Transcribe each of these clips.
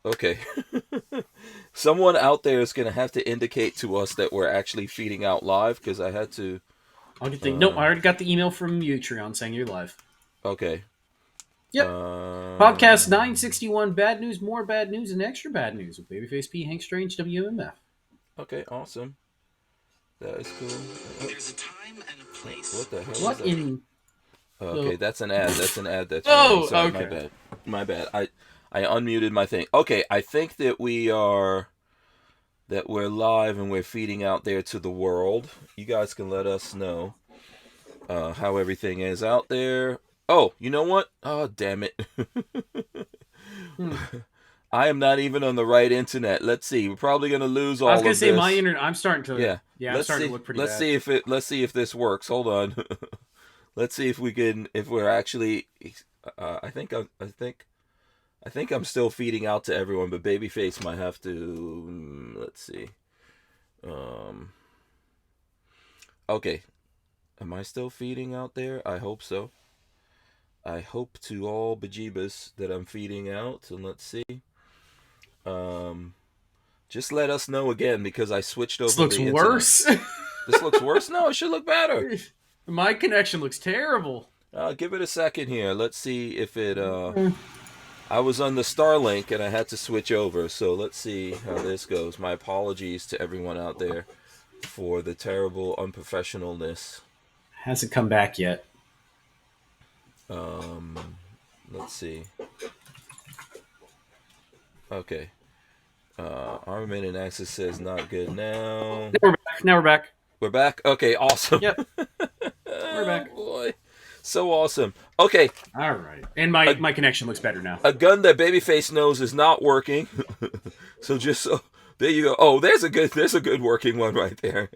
Okay. Someone out there is going to have to indicate to us that we're actually feeding out live because I had to. I'll get the nope. Uh, I already got the email from Utreon saying you're live. okay. Yep. Uh, Podcast 961. Bad news, more bad news, and extra bad news with Babyface P, Hank Strange, WMMF. okay, awesome. That is cool. There's a time and a place. What the hell is What that? in Okay, the? that's an ad. That's an ad that's running. Oh, Sorry, my okay. bad. My bad. I unmuted my thing. Okay, I think that we're live and we're feeding out there to the world. You guys can let us know how everything is out there. Oh, you know what? Oh, damn it. Hmm. I am not even on the right internet. Let's see. We're probably gonna lose I was all gonna of say my this. internet. I'm starting to. Yeah. Yeah, I'm Let's starting see. to look pretty Let's bad. see if it. Let's see if this works. Hold on. Let's see if we can. If we're actually. I think. I think I'm still feeding out to everyone, but Babyface might have to. Let's see. Um. Okay. Am I still feeding out there? I hope so. I hope to all bejeebus that I'm feeding out. And let's see. Um. Just let us know again because I switched This over looks the internet. worse. This looks worse? No, it should look better. My connection looks terrible. Give it a second here. Let's see if it. I was on the Starlink and I had to switch over, so let's see how this goes. My apologies to everyone out there for the terrible unprofessionalness. Hasn't come back yet. Um, let's see. Okay. Armament and Access says not good now. Now we're back. Now we're back. We're back? Okay, awesome. Yep. We're back. Boy. So awesome. Okay. All right. And my connection looks better now. A gun that Babyface knows is not working. So just so there you go. Oh, there's a good working one right there.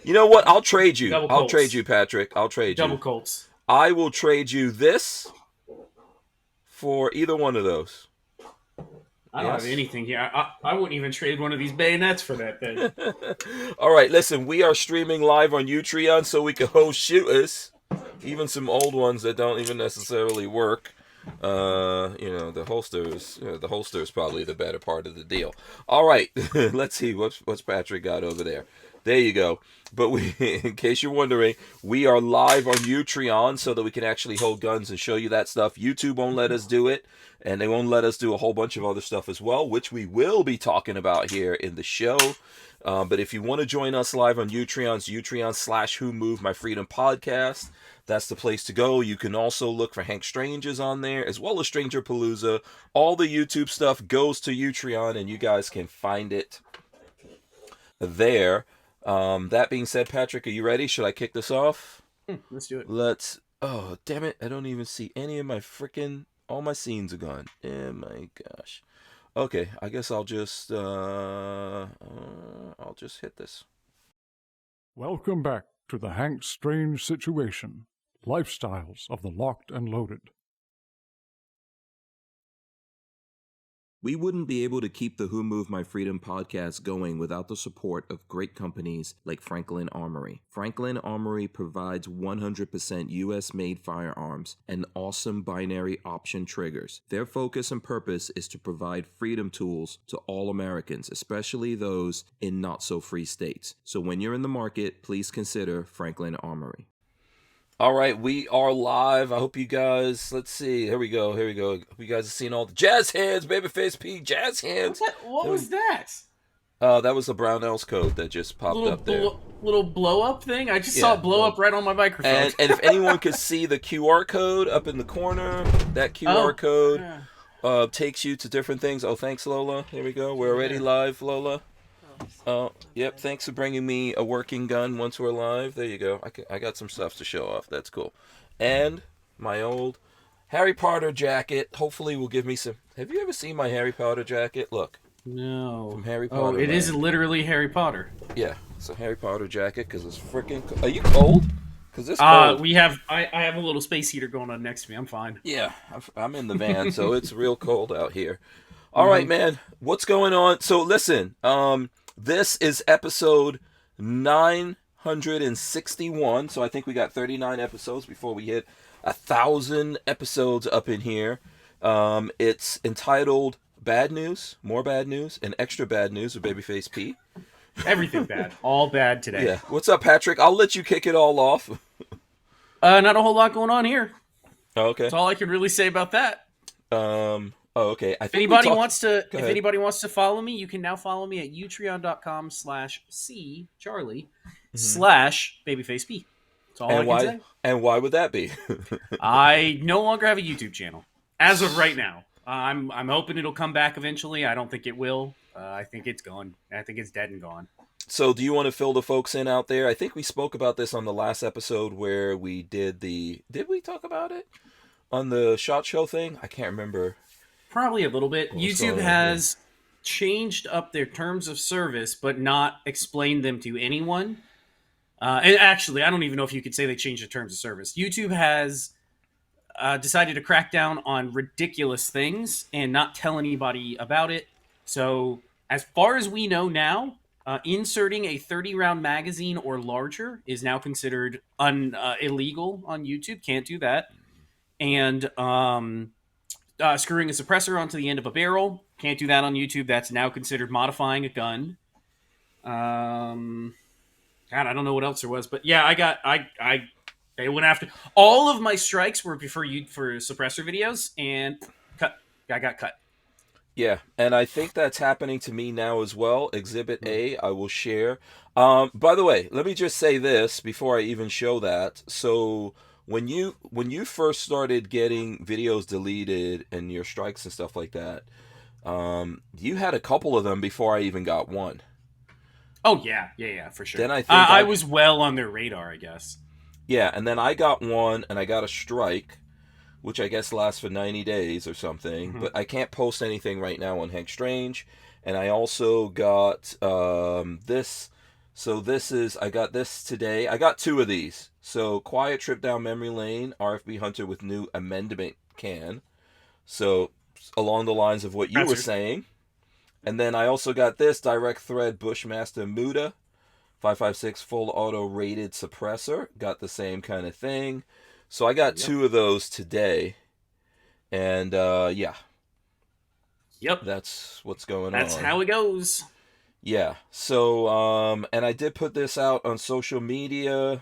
You know what? I'll trade you. Double I'll Colts. trade you, Patrick. I'll trade Double you. Colts. I will trade you this for either one of those. I don't have anything here. I wouldn't even trade one of these bayonets for that thing. All right, listen. We are streaming live on Utreon, so we can host shooters, even some old ones that don't even necessarily work. The holster is probably the better part of the deal. All right, let's see what's Patrick got over there. There you go. But in case you're wondering, we are live on Utreon so that we can actually hold guns and show you that stuff. YouTube won't let us do it, and they won't let us do a whole bunch of other stuff as well, which we will be talking about here in the show. But if you want to join us live on Utreon's Utreon/Who Moved My Freedom podcast, that's the place to go. You can also look for Hank Strange's on there, as well as Stranger Palooza. All the YouTube stuff goes to Utreon, and you guys can find it there. That being said, Patrick, are you ready? Should I kick this off? Let's do it. Oh, damn it. I don't even see any of my freaking... All my scenes are gone. Oh, my gosh. Okay, I guess I'll just hit this. Welcome back to the Hank Strange Situation. Lifestyles of the Locked and Loaded. We wouldn't be able to keep the Who Moved My Freedom podcast going without the support of great companies like Franklin Armory. Franklin Armory provides 100% US-made firearms and awesome binary option triggers. Their focus and purpose is to provide freedom tools to all Americans, especially those in not-so-free states. So when you're in the market, please consider Franklin Armory. All right, we are live. I hope you guys, let's see. Here we go. Hope you guys have seen all the jazz hands, Babyface P, jazz hands. What was that? That was the Barnauls code that just popped up there. Little blow up thing? I just saw it blow up right on my microphone. And if anyone could see the QR code up in the corner, that QR code takes you to different things. Oh, thanks, Lola. Here we go. We're already live, Lola. Yep, thanks for bringing me a working gun once we're live. There you go. I got some stuff to show off. That's cool. And my old Harry Potter jacket. Hopefully will give me some... Have you ever seen my Harry Potter jacket? Look. No. From Harry Potter. Oh, it is literally Harry Potter. Yeah, it's a Harry Potter jacket because it's freaking... Are you cold? Because it's cold. I have a little space heater going on next to me. I'm fine. Yeah, I'm in the van, so it's real cold out here. All right, man. What's going on? So listen, this is episode 961. So I think we got 39 episodes before we hit 1,000 episodes up in here. It's entitled bad news, more bad news, and extra bad news with Babyface P. Everything bad. All bad today. Yeah. What's up, Patrick? I'll let you kick it all off. Not a whole lot going on here. Oh, okay. That's all I can really say about that. Oh, okay. If anybody wants to follow me, you can now follow me at utreon.com/ccharlie/babyfaceP. That's all I can say. And why would that be? I no longer have a YouTube channel as of right now. I'm hoping it'll come back eventually. I don't think it will. I think it's gone. I think it's dead and gone. So do you want to fill the folks in out there? I think we spoke about this on the last episode where we did we talk about it? On the SHOT Show thing? I can't remember. Probably a little bit. YouTube has changed up their terms of service, but not explained them to anyone. And actually, I don't even know if you could say they changed the terms of service. YouTube has decided to crack down on ridiculous things and not tell anybody about it. So as far as we know now, inserting a 30-round magazine or larger is now considered illegal on YouTube. Can't do that. And screwing a suppressor onto the end of a barrel, can't do that on YouTube. That's now considered modifying a gun. God, I don't know what else there was, but yeah, they went after all of my strikes were for suppressor videos, and I got cut. Yeah, and I think that's happening to me now as well. Exhibit A, I will share. By the way, let me just say this before I even show that. So when you first started getting videos deleted and your strikes and stuff like that, you had a couple of them before I even got one. Oh yeah, for sure. Then I think I was well on their radar, I guess. Yeah, and then I got one, and I got a strike, which I guess lasts for 90 days or something. Mm-hmm. But I can't post anything right now on Hank Strange. And I also got this. So I got this today. I got two of these. So Quiet Trip Down Memory Lane, RFB Hunter with new amendment can. So along the lines of what you were saying. And then I also got this Direct Thread Bushmaster Muda 5.56 full auto rated suppressor. Got the same kind of thing. So I got two of those today. And yeah. Yep. That's what's going on. That's how it goes. Yeah. So and I did put this out on social media.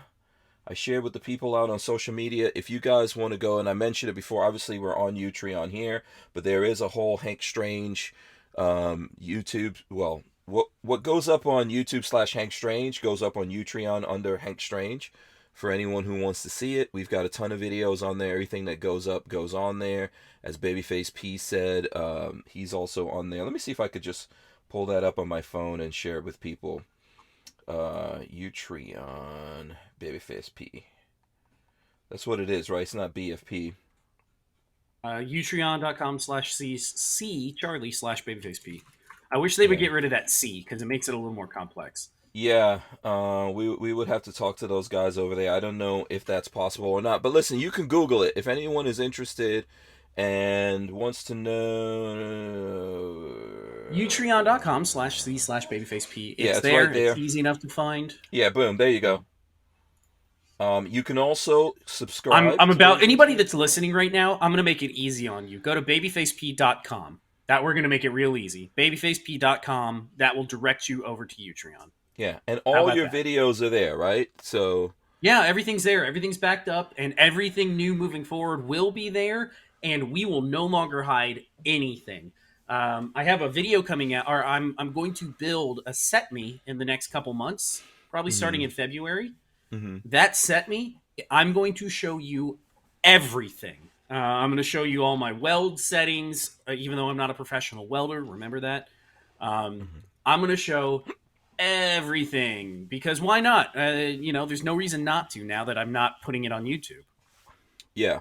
I shared with the people out on social media. If you guys want to go, and I mentioned it before, obviously we're on Utreon here, but there is a whole Hank Strange YouTube, well, what goes up on YouTube / Hank Strange goes up on Utreon under Hank Strange. For anyone who wants to see it, we've got a ton of videos on there. Everything that goes up goes on there. As Babyface P said, he's also on there. Let me see if I could just pull that up on my phone and share it with people. Utreon Babyface P. That's what it is, right? It's not BFP. Utreon.com/C Charlie/babyfaceP. I wish they would get rid of that C because it makes it a little more complex. Yeah, we would have to talk to those guys over there. I don't know if that's possible or not. But listen, you can Google it. If anyone is interested and wants to know... Utreon.com/C/babyfaceP. It's there. Right there. It's easy enough to find. Yeah, boom. There you go. You can also subscribe. I'm about anybody that's listening right now. I'm going to make it easy on you. Go to babyfaceP.com. That we're going to make it real easy. BabyfaceP.com. That will direct you over to Utreon. Yeah, and all your videos are there, right? So yeah, everything's there. Everything's backed up, and everything new moving forward will be there, and we will no longer hide anything. I have a video coming out, or I'm going to build a set me in the next couple months, probably starting in February. Mm-hmm. That set me, I'm going to show you everything. I'm going to show you all my weld settings, even though I'm not a professional welder. Remember that. I'm going to show everything because why not? There's no reason not to now that I'm not putting it on YouTube. Yeah.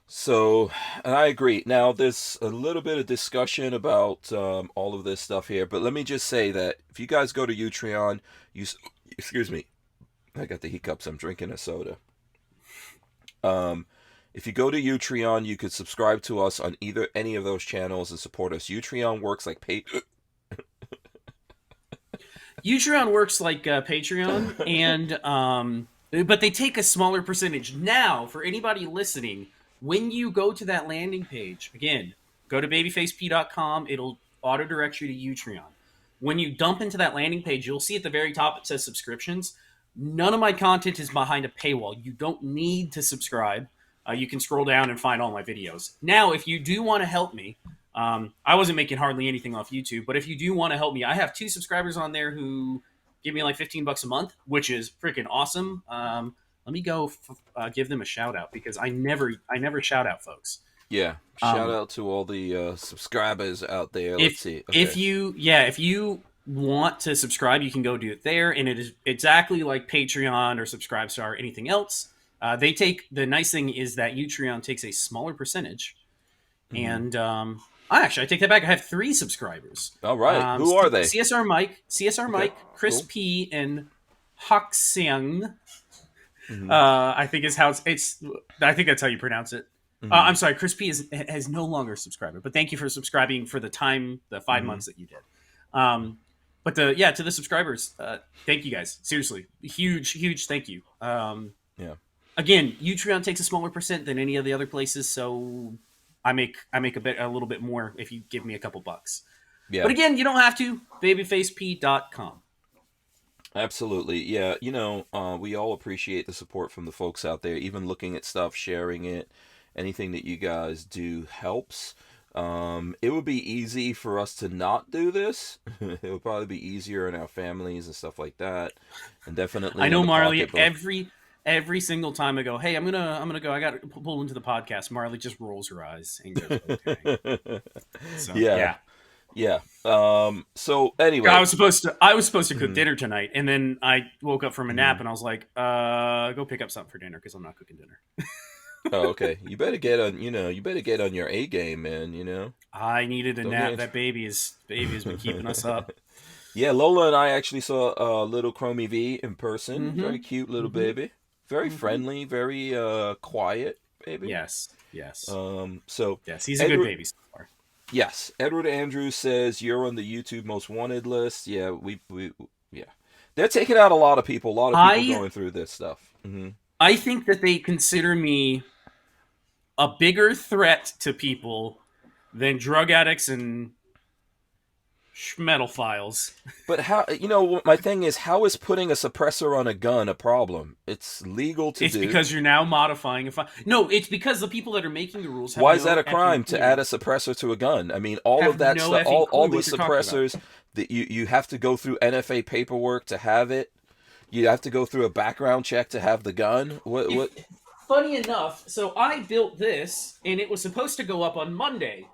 So, and I agree. Now, there's a little bit of discussion about all of this stuff here, but let me just say that if you guys go to Utreon, excuse me, I got the hiccups. I'm drinking a soda. If you go to Utreon, you could subscribe to us on any of those channels and support us. Utreon works like Utreon works like Patreon, and but they take a smaller percentage. Now, for anybody listening, when you go to that landing page, again, Go to babyfaceP.com. It'll auto direct you to Utreon. When you dump into that landing page, you'll see at the very top it says subscriptions. None of my content is behind a paywall. You don't need to subscribe. You can scroll down and find all my videos. Now, if you do want to help me, I wasn't making hardly anything off YouTube, but if you do want to help me, I have 2 subscribers on there who give me like $15 a month, which is freaking awesome. Let me go give them a shout out because I never shout out folks. Yeah, shout out to all the subscribers out there. Let's see. Okay. If you want to subscribe, you can go do it there, and it is exactly like Patreon or Subscribestar or anything else. The nice thing is that Utreon takes a smaller percentage, and I take that back. I have 3 subscribers. All right, who are they? CSR Mike, Chris cool. P, and Hoxiang. I think is how it's. I think that's how you pronounce it. I'm sorry, Chris P has no longer subscribed, but thank you for subscribing for the 5 months that you did. But to the subscribers, thank you guys. Seriously, huge thank you. Yeah. Again, Utreon takes a smaller percent than any of the other places, so I make a little bit more if you give me a couple bucks. Yeah. But again, you don't have to. BabyfaceP.com. Absolutely. Yeah. We all appreciate the support from the folks out there, even looking at stuff, sharing it. Anything that you guys do helps. It would be easy for us to not do this. It would probably be easier in our families and stuff like that. And definitely, I know Marley. Every single time I go, hey, I'm gonna go. I got to pull into the podcast. Marley just rolls her eyes and goes, okay. So, yeah. So anyway, I was supposed to cook dinner tonight, and then I woke up from a nap, and I was like, go pick up something for dinner because I'm not cooking dinner. Oh, okay. You better get on your A game, man. I needed a nap. That baby has been keeping us up. Yeah, Lola and I actually saw little Chromie V in person. Very cute little baby. Very friendly, very quiet baby. Yes. So yes, he's a good baby so far. Yes, Edward Andrews says you're on the YouTube most wanted list. Yeah, they're taking out a lot of people. A lot of people going through this stuff. I think that they consider me a bigger threat to people than drug addicts and schmedophiles. But how, my thing is, how is putting a suppressor on a gun a problem? It's legal to do. It's because you're now modifying a No, it's because the people that are making the rules have Why is that a crime to add a suppressor to a gun? I mean, all of that stuff, all these suppressors, that you have to go through NFA paperwork to have it. You have to go through a background check to have the gun. What? Funny enough, so I built this, and it was supposed to go up on Monday.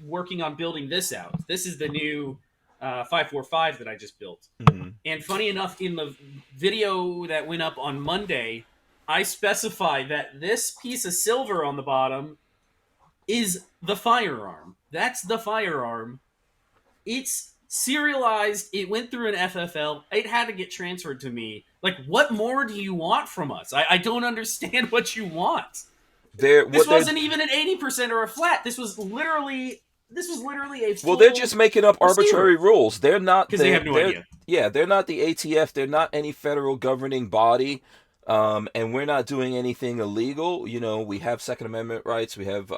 Working on building this out. This is the new 545 that I just built. And funny enough, in the video that went up on Monday, I specify that this piece of silver on the bottom is the firearm. That's the firearm. It's serialized. It went through an FFL. It had to get transferred to me. Like, what more do you want from us? I don't understand what you want. This wasn't even an 80% or a flat. This was literally a full. Well, they're just making up arbitrary rules. They're not because they have no idea. Yeah, they're not the ATF. They're not any federal governing body, and we're not doing anything illegal. We have Second Amendment rights. We have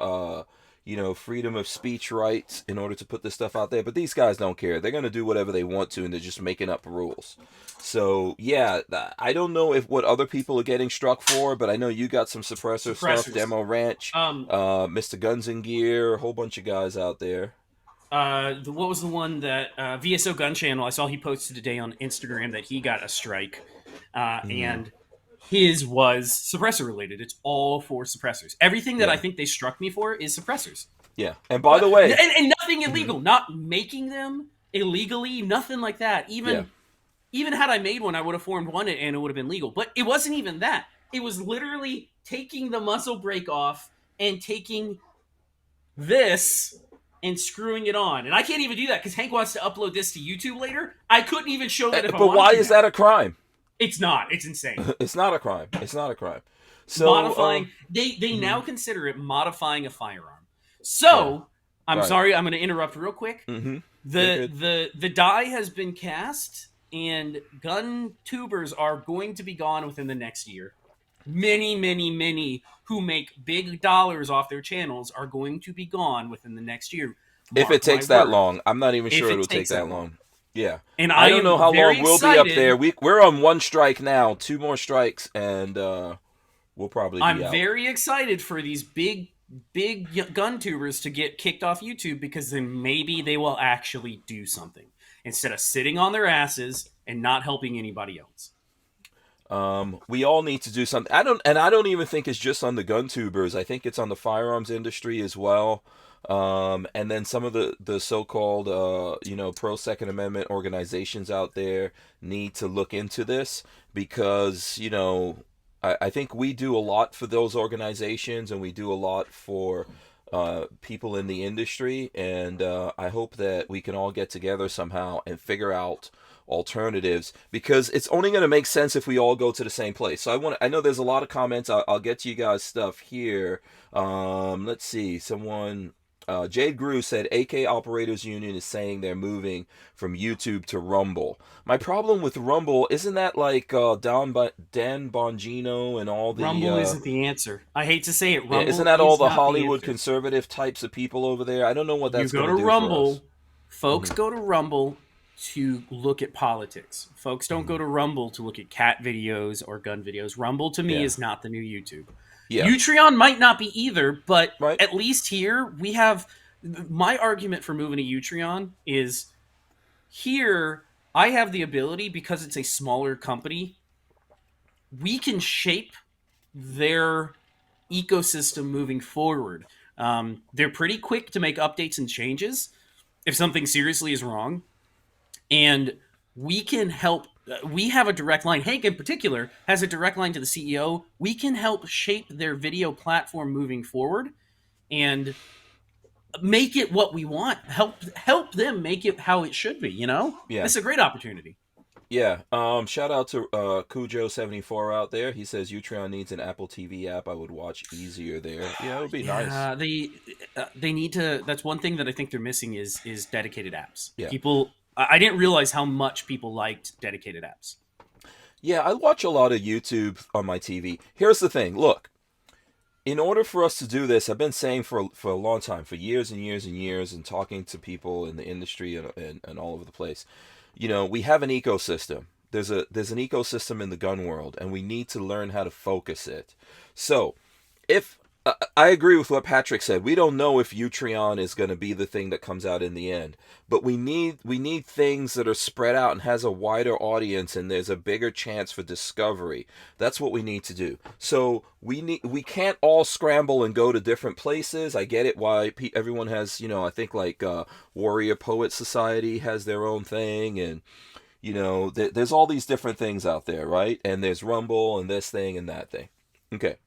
freedom of speech rights in order to put this stuff out there. But these guys don't care. They're going to do whatever they want to, and they're just making up rules. So, yeah, I don't know what other people are getting struck for, but I know you got some suppressor stuff, Demo Ranch, Mr. Guns and Gear, a whole bunch of guys out there. What was the one that VSO Gun Channel, I saw he posted today on Instagram that he got a strike, and his was suppressor related. It's all for suppressors. Everything that I think they struck me for is suppressors. Yeah, and by the way... And nothing illegal. Not making them illegally, nothing like that. Even had I made one, I would have formed one and it would have been legal. But it wasn't even that. It was literally taking the muzzle brake off and taking this and screwing it on. And I can't even do that because Hank wants to upload this to YouTube later. I couldn't even show that if I wanted to. But why is that a crime? It's not. It's insane. It's not a crime. It's not a crime. So modifying. They now consider it modifying a firearm. So I'm sorry. I'm going to interrupt real quick. The die has been cast, and gun tubers are going to be gone within the next year. many who make big dollars off their channels are going to be gone within the next year. If it takes that long, I'm not even sure If it it'll take takes that that long. Yeah. And I I don't know am how very long we'll be up there. excited. We're on 1 strike now, 2 more strikes, and we'll probably be I'm out. very excited for these big gun tubers to get kicked off YouTube, because then maybe they will actually do something instead of sitting on their asses and not helping anybody else. We all need to do something. I don't even think it's just on the gun tubers. I think it's on the firearms industry as well. And then some of the so-called pro Second Amendment organizations out there need to look into this, because I think we do a lot for those organizations, and we do a lot for people in the industry, and I hope that we can all get together somehow and figure out alternatives, because it's only going to make sense if we all go to the same place. So I know there's a lot of comments. I'll get to you guys stuff here. Let's see. Someone, Jade Grew said AK Operators Union is saying they're moving from YouTube to Rumble. My problem with Rumble, isn't that like Dan Bongino and all the Rumble isn't the answer. I hate to say it. Rumble isn't that all is the not Hollywood answer. conservative types of people over there? I don't know what that's You go going to do Rumble, for us. folks go to Rumble to look at politics. Folks don't go to Rumble to look at cat videos or gun videos. Rumble to me Yeah. is not the new YouTube. Yeah. Utreon might not be either, but Right. at least here we have. My argument for moving to Utreon is here I have the ability, because it's a smaller company, we can shape their ecosystem moving forward. They're pretty quick to make updates and changes if something seriously is wrong, and we can help. We have a direct line. Hank, in particular, has a direct line to the CEO. We can help shape their video platform moving forward and make it what we want. Help them make it how it should be. Yeah. It's a great opportunity. Yeah. Shout out to Cujo74 out there. He says Utreon needs an Apple TV app. I would watch easier there. Yeah, it would be nice. They need to. That's one thing that I think they're missing is dedicated apps. Yeah. People, I didn't realize how much people liked dedicated apps. Yeah, I watch a lot of YouTube on my TV. Here's the thing. Look, in order for us to do this, I've been saying for a long time, for years and years and years, and talking to people in the industry and all over the place. We have an ecosystem. There's an ecosystem in the gun world, and we need to learn how to focus it. So, if I agree with what Patrick said, we don't know if Utreon is going to be the thing that comes out in the end, but we need things that are spread out and has a wider audience, and there's a bigger chance for discovery. That's what we need to do. So we can't all scramble and go to different places. I get it why everyone has, I think like Warrior Poet Society has their own thing, and there's all these different things out there, right? And there's Rumble and this thing and that thing. Okay.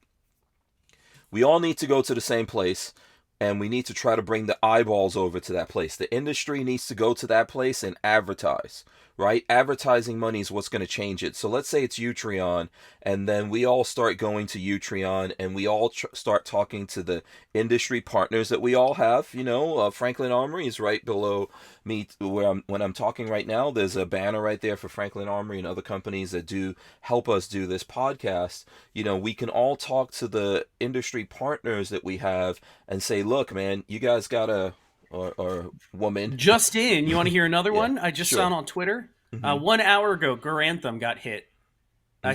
We all need to go to the same place, and we need to try to bring the eyeballs over to that place. The industry needs to go to that place and advertise, right? Advertising money is what's going to change it. So let's say it's Utreon, and then we all start going to Utreon, and we all start talking to the industry partners that we all have. Franklin Armory is right below me when I'm talking right now. There's a banner right there for Franklin Armory and other companies that do help us do this podcast. We can all talk to the industry partners that we have and say, look, man, you guys gotta, or woman. Just in, you want to hear another one? I just saw it on Twitter. 1 hour ago, Garantham got hit.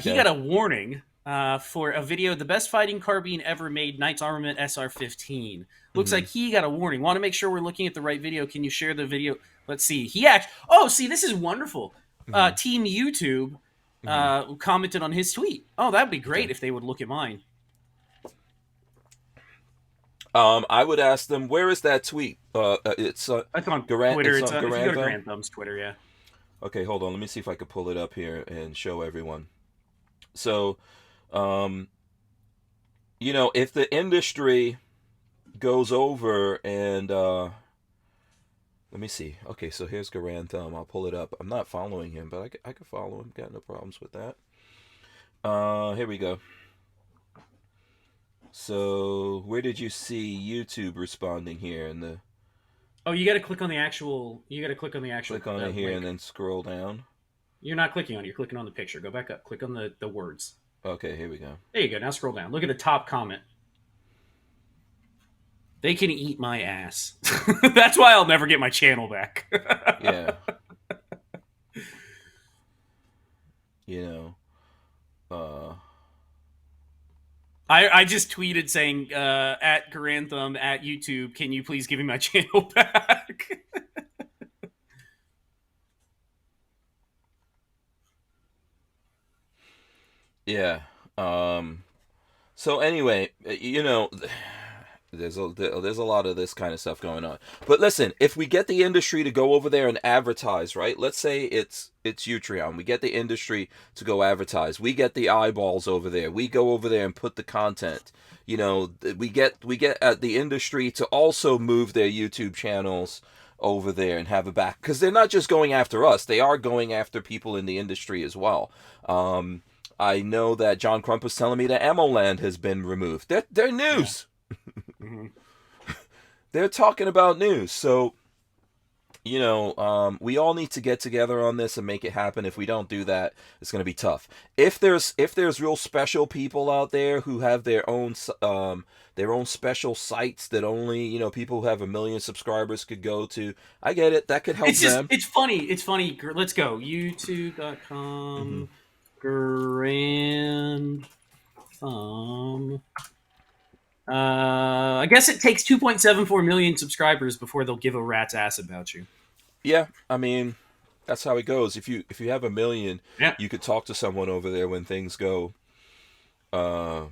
He got a warning for a video, the best fighting carbine ever made, Knight's Armament SR-15. Looks like he got a warning. Want to make sure we're looking at the right video. Can you share the video? Let's see. This is wonderful. Team YouTube commented on his tweet. Oh, that'd be great if they would look at mine. I would ask them, where is that tweet? It's That's on Twitter. It's if you go to Grantham's Twitter, yeah. Okay, hold on. Let me see if I could pull it up here and show everyone. So, if the industry goes over and let me see. Okay, so here's Garantham. I'll pull it up. I'm not following him, but I can follow him. Got no problems with that. Here we go. So, where did you see YouTube responding here in the? Oh, you got to click on the actual. Click on it here link. and then scroll down. You're not clicking on it. You're clicking on the picture. Go back up. Click on the words. Okay, here we go. There you go. Now scroll down. Look at the top comment. They can eat my ass. That's why I'll never get my channel back. Yeah. You know, I just tweeted saying at Garantham at YouTube, can you please give me my channel back? yeah. So anyway, you know, there's a lot of this kind of stuff going on. But listen, if we get the industry to go over there and advertise, right? Let's say it's Utreon. We get the industry to go advertise. We get the eyeballs over there. We go over there and put the content. You know, we get the industry to also move their YouTube channels over there and have a back, because they're not just going after us. They are going after people in the industry as well. I know that John Crump was telling me that AmmoLand has been removed. They're news. Yeah. They're talking about news. So, you know, we all need to get together on this and make it happen. If we don't do that, it's going to be tough. If there's real special people out there who have their own special sites that only, you know, people who have 1 million subscribers could go to, I get it. That could help them. It's funny. Let's go. YouTube.com. Grand Thumb. I guess it takes 2.74 million subscribers before they'll give a rat's ass about you. Yeah, I mean, that's how it goes. If you have 1 million, yeah, you could talk to someone over there when things go. You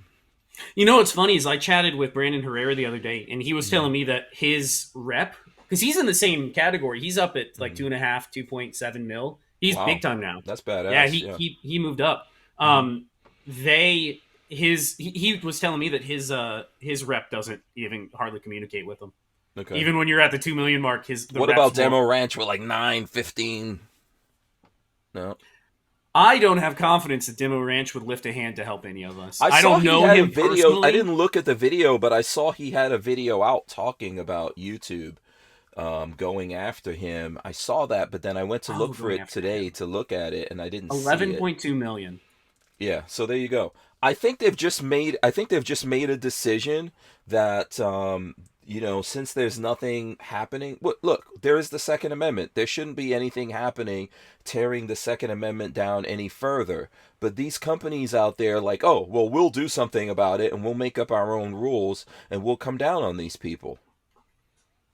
know what's funny is I chatted with Brandon Herrera the other day, and he was telling me that his rep, because he's in the same category, he's up at like 2.7 mil. He's big time now. That's badass. Yeah, he moved up. He was telling me that his rep doesn't even hardly communicate with them. Okay. Even when you're at the 2 million mark, what about Demo Ranch with like 9, 15? No. I don't have confidence that Demo Ranch would lift a hand to help any of us. I don't know him personally. I didn't look at the video, but I saw he had a video out talking about YouTube going after him. I saw that, but then I went to look for it today to look at it, and I didn't see it. 11.2 million. Yeah, so there you go. I think they've just made a decision that you know, since there's nothing happening, look, there is the Second Amendment. There shouldn't be anything happening tearing the Second Amendment down any further. But these companies out there, like, oh, well, we'll do something about it, and we'll make up our own rules, and we'll come down on these people.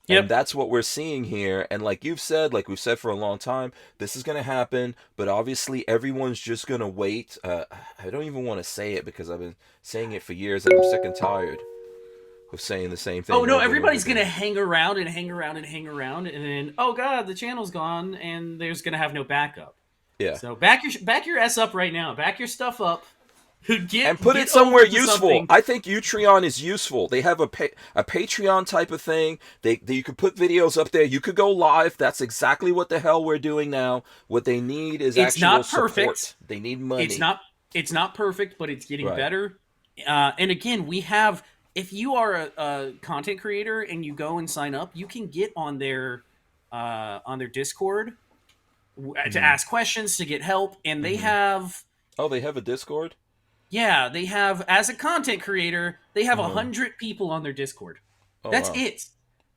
Yep. And that's what we're seeing here. And like you've said, like we've said for a long time, this is going to happen. But obviously, everyone's just going to wait. I don't even want to say it because I've been saying it for years, and I'm sick and tired of saying the same thing. Oh no, everybody's gonna hang around, and then oh god, the channel's gone, and there's gonna have no backup. Yeah. So back your ass up right now. Back your stuff up. And put it somewhere useful. I think Utreon is useful. They have a Patreon type of thing. You could put videos up there. You could go live. That's exactly what the hell we're doing now. What they need is actual support. They need money. It's not perfect, but it's getting better. And again, we have. If you are a content creator and you go and sign up, you can get on their Discord to ask questions, to get help, and they have. Oh, they have a Discord? Yeah, they have. As a content creator, they have 100 people on their Discord. That's it.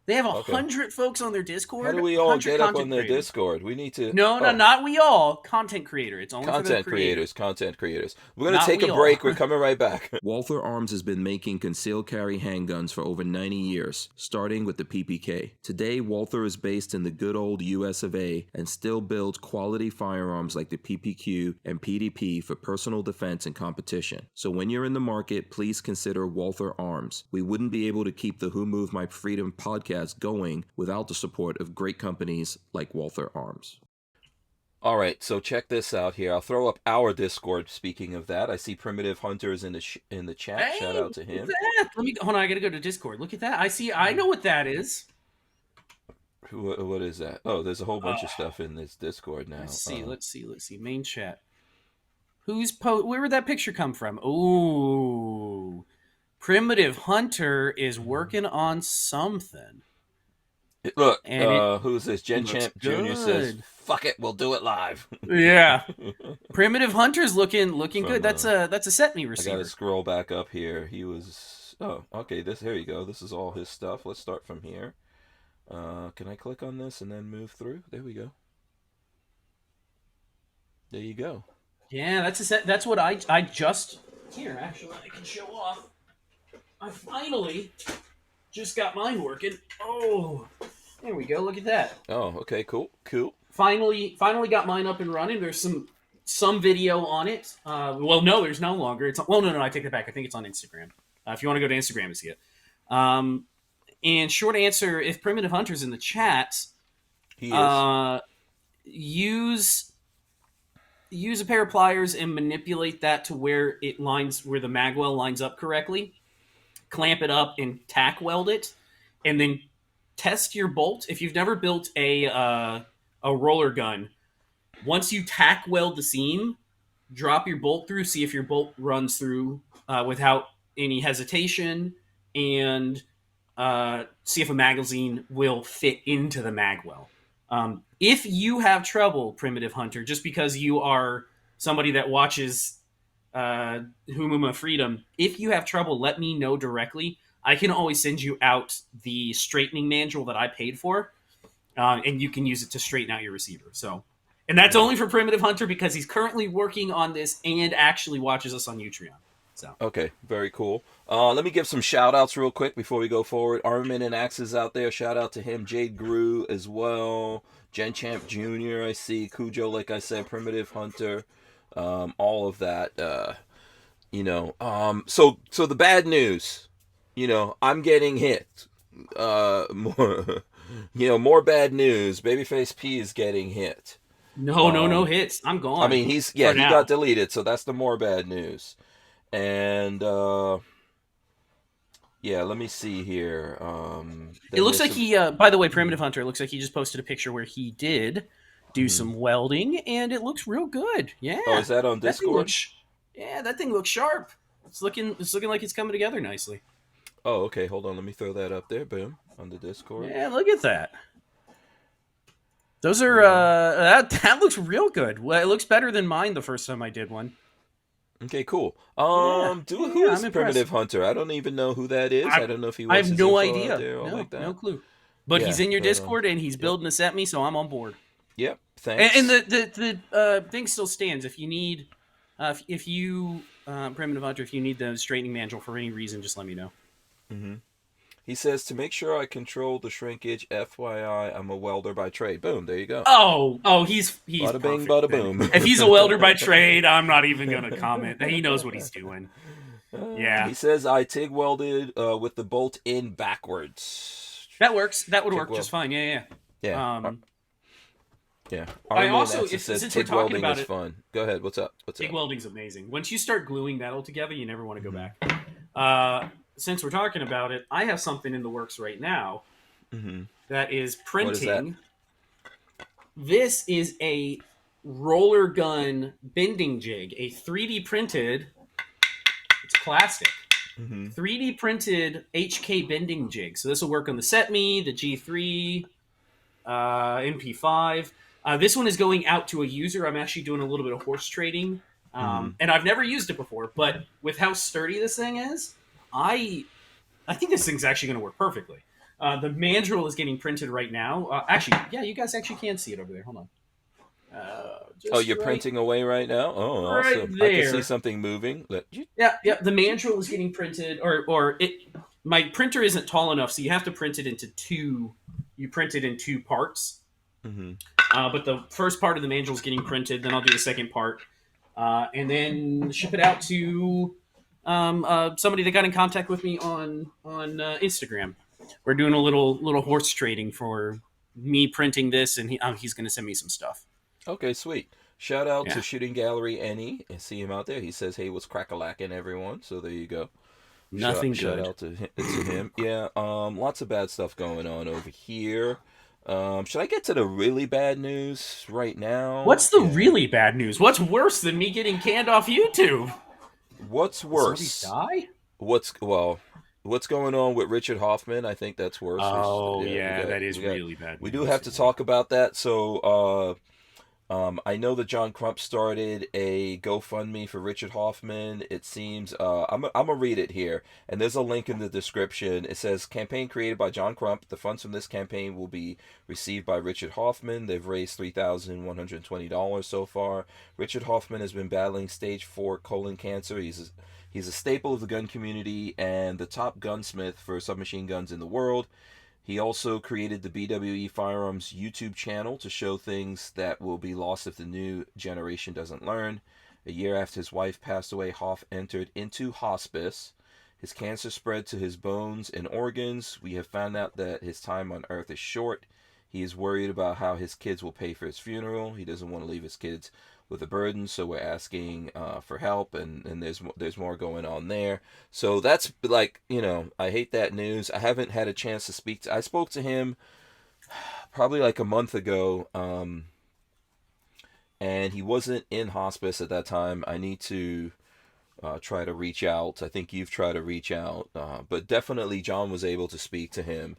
They have 100 folks on their Discord. How do we all get up on their Discord? We need to... No, not we all. Content creator. It's only content creators. Content creators. We're going to take a break. We're coming right back. Walther Arms has been making concealed carry handguns for over 90 years, starting with the PPK. Today, Walther is based in the good old US of A and still builds quality firearms like the PPQ and PDP for personal defense and competition. So when you're in the market, please consider Walther Arms. We wouldn't be able to keep the Who Moved My Freedom podcast going without the support of great companies like Walther Arms. All right, so check this out here. I'll throw up our Discord. Speaking of that, I see Primitive Hunters in the chat. Hey, shout out to him. Hold on, I gotta go to Discord. Look at that. I know what that is. What is that? Oh, there's a whole bunch of stuff in this Discord now. Let's see. Main chat. Where would that picture come from? Ooh. Primitive Hunter is working on something. Look, who's this? Gen Champ Jr. says fuck it, we'll do it live. Yeah. Primitive Hunter's looking From, good. That's a set me I receiver. gotta scroll back up here. He was... Oh, okay, here you go. This is all his stuff. Let's start from here. Can I click on this and then move through? There we go. There you go. Yeah, that's a set. That's what I just... Here, actually, I can show off. I finally just got mine working. Oh, there we go. Look at that. Oh, okay, cool. Finally got mine up and running. There's some video on it. Well, no, there's no longer. No, I take it back. I think it's on Instagram. If you want to go to Instagram and see it. And short answer, if Primitive Hunter's in the chat, He is. use a pair of pliers and manipulate that to where the magwell lines up correctly. Clamp it up and tack weld it, and then test your bolt. If you've never built a roller gun, once you tack weld the seam, drop your bolt through, see if your bolt runs through without any hesitation, and see if a magazine will fit into the magwell. If you have trouble, Primitive Hunter, just because you are somebody that watches Humuma Freedom, if you have trouble, let me know directly. I can always send you out the straightening manual that I paid for, and you can use it to straighten out your receiver. And that's only for Primitive Hunter because he's currently working on this and actually watches us on Utreon. Okay, very cool. Let me give some shout-outs real quick before we go forward. Armament and Axes out there, shout out to him. Jade Grew as well. Gen Champ Jr. I see. Cujo, like I said, Primitive Hunter. All of that. So the bad news, I'm getting hit. More bad news. Babyface P is getting hit. No hits. I'm gone. I mean, he got deleted, so that's the more bad news. And let me see here. It looks like he, by the way, Primitive Hunter, it looks like he just posted a picture where he did do some welding, and it looks real good. Yeah. Oh, is that on Discord? That thing looks sharp. It's looking like it's coming together nicely. Oh, okay. Hold on. Let me throw that up there. Boom. On the Discord. Yeah, look at that. Those are, that looks real good. Well, it looks better than mine the first time I did one. Okay, cool. Who is Primitive Hunter? I don't even know who that is. I don't know if he. I have no idea. No clue. But he's in your Discord and he's building a set me, so I'm on board. Yep. Thanks. And the thing still stands. If you need, Primitive Hunter, if you need the straightening manual for any reason, just let me know. Mm-hmm. He says, to make sure I control the shrinkage, FYI, I'm a welder by trade. Boom, there you go. Oh, he's bada bing, perfect, bada boom. If he's a welder by trade, I'm not even going to comment. He knows what he's doing. Yeah. He says, I TIG welded with the bolt in backwards. That works. That would TIG work just fine. Yeah. Yeah. Yeah. I also, since we're TIG talking welding about is it, fun. Go ahead. What's up? TIG welding's amazing. Once you start gluing metal together, you never want to go back. Since we're talking about it, I have something in the works right now that is printing. What is that? This is a roller gun bending jig, a 3D printed. It's plastic. 3D printed HK bending jig. So this will work on the SetMe, the G3, MP5. This one is going out to a user. I'm actually doing a little bit of horse trading, and I've never used it before. But with how sturdy this thing is, I think this thing's actually going to work perfectly. The mandrel is getting printed right now. You guys actually can see it over there. Hold on. You're printing away right now? Oh, right awesome. there. I can see something moving. Yeah. The mandrel is getting printed, my printer isn't tall enough, so you have to print it into two. You print it in two parts. But the first part of the mandrel is getting printed. Then I'll do the second part, and then ship it out to somebody that got in contact with me on Instagram. We're doing a little horse trading for me printing this, and he's going to send me some stuff. Okay, sweet. Shout out to Shooting Gallery Annie. I see him out there. He says, "Hey, what's crack-a-lackin', everyone?" So there you go. Nothing good. Shout out to him. Yeah. Lots of bad stuff going on over here. Should I get to the really bad news right now? What's the really bad news? What's worse than me getting canned off YouTube? What's worse? Somebody die? what's going on with Richard Hoffman? I think that's worse. Oh We yeah, got, that is we got, really bad we do news. have to talk about that. So, I know that John Crump started a GoFundMe for Richard Hoffman. It seems I'm gonna read it here, and there's a link in the description. It says campaign created by John Crump. The funds from this campaign will be received by Richard Hoffman. They've raised $3,120 so far. Richard Hoffman has been battling stage 4 colon cancer. He's a staple of the gun community and the top gunsmith for submachine guns in the world. He also created the BWE Firearms YouTube channel to show things that will be lost if the new generation doesn't learn. A year after his wife passed away, Hoff entered into hospice. His cancer spread to his bones and organs. We have found out that his time on Earth is short. He is worried about how his kids will pay for his funeral. He doesn't want to leave his kids with a burden, so we're asking for help, and there's more going on there. So that's like, I hate that news. I haven't had a chance to speak to. I spoke to him probably like a month ago, and he wasn't in hospice at that time. I need to try to reach out. I think you've tried to reach out, but definitely John was able to speak to him,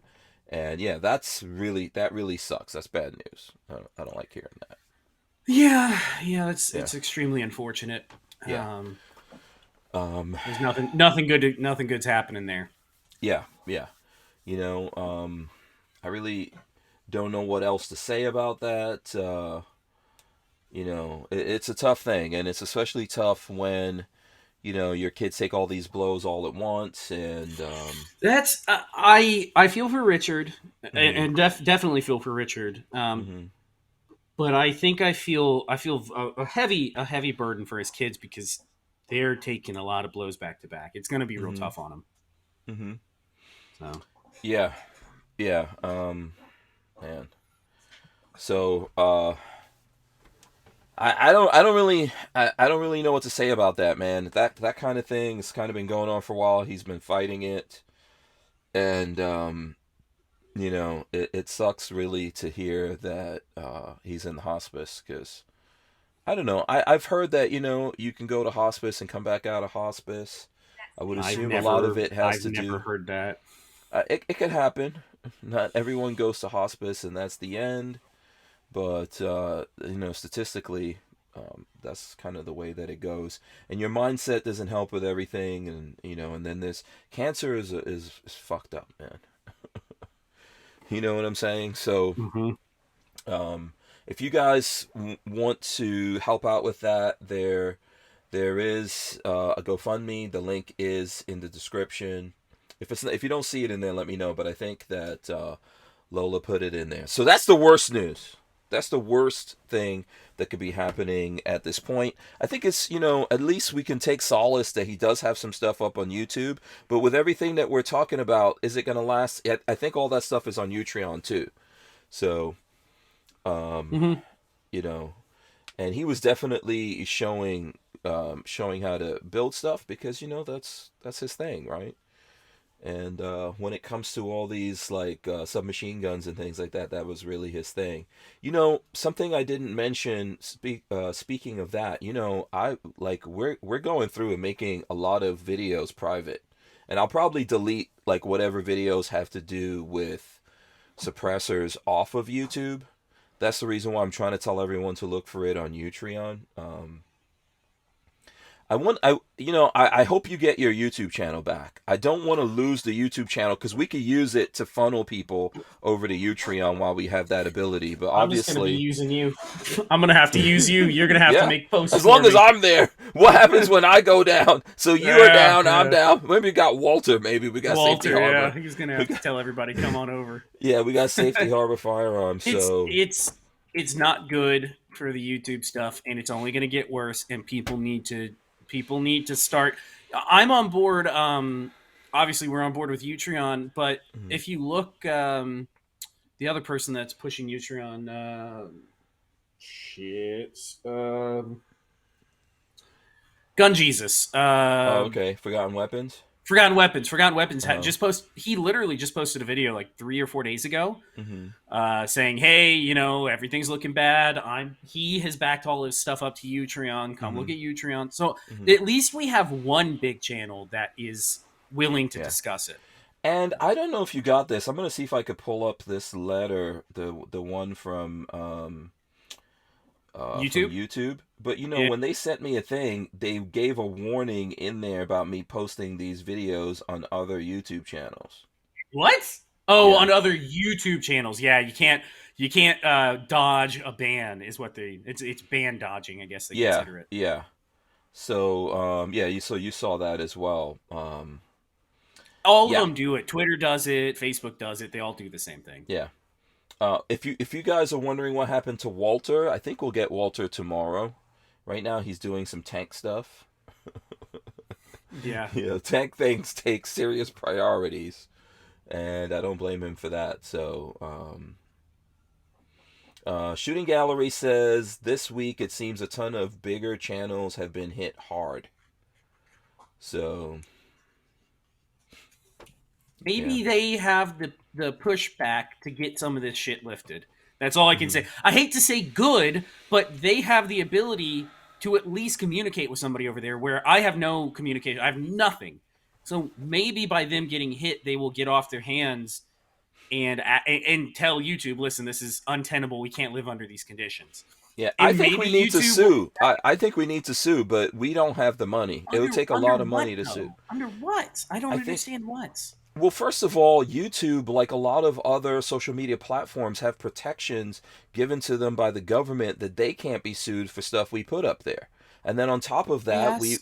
and yeah, that really sucks. That's bad news. I don't like hearing that. Yeah, it's extremely unfortunate. Yeah. There's nothing good's happening there. Yeah. I really don't know what else to say about that. It's a tough thing, and it's especially tough when your kids take all these blows all at once, and that's I feel for Richard, and definitely feel for Richard. But I think I feel a heavy burden for his kids because they're taking a lot of blows back to back. It's going to be real tough on them. So yeah, man. So I don't really know what to say about that, man. That kind of thing has kind of been going on for a while. He's been fighting it, and it sucks really to hear that he's in the hospice, because I don't know. I've heard that you can go to hospice and come back out of hospice. I would assume a lot of it has to do. I've never heard that. It could happen. Not everyone goes to hospice and that's the end, but statistically, that's kind of the way that it goes. And your mindset doesn't help with everything, and then this cancer is fucked up, man. You know what I'm saying? So, if you guys want to help out with that, there is a GoFundMe. The link is in the description. If you don't see it in there, let me know. But I think that Lola put it in there. So that's the worst news. That's the worst thing that could be happening at this point. I think it's, at least we can take solace that he does have some stuff up on YouTube. But with everything that we're talking about, is it going to last? I think all that stuff is on Utreon too. So, and he was definitely showing how to build stuff, because, that's his thing, right? And when it comes to all these like submachine guns and things like that, that was really his thing. Something I didn't mention. Speaking of that, we're going through and making a lot of videos private, and I'll probably delete like whatever videos have to do with suppressors off of YouTube. That's the reason why I'm trying to tell everyone to look for it on Utreon. I hope you get your YouTube channel back. I don't want to lose the YouTube channel, because we could use it to funnel people over to Utreon while we have that ability. But obviously, I'm just gonna be using you. I'm gonna have to use you. You're gonna have to make posts. As long as I'm there. What happens when I go down? So you are down, I'm down. Maybe we got Walter. Maybe we got Safety Harbor. Yeah, he's gonna have to tell everybody, come on over. Yeah, we got Safety Harbor Firearms. So it's not good for the YouTube stuff, and it's only gonna get worse. And people need to start. I'm on board. Obviously, we're on board with Utreon, but if you look, the other person that's pushing Utreon, Gun Jesus. Okay. Forgotten Weapons. Forgotten Weapons he literally just posted a video like 3 or 4 days ago, saying, "Hey, everything's looking bad. He has backed all his stuff up to Utreon. Come look at Utreon." So at least we have one big channel that is willing to Yeah. discuss it. And I don't know if you got this. I'm gonna see if I could pull up this letter, the one from YouTube? YouTube. But Yeah. when they sent me a thing, they gave a warning in there about me posting these videos on other YouTube channels. What? Oh, Yeah, on other YouTube channels. Yeah, you can't dodge a ban is what it's ban dodging, I guess they yeah, consider it. yeah. So, yeah, you saw that as well. All of Yeah, them do it. Twitter does it, Facebook does it. They all do the same thing. yeah. If you guys are wondering what happened to Walter, I think we'll get Walter tomorrow. Right now, he's doing some tank stuff. Yeah. Tank things take serious priorities, and I don't blame him for that. So, Shooting Gallery says this week it seems a ton of bigger channels have been hit hard. So, Maybe yeah. they have the pushback to get some of this shit lifted. That's all I can Mm-hmm. say. I hate to say good, but they have the ability to at least communicate with somebody over there where I have no communication. I have nothing. So maybe by them getting hit, they will get off their hands and tell YouTube, listen, this is untenable. We can't live under these conditions. Yeah, I And think maybe we need to YouTube will, sue. I think we need to sue, but we don't have the money. It would take a under lot of what money to sue. though? Under what? I don't I think, understand what. well, first of all, YouTube, like a lot of other social media platforms, have protections given to them by the government that they can't be sued for stuff we put up there. And then on top of that, Yes. we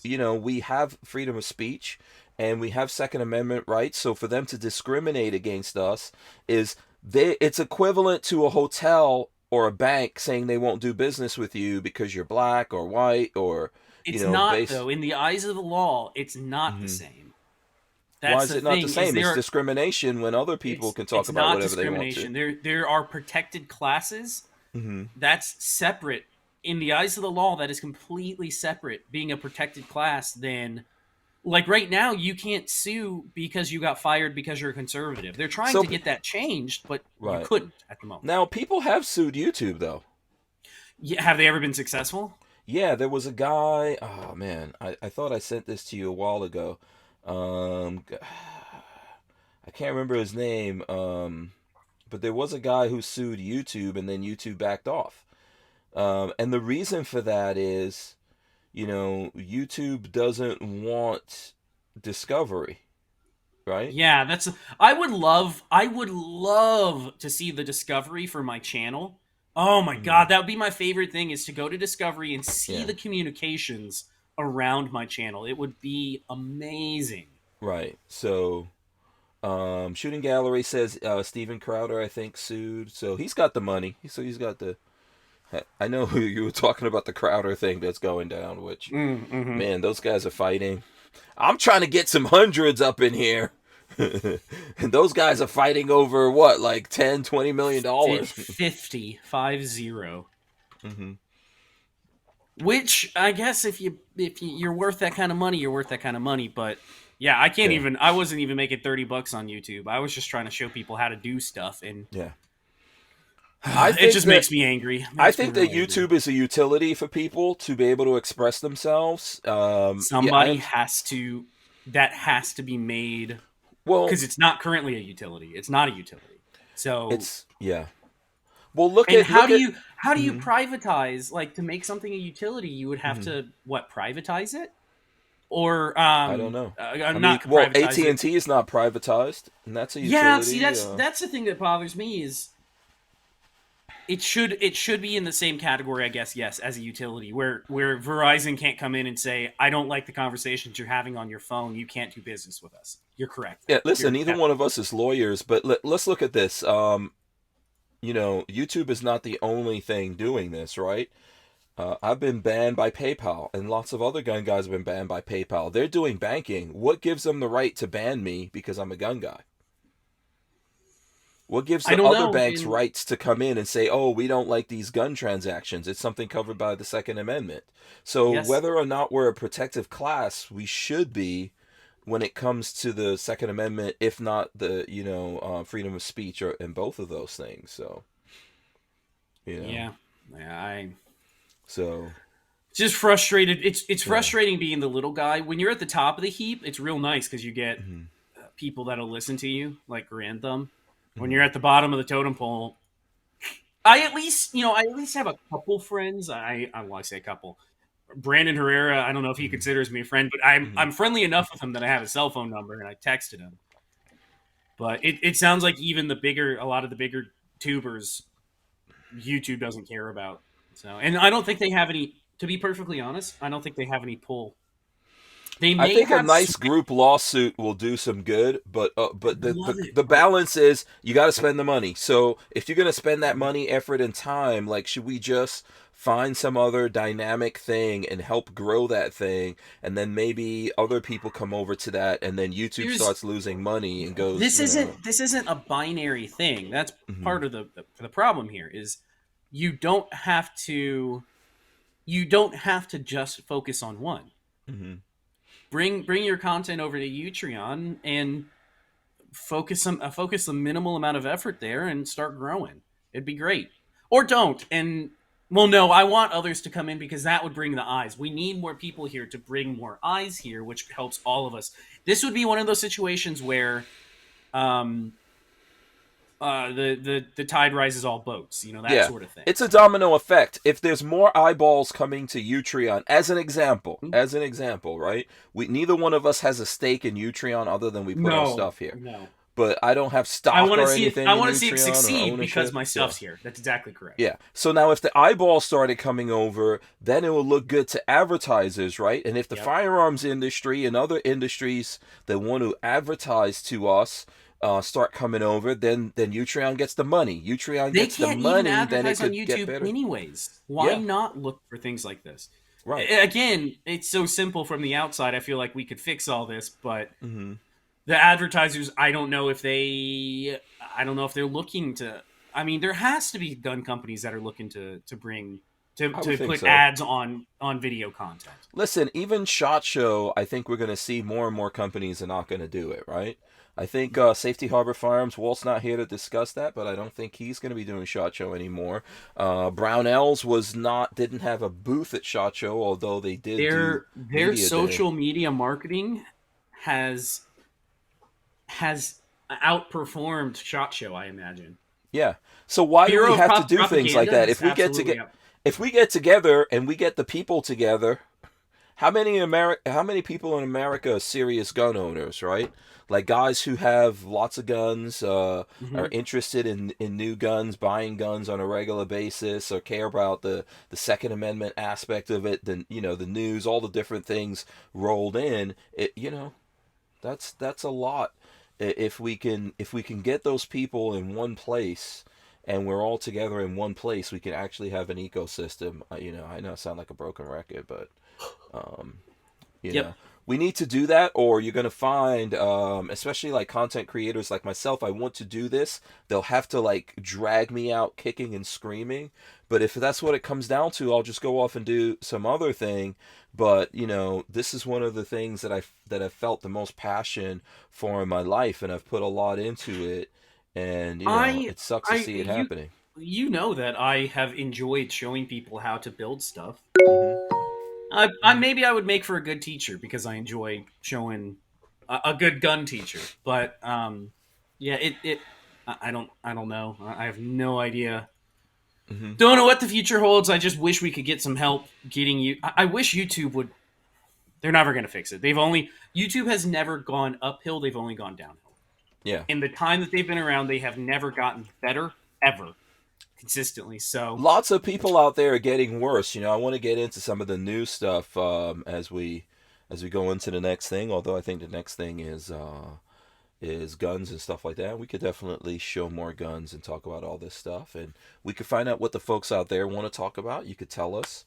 have freedom of speech and we have Second Amendment rights. So for them to discriminate against us it's equivalent to a hotel or a bank saying they won't do business with you because you're black or white or It's not base. though. In the eyes of the law, it's not the Mhm. same. Why That's is the it not the thing. Is same? It's there? discrimination when other people can talk It's about not whatever they want to. discrimination. There are protected classes. Hmm. That's separate in the eyes of the law. That is completely separate. Being a protected class, then like right now, you can't sue because you got fired because you're a conservative. They're trying So, to get that changed, but you right. couldn't at the moment. Now, people have sued YouTube, though. Yeah, have they ever been successful? Yeah, there was a guy. Oh, man. I thought I sent this to you a while ago. I can't remember his name. But there was a guy who sued YouTube, and then YouTube backed off. And the reason for that is, YouTube doesn't want discovery, right? Yeah, that's. I would love to see the discovery for my channel. Oh my Hmm. god, that would be my favorite thing is to go to discovery and see Yeah, the communications around my channel. It would be amazing. right. So, Shooting Gallery says Steven Crowder, I think, sued. So he's got the money. So he's got the. I know who you were talking about, the Crowder thing that's going down, which, Mm-hmm. man, those guys are fighting. I'm trying to get some hundreds up in here. And those guys are fighting over what, like 10, $20 million? 50. Hmm. Which I guess you're worth that kind of money, you're worth that kind of money. But yeah, Yeah, I wasn't even making $30 on YouTube. I was just trying to show people how to do stuff, and yeah. I it think just that makes me angry. It I makes me think that real angry. YouTube is a utility for people to be able to express themselves. Yeah, Somebody has to be made well, because it's not currently a utility. It's not a utility. So yeah. Well, look and at look at. how do you Mhm, privatize like to make something a utility? You would have mhm. to what privatize it or I don't know. I mean, not well, privatize AT it. and T is not privatized, and that's a Yeah, see utility. that's the thing that bothers me is it should be in the same category, I guess, yes, as a utility, where Verizon can't come in and say, I don't like the conversations you're having on your phone. You can't do business with us. You're correct. Yeah, listen, You're neither one of us is lawyers, but let's look at this. YouTube is not the only thing doing this, right? I've been banned by PayPal, and lots of other gun guys have been banned by PayPal. They're doing banking. What gives them the right to ban me because I'm a gun guy? What gives I the don't other know. banks And rights to come in and say, oh, we don't like these gun transactions? It's something covered by the Second Amendment. So yes, whether or not we're a protective class, we should be when it comes to the Second Amendment, if not the, freedom of speech or in both of those things. So, you know, yeah, yeah. so just frustrated. It's frustrating being the little guy. When you're at the top of the heap, it's real nice because you get people that'll listen to you, like Grantham. When you're at the bottom of the totem pole, I at least have a couple friends. I say a couple. Brandon Herrera, I don't know if he considers me a friend, but I'm friendly enough with him that I have a cell phone number and I texted him. But it sounds like even a lot of the bigger tubers, YouTube doesn't care about. So, and I don't think they have any. To be perfectly honest, I don't think they have any pull. They may I think a have nice group lawsuit will do some good, but love the it. balance is you got to spend the money. So if you're gonna spend that money, effort, and time, like, should we just find some other dynamic thing and help grow that thing, and then maybe other people come over to that, and then YouTube starts losing money and goes. This isn't a binary thing. That's part of the problem here. Is you don't have to just focus on one. Mm-hmm. Bring your content over to Utreon and focus a minimal amount of effort there and start growing. It'd be great. Or don't. And well, no, I want others to come in because that would bring the eyes. We need more people here to bring more eyes here, which helps all of us. This would be one of those situations where the tide rises all boats, that sort of thing. It's a domino effect. If there's more eyeballs coming to Utreon, as an example, right? Neither one of us has a stake in Utreon other than we put our stuff here. No. But I don't have stock or anything. I want to see it succeed because my stuff's here. That's exactly correct. Yeah. So now if the eyeballs started coming over, then it will look good to advertisers, right? And if the firearms industry and other industries that want to advertise to us start coming over, then Utreon gets the money. Utreon gets the money, even advertise then it could on YouTube get better. anyways. Why not look for things like this? Right. Again, it's so simple from the outside. I feel like we could fix all this, but the advertisers, I don't know if they're looking to. I mean, there has to be gun companies that are looking to put ads on video content. Listen, even SHOT Show, I think we're going to see more and more companies are not going to do it, right? I think Safety Harbor Firearms, Walt's not here to discuss that, but I don't think he's going to be doing SHOT Show anymore. Barnauls didn't have a booth at SHOT Show, although they did. Their social media marketing has outperformed SHOT Show, I imagine. Yeah. So why do we have to do things like that? If we get together and we get the people together, how many people in America are serious gun owners, right? Like guys who have lots of guns, are interested in new guns, buying guns on a regular basis, or care about the Second Amendment aspect of it, the news, all the different things rolled in. That's a lot. If we can get those people in one place and we're all together in one place, we can actually have an ecosystem. I know I sound like a broken record, but we need to do that, or you're going to find, especially like content creators like myself, I want to do this. They'll have to like drag me out kicking and screaming. But if that's what it comes down to, I'll just go off and do some other thing. But, this is one of the things that I've felt the most passion for in my life, and I've put a lot into it. And, it sucks to see it happening. You know that I have enjoyed showing people how to build stuff. Maybe I would make for a good teacher because I enjoy showing a good gun teacher. But I don't know. I have no idea. Don't know what the future holds. I just wish we could get some help getting you. I wish YouTube would. They're never going to fix it. YouTube has never gone uphill. They've only gone downhill. Yeah. In the time that they've been around, they have never gotten better ever. Consistently. So lots of people out there are getting worse. I want to get into some of the new stuff as we go into the next thing. Although I think the next thing is guns and stuff like that. We could definitely show more guns and talk about all this stuff, and we could find out what the folks out there want to talk about. You could tell us,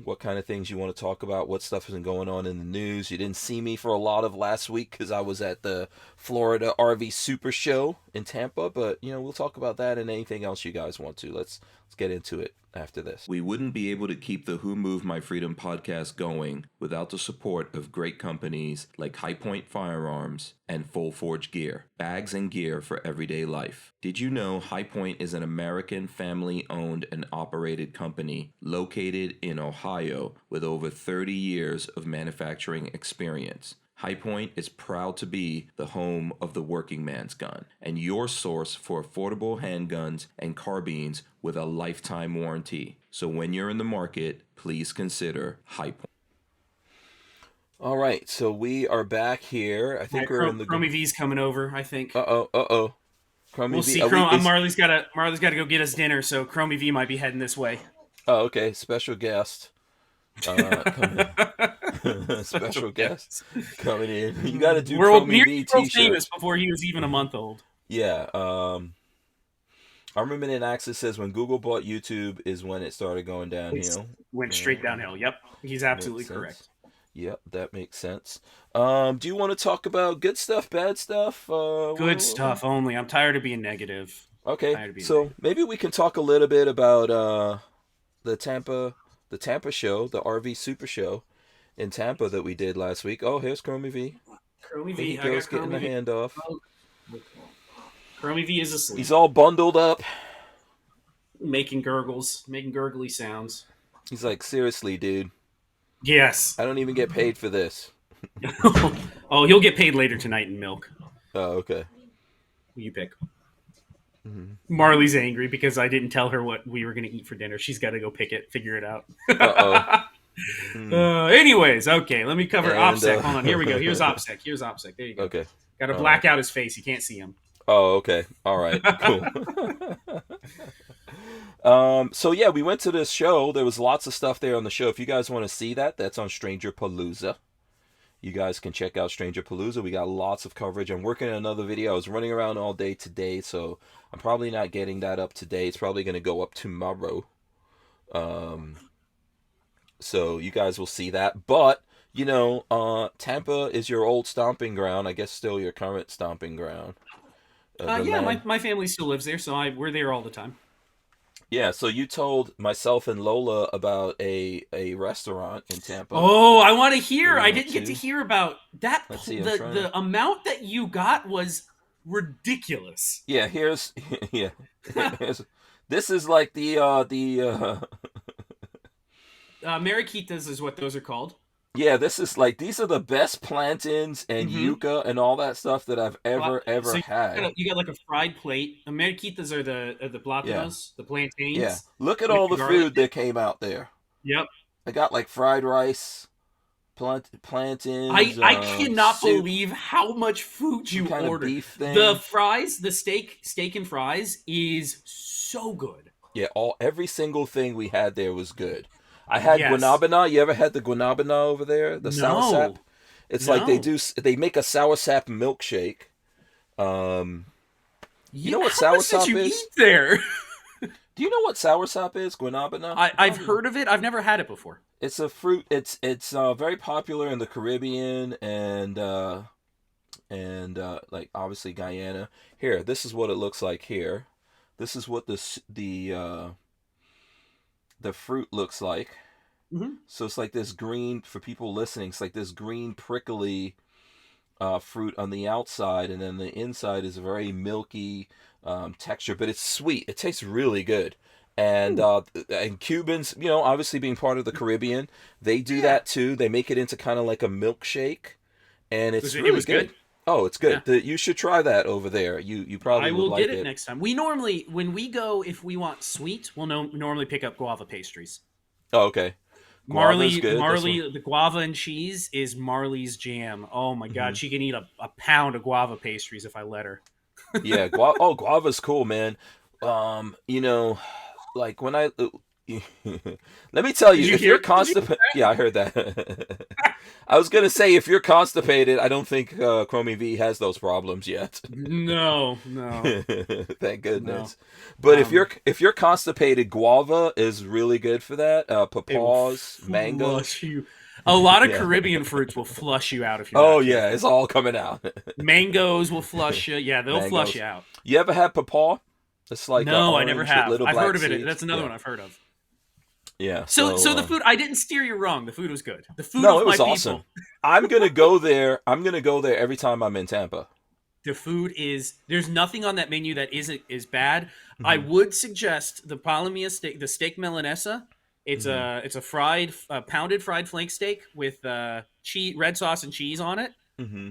what kind of things you want to talk about, what stuff has been going on in the news. You didn't see me for a lot of last week because I was at the Florida RV Super Show in Tampa, but we'll talk about that and anything else you guys want to. Let's get into it. after this. We wouldn't be able to keep the Who Moved My Freedom podcast going without the support of great companies like High Point Firearms and Full Forge Gear, bags and gear for everyday life. Did you know High Point is an American family-owned and operated company located in Ohio with over 30 years of manufacturing experience? High Point is proud to be the home of the working man's gun and your source for affordable handguns and carbines with a lifetime warranty. So when you're in the market, please consider High Point. All right, so we are back here. I think we're in the... Chromie V's coming over, I think. Uh-oh. We'll see. Marley's got to go get us dinner, so Chromie V might be heading this way. Oh, okay. Special guest. Special guest coming in. You got to do Chromie V t-shirts. Famous before he was even a month old. Yeah. Armament and Axis says when Google bought YouTube is when it started going downhill. Went straight downhill. Yep, he's absolutely correct. Yep, that makes sense. Do you want to talk about good stuff, bad stuff? Good stuff only. I'm tired of being negative. Okay, so maybe we can talk a little bit about the Tampa show, the RV Super Show in Tampa that we did last week. Oh, here's Chromie V. Chromie V. He goes getting the handoff. Chromie V is asleep. He's all bundled up. Making gurgly sounds. He's like, seriously, dude. Yes. I don't even get paid for this. Oh, he'll get paid later tonight in milk. Oh, okay. Who you pick? Mm-hmm. Marley's angry because I didn't tell her what we were going to eat for dinner. She's got to go figure it out. Uh-oh. Anyways, okay, let me cover OPSEC. Hold on, here we go. Here's OPSEC. There you go. Okay. Got to black out his face. You can't see him. Oh, okay. All right. Cool. So yeah, we went to this show. There was lots of stuff there on the show. If you guys want to see that, that's on Stranger Palooza. You guys can check out Stranger Palooza. We got lots of coverage. I'm working on another video. I was running around all day today, so I'm probably not getting that up today. It's probably going to go up tomorrow. So you guys will see that. But, you know, Tampa is your old stomping ground. I guess still your current stomping ground. Yeah, my family still lives there, so we're there all the time. Yeah, so you told myself and Lola about a restaurant in Tampa. Oh, I want to hear. I didn't get to hear about that. The amount that you got was ridiculous. Yeah, here's this is like the Mariquitas is what those are called. Yeah, this is like, these are the best plantains and yuca and all that stuff that I've ever had. You got like a fried plate. The mariquitas are the plátanos, the plantains. Yeah, look at all the food that came out there. Yep. I got like fried rice, plantains. I cannot believe how much food you ordered. Beef thing. The fries, the steak and fries is so good. Yeah, every single thing we had there was good. I had guanabana. You ever had the guanabana over there? The soursap? It's like they make a soursap milkshake. You know what soursop is? Eat there? Do you know what soursop is? Guanabana? I've heard of it. I've never had it before. It's a fruit. It's very popular in the Caribbean and like obviously Guyana. Here, this is what it looks like here. This is what the fruit looks like. Mm-hmm. So it's like this green, for people listening, it's like this green prickly fruit on the outside, and then the inside is a very milky texture, but it's sweet. It tastes really good. And Cubans, you know, obviously being part of the Caribbean, they do that too. They make it into kind of like a milkshake, and it was good. Oh, it's good. Yeah. You should try that over there. You probably would like it. I will get it next time. We normally, when we go, if we want sweet, we'll normally pick up guava pastries. Oh, okay. Marley, the guava and cheese is Marley's jam. Oh my God, she can eat a pound of guava pastries if I let her. Yeah, guava's cool, man. You know, like when I... Let me tell you, if you're constipated... Yeah, I heard that. I was going to say, if you're constipated, I don't think Chromie V has those problems yet. No. Thank goodness. No. But if you're constipated, guava is really good for that. Papaws, mangoes. A lot of Caribbean fruits will flush you out if you're not yeah, it's all coming out. Mangoes will flush you. Yeah, they'll flush you out. You ever had papaw? It's like no, I never have. I've heard of it. That's another one I've heard of. Yeah. So the food, I didn't steer you wrong. The food was good. The food No, of it was my awesome. people. I'm gonna go there. I'm gonna go there every time I'm in Tampa. The food is, there's nothing on that menu that is bad. I Mm-hmm. would suggest the palomilla steak, the steak milanesa. It's Mm-hmm. a fried pounded fried flank steak with cheese, red sauce and cheese on it. Mm-hmm.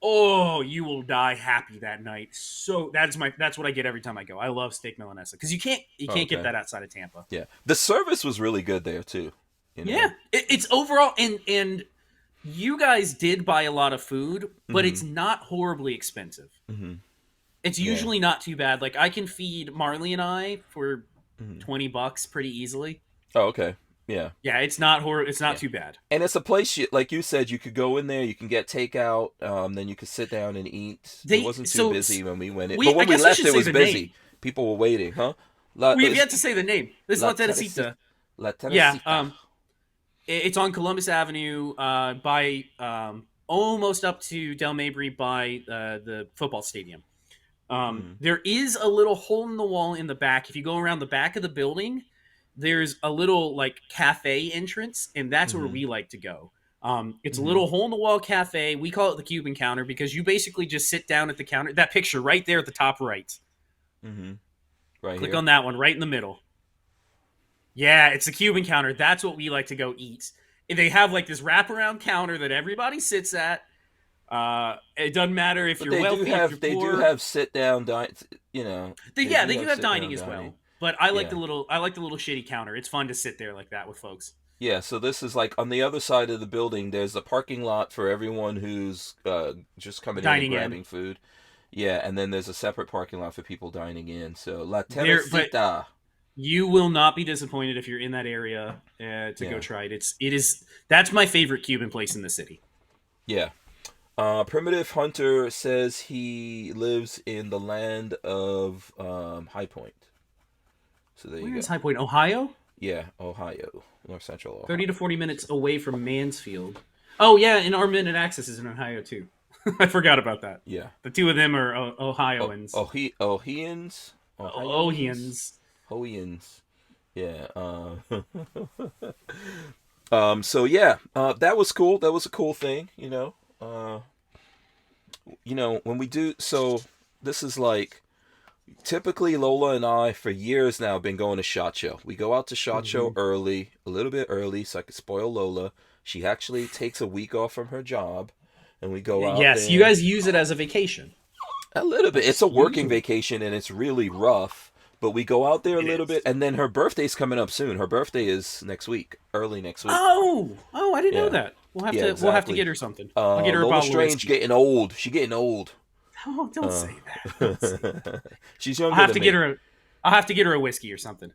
Oh, you will die happy that night. So that's what I get every time I go. I love steak milanesa because you Oh, can't get okay. that outside of Tampa. Yeah. The service was really good there too. You know. Yeah, it's overall, and you guys did buy a lot of food, but Mm-hmm. it's not horribly expensive. Mm-hmm. It's Yeah. usually not too bad. Like I can feed Marley and I for Mm-hmm. $20 pretty easily. Oh, okay. Yeah. Yeah, it's not Yeah. too bad. And it's a place, like you said, you could go in there, you can get takeout, then you could sit down and eat. It wasn't too busy when we went in. But I when we guess we left, should it say was the busy. name. People were waiting, huh? We have yet to say the name. This is La Teresita. La Yeah, Teresita. it's on Columbus Avenue, by almost up to Del Mabry by the football stadium. Mhm. There is a little hole in the wall in the back. If you go around the back of the building, there's a little like cafe entrance, and that's where Mhm. we like to go. It's a Mhm. little hole in the wall cafe. We call it the Cuban counter because you basically just sit down at the counter. That picture right there at the top right. Mhm. Right Click here. on that one right in the middle. Yeah, it's the Cuban counter. That's what we like to go eat. They have like this wraparound counter that everybody sits at. It doesn't matter if But you're wealthy, if you're they poor. do have sit down you know. They do have sit dining down as dining. well. But I like Yeah. the little shitty counter. It's fun to sit there like that with folks. Yeah, so this is like on the other side of the building. There's a parking lot for everyone who's just coming in and Dining in. grabbing food. Yeah, and then there's a separate parking lot for people dining in. So La But Teresita. you will not be disappointed if you're in that area to Yeah. go try it. That's my favorite Cuban place in the city. Yeah. Primitive Hunter says he lives in the land of High Point. So there Where you is go. High Point, Ohio? Yeah, Ohio, North Central Ohio. 30 to 40 minutes away from Mansfield. Oh yeah, and our Minute Access is in Ohio too. I forgot about that. Yeah. The two of them are Ohioans. Ohians. Ohians. Hoians. Yeah. So yeah, that was cool. That was a cool thing, you know. When we do so, this is like typically Lola and I for years now have been going to SHOT Show. We go out to SHOT Show early, a little bit early, so I could spoil Lola. She actually takes a week off from her job, and we go out. Yes, there. you guys use it as a vacation. A little bit. It's a working vacation, and it's really rough. But we go out there a little bit, and then her birthday's coming up soon. Her birthday is next week, early next week. Oh, I didn't know Yeah. that. We'll have Yeah, to exactly. get her something. I'll get her a Lola bottle of Strange whiskey. getting old. She getting old. Oh, don't say that. Don't say that. She's younger I'll have than to me. get her. I'll have to get her a whiskey or something.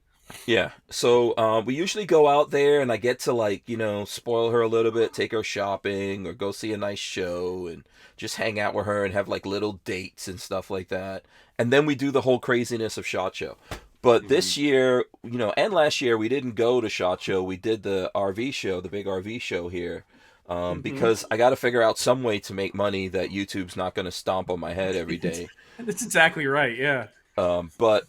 Yeah. So we usually go out there, and I get to spoil her a little bit, take her shopping, or go see a nice show, and just hang out with her and have like little dates and stuff like that. And then we do the whole craziness of SHOT Show. But this year, and last year, we didn't go to SHOT Show. We did the RV show, the big RV show here, because I got to figure out some way to make money that YouTube's not going to stomp on my head every day. That's exactly right. Yeah. But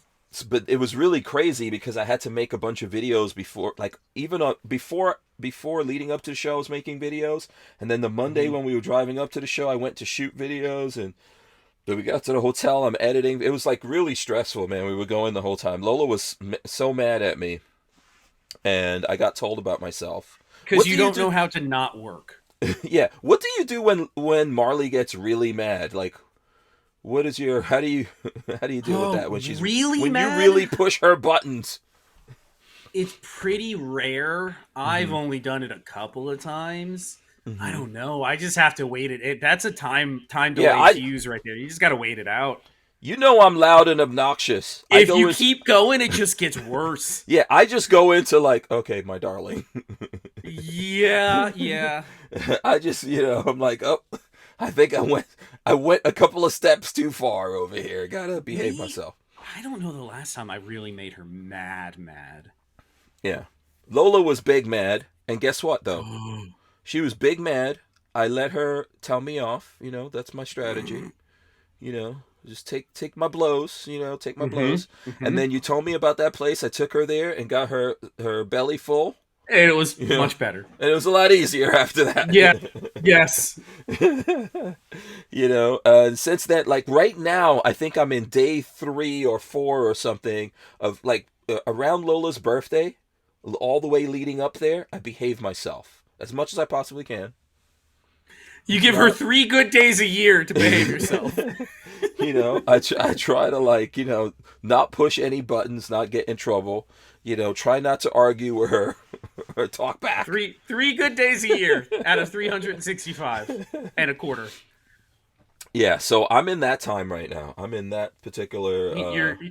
it was really crazy because I had to make a bunch of videos before, like even before leading up to the show, I was making videos, and then the Monday when we were driving up to the show, I went to shoot videos, and then we got to the hotel. I'm editing. It was like really stressful, man. We were going the whole time. Lola was so mad at me, and I got told about myself Because you don't know how to not work. Yeah. What do you do when Marley gets really mad? Like, what is your how do you deal with that when she's really when mad? you really push her buttons? It's pretty rare. I've only done it a couple of times. I don't know. I just have to wait it. That's a time delay fuse right there. You just got to wait it out. I'm loud and obnoxious. If you keep going, it just gets worse. Yeah, I just go into like, okay, my darling. Yeah. I just, I'm like, oh, I think I went a couple of steps too far over here. Gotta behave myself. I don't know the last time I really made her mad. Yeah. Lola was big mad. And guess what, though? She was big mad. I let her tell me off. That's my strategy. Just take my blows, take my Mm-hmm. blows. And then you told me about that place. I took her there and got her belly full. And it was You know, much better. and it was a lot easier after that. Yeah. Yes. Since then, like right now, I think I'm in day 3 or 4 or something of like around Lola's birthday, all the way leading up there, I behave myself as much as I possibly can. You give her 3 good days a year to behave yourself. I try to like, not push any buttons, not get in trouble, try not to argue with her or talk back. Three good days a year out of 365 and a quarter. Yeah, so I'm in that time right now. I'm in that particular.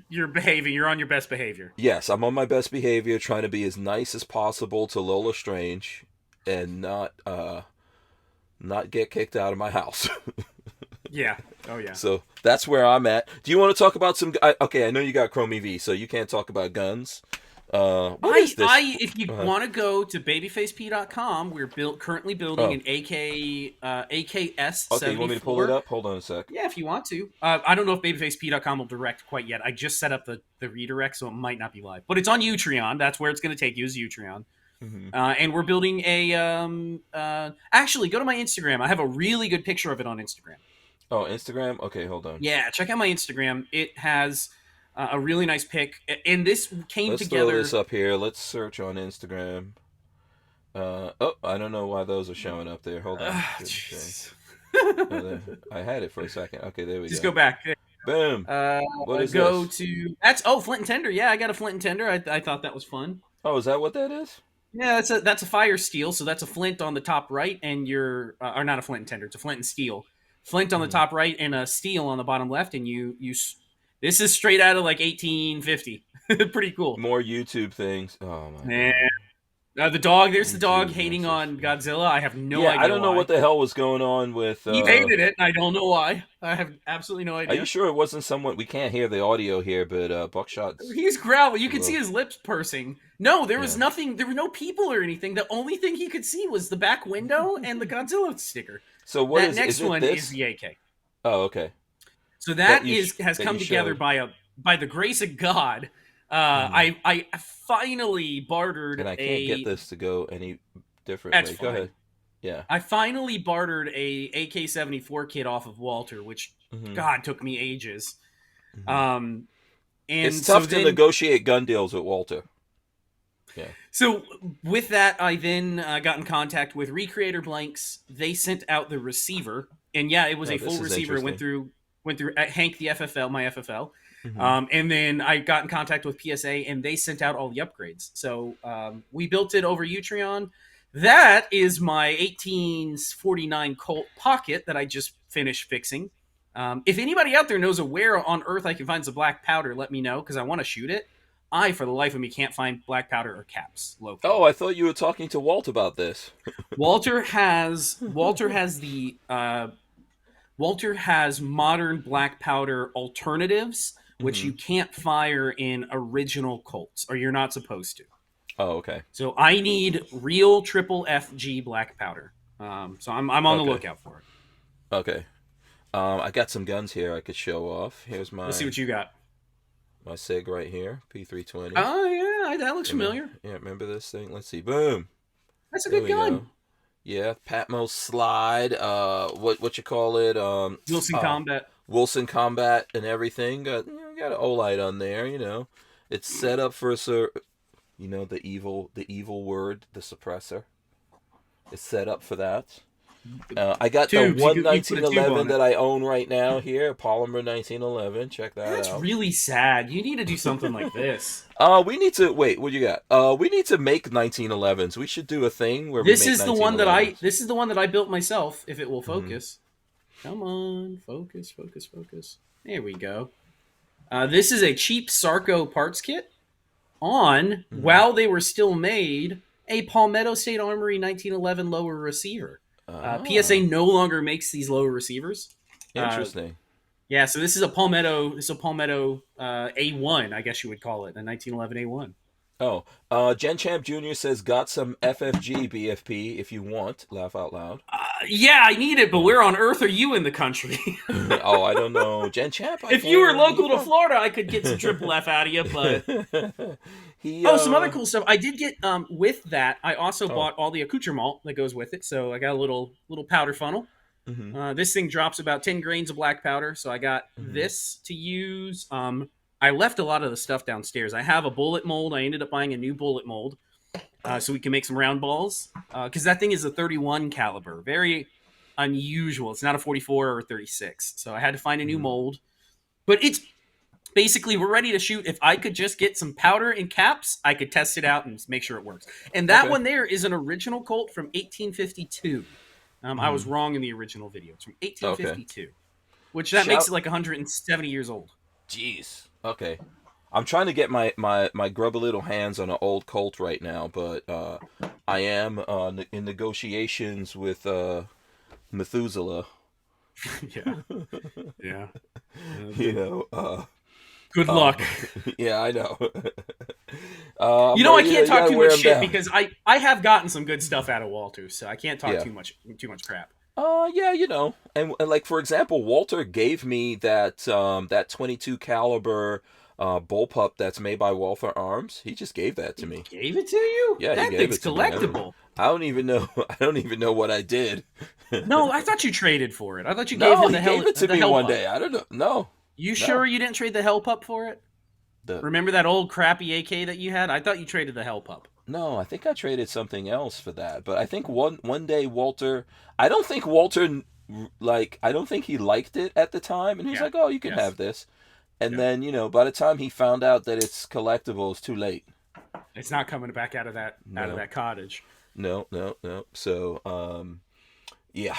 You're behaving. You're on your best behavior. Yes, I'm on my best behavior, trying to be as nice as possible to Lola Strange, and not get kicked out of my house. Yeah. Oh yeah. So that's where I'm at. Do you want to talk about some? Okay, I know you got Chrome EV, so you can't talk about guns. What is this? If you want to go to babyfaceP.com, we're currently building an AKS. Okay, you want me to pull it up? Hold on a sec. Yeah, if you want to. I don't know if babyfaceP.com will direct quite yet. I just set up the redirect, so it might not be live. But it's on Utreon. That's where it's going to take you, is Utreon. Mm-hmm. And we're building a... actually, go to my Instagram. I have a really good picture of it on Instagram. Oh, Instagram? Okay, hold on. Yeah, check out my Instagram. It has a really nice pic. And this came together... Let's throw this up here. Let's search on Instagram. I don't know why those are showing up there. Hold on. I had it for a second. Okay, there we go. Just go back. Boom. What is go this? to... That's Flint and Tender. Yeah, I got a Flint and Tender. I thought that was fun. Oh, is that what that is? Yeah, that's a fire steel. So that's a flint on the top right, and you're... or not a Flint and Tender. It's a flint and steel. Flint on the top right and a steel on the bottom left, and you this is straight out of like 1850. Pretty cool. More YouTube things. Oh my god. The dog. There's the dog hating on Godzilla. I have no idea. I don't know why. what the hell was going on with. He hated it. And I don't know why. I have absolutely no idea. Are you sure it wasn't someone? We can't hear the audio here, but Buckshot. He's growling. You can see his lips pursing. No, there was nothing. There were no people or anything. The only thing he could see was the back window and the Godzilla sticker. So what is next is one? This? Is the AK. Oh, okay. So has come together by the grace of God. I finally bartered. And I can't get this to go any different. That's way. fine. Go ahead. Yeah. I finally bartered a AK-74 kit off of Walther, which God took me ages. And it's tough to negotiate gun deals with Walther. Yeah. So with that, I then got in contact with Recreator Blanks. They sent out the receiver, and yeah, it was a full receiver. It went through Hank the FFL, my FFL, and then I got in contact with PSA, and they sent out all the upgrades. So we built it over Utreon. That is my 1849 Colt Pocket that I just finished fixing. If anybody out there knows where on earth I can find some black powder, let me know because I want to shoot it. I, for the life of me, can't find black powder or caps locally. Oh, I thought you were talking to Walt about this. Walther has modern black powder alternatives, which you can't fire in original Colts, or you're not supposed to. Oh, okay. So I need real triple FG black powder. So I'm on the lookout for it. Okay. I got some guns here I could show off. Here's my... Let's see what you got. My SIG right here, P320. Oh, yeah, that looks familiar. Yeah, remember this thing? Let's see. Boom. That's a good gun. Go. Yeah, Patmo Slide. What you call it? Wilson Combat. Wilson Combat and everything. Got an Olight on there. It's set up for the evil word, the suppressor. It's set up for that. I got the one 1911 that I own right now here, Polymer 1911. Check that out. That's really sad. You need to do something like this. We need to wait. What you got? We need to make 1911s. We should do a thing where this is the one that I built myself. If it will focus, come on, focus. There we go. This is a cheap Sarco parts kit on while they were still made a Palmetto State Armory 1911 lower receiver. PSA no longer makes these lower receivers. Interesting. Yeah, so this is a Palmetto. A1, I guess you would call it, a 1911 A1. Oh, Gen Champ Jr. says got some FFG BFP if you want. Laugh out loud. Yeah, I need it, but where on earth are you in the country? Oh, I don't know. Jen Champ. If you were local to Florida, I could get some triple F out of you, but... some other cool stuff. I did get, with that, I also bought all the accoutrement that goes with it, so I got a little powder funnel. Mm-hmm. This thing drops about 10 grains of black powder, so I got this to use. I left a lot of the stuff downstairs. I have a bullet mold. I ended up buying a new bullet mold so we can make some round balls, because that thing is a 31 caliber. Very unusual. It's not a 44 or a 36, so I had to find a new mold. But it's basically, we're ready to shoot. If I could just get some powder and caps, I could test it out and make sure it works. And that one there is an original Colt from 1852. I was wrong in the original video. It's from 1852, which that makes it like 170 years old. Jeez. Okay. I'm trying to get my grubby little hands on an old Colt right now, but I am in negotiations with Methuselah. Yeah. You know. Good luck. Yeah, I know. I can't talk too much shit because I have gotten some good stuff out of Walter, so I can't talk too much crap. Yeah, and like for example, Walter gave me that 22 caliber bullpup that's made by Walther Arms. He just gave that to me. He gave it to you? Yeah, that thing's collectible. I don't even know what I did. No, I thought you traded for it. I thought you gave him the hell. He gave it to me one day. I don't know. No. You sure you didn't trade the Hell Pup for it? Remember that old crappy AK that you had? I thought you traded the Hell Pup. No, I think I traded something else for that. But I think one day Walter, I don't think he liked it at the time, and he's like, "Oh, you can have this." And then by the time he found out that it's collectible, it's too late. It's not coming back out of that cottage. No. So, yeah.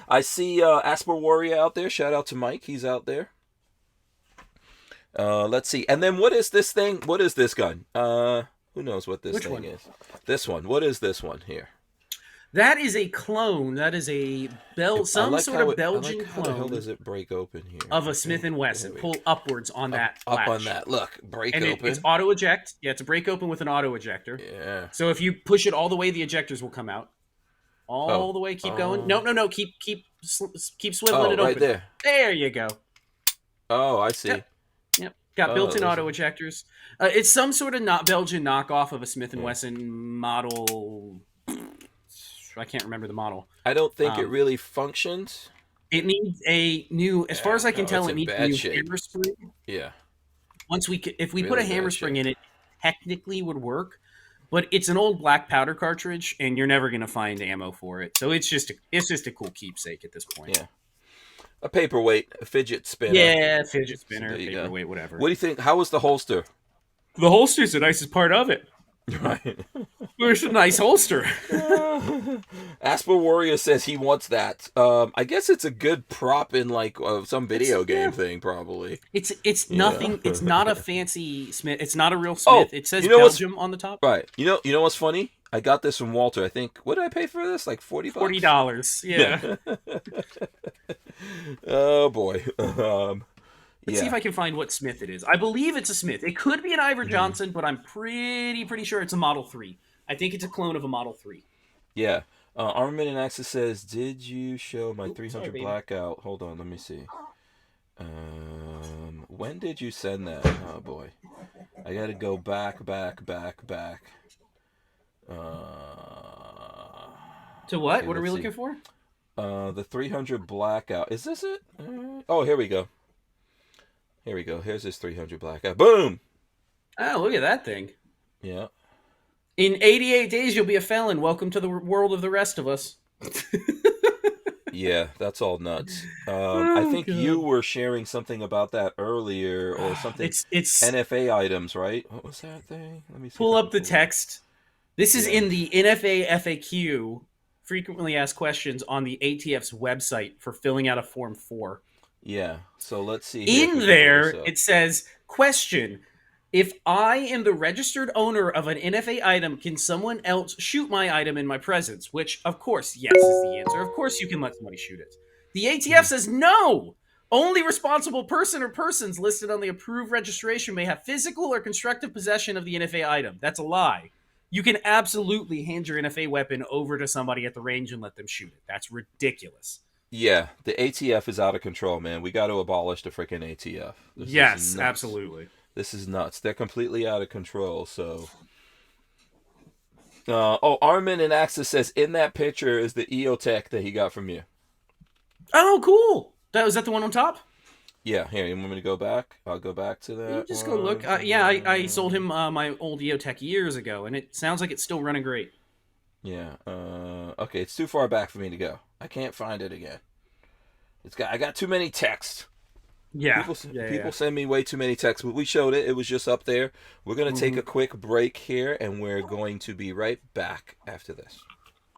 I see Asper Warrior out there. Shout out to Mike. He's out there. Let's see. And then what is this thing? What is this gun? Who knows what this thing is? This one. What is this one here? That is a clone. That is a sort of Belgian clone. How the hell does it break open here? Of a Smith & Wesson. Pull upwards on that latch. Up on that. Look, break open. It's auto eject. Yeah, it's a break open with an auto ejector. Yeah. So if you push it all the way, the ejectors will come out. All the way. Keep going. No. Keep swiveling it open. Right there. There you go. Oh, I see. Yep. Got built-in auto ejectors. It's some sort of Belgian knockoff of a Smith & Wesson model. I can't remember the model. I don't think it really functions. It needs a new, as far as I can tell, it needs a new hammer spring. Yeah. If we put a hammer spring in it, technically would work, but it's an old black powder cartridge, and you're never going to find ammo for it. So it's just a cool keepsake at this point. Yeah. A paperweight, a fidget spinner. Yeah, fidget spinner, paperweight, whatever. What do you think? How was the holster? The holster's the nicest part of it. Right. Where's the nice holster? Asper Warrior says he wants that. I guess it's a good prop in like some video game thing, probably. It's nothing. It's not a fancy Smith. It's not a real Smith. It says Belgium on the top. Right. You know what's funny? I got this from Walter. I think. What did I pay for this? Like $40. $40. Yeah. Oh boy. Let's see if I can find what Smith it is. I believe it's a Smith. It could be an Ivor Johnson, but I'm pretty sure it's a Model 3. I think it's a clone of a Model 3. Yeah. Armament and Access says, did you show my 300 blackout? Hold on, let me see. When did you send that? Oh, boy. I got to go back. To what? Okay, what are we looking for? The 300 blackout. Is this it? Oh, here we go. Here's his 300 blackout. Boom! Oh, look at that thing. Yeah. In 88 days, you'll be a felon. Welcome to the world of the rest of us. Yeah, that's all nuts. I think you were sharing something about that earlier, or something. It's NFA items, right? What was that thing? Let me see. Pull up the text. This is in the NFA FAQ, frequently asked questions on the ATF's website for filling out a Form 4. Yeah, so let's see. In there, it says, question, if I am the registered owner of an NFA item, can someone else shoot my item in my presence? Which, of course, yes is the answer. Of course you can let somebody shoot it. The ATF says no! Only responsible person or persons listed on the approved registration may have physical or constructive possession of the NFA item. That's a lie. You can absolutely hand your NFA weapon over to somebody at the range and let them shoot it. That's ridiculous. Yeah, the ATF is out of control, man. We got to abolish the freaking ATF. Yes, absolutely. This is nuts. They're completely out of control. So, Armin in Axis says in that picture is the EOTech that he got from you. Oh, cool. Was that the one on top? Yeah. Here, you want me to go back? I'll go back to that. You just go look. I sold him my old EOTech years ago, and it sounds like it's still running great. Yeah. Okay, it's too far back for me to go. I can't find it again. I got too many texts. Yeah. People send me way too many texts. We showed it. It was just up there. We're going to take a quick break here, and we're going to be right back after this.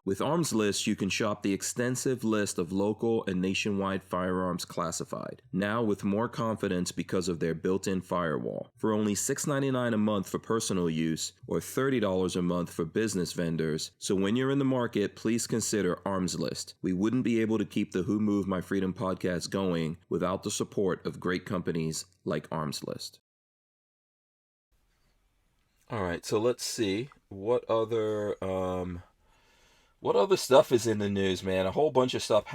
With Armslist, you can shop the extensive list of local and nationwide firearms classified, now with more confidence because of their built-in firewall. For only $6.99 a month for personal use, or $30 a month for business vendors, so when you're in the market, please consider Armslist. We wouldn't be able to keep the Who Moved My Freedom podcast going without the support of great companies like Armslist. All right, so let's see. What other stuff is in the news, man? A whole bunch of stuff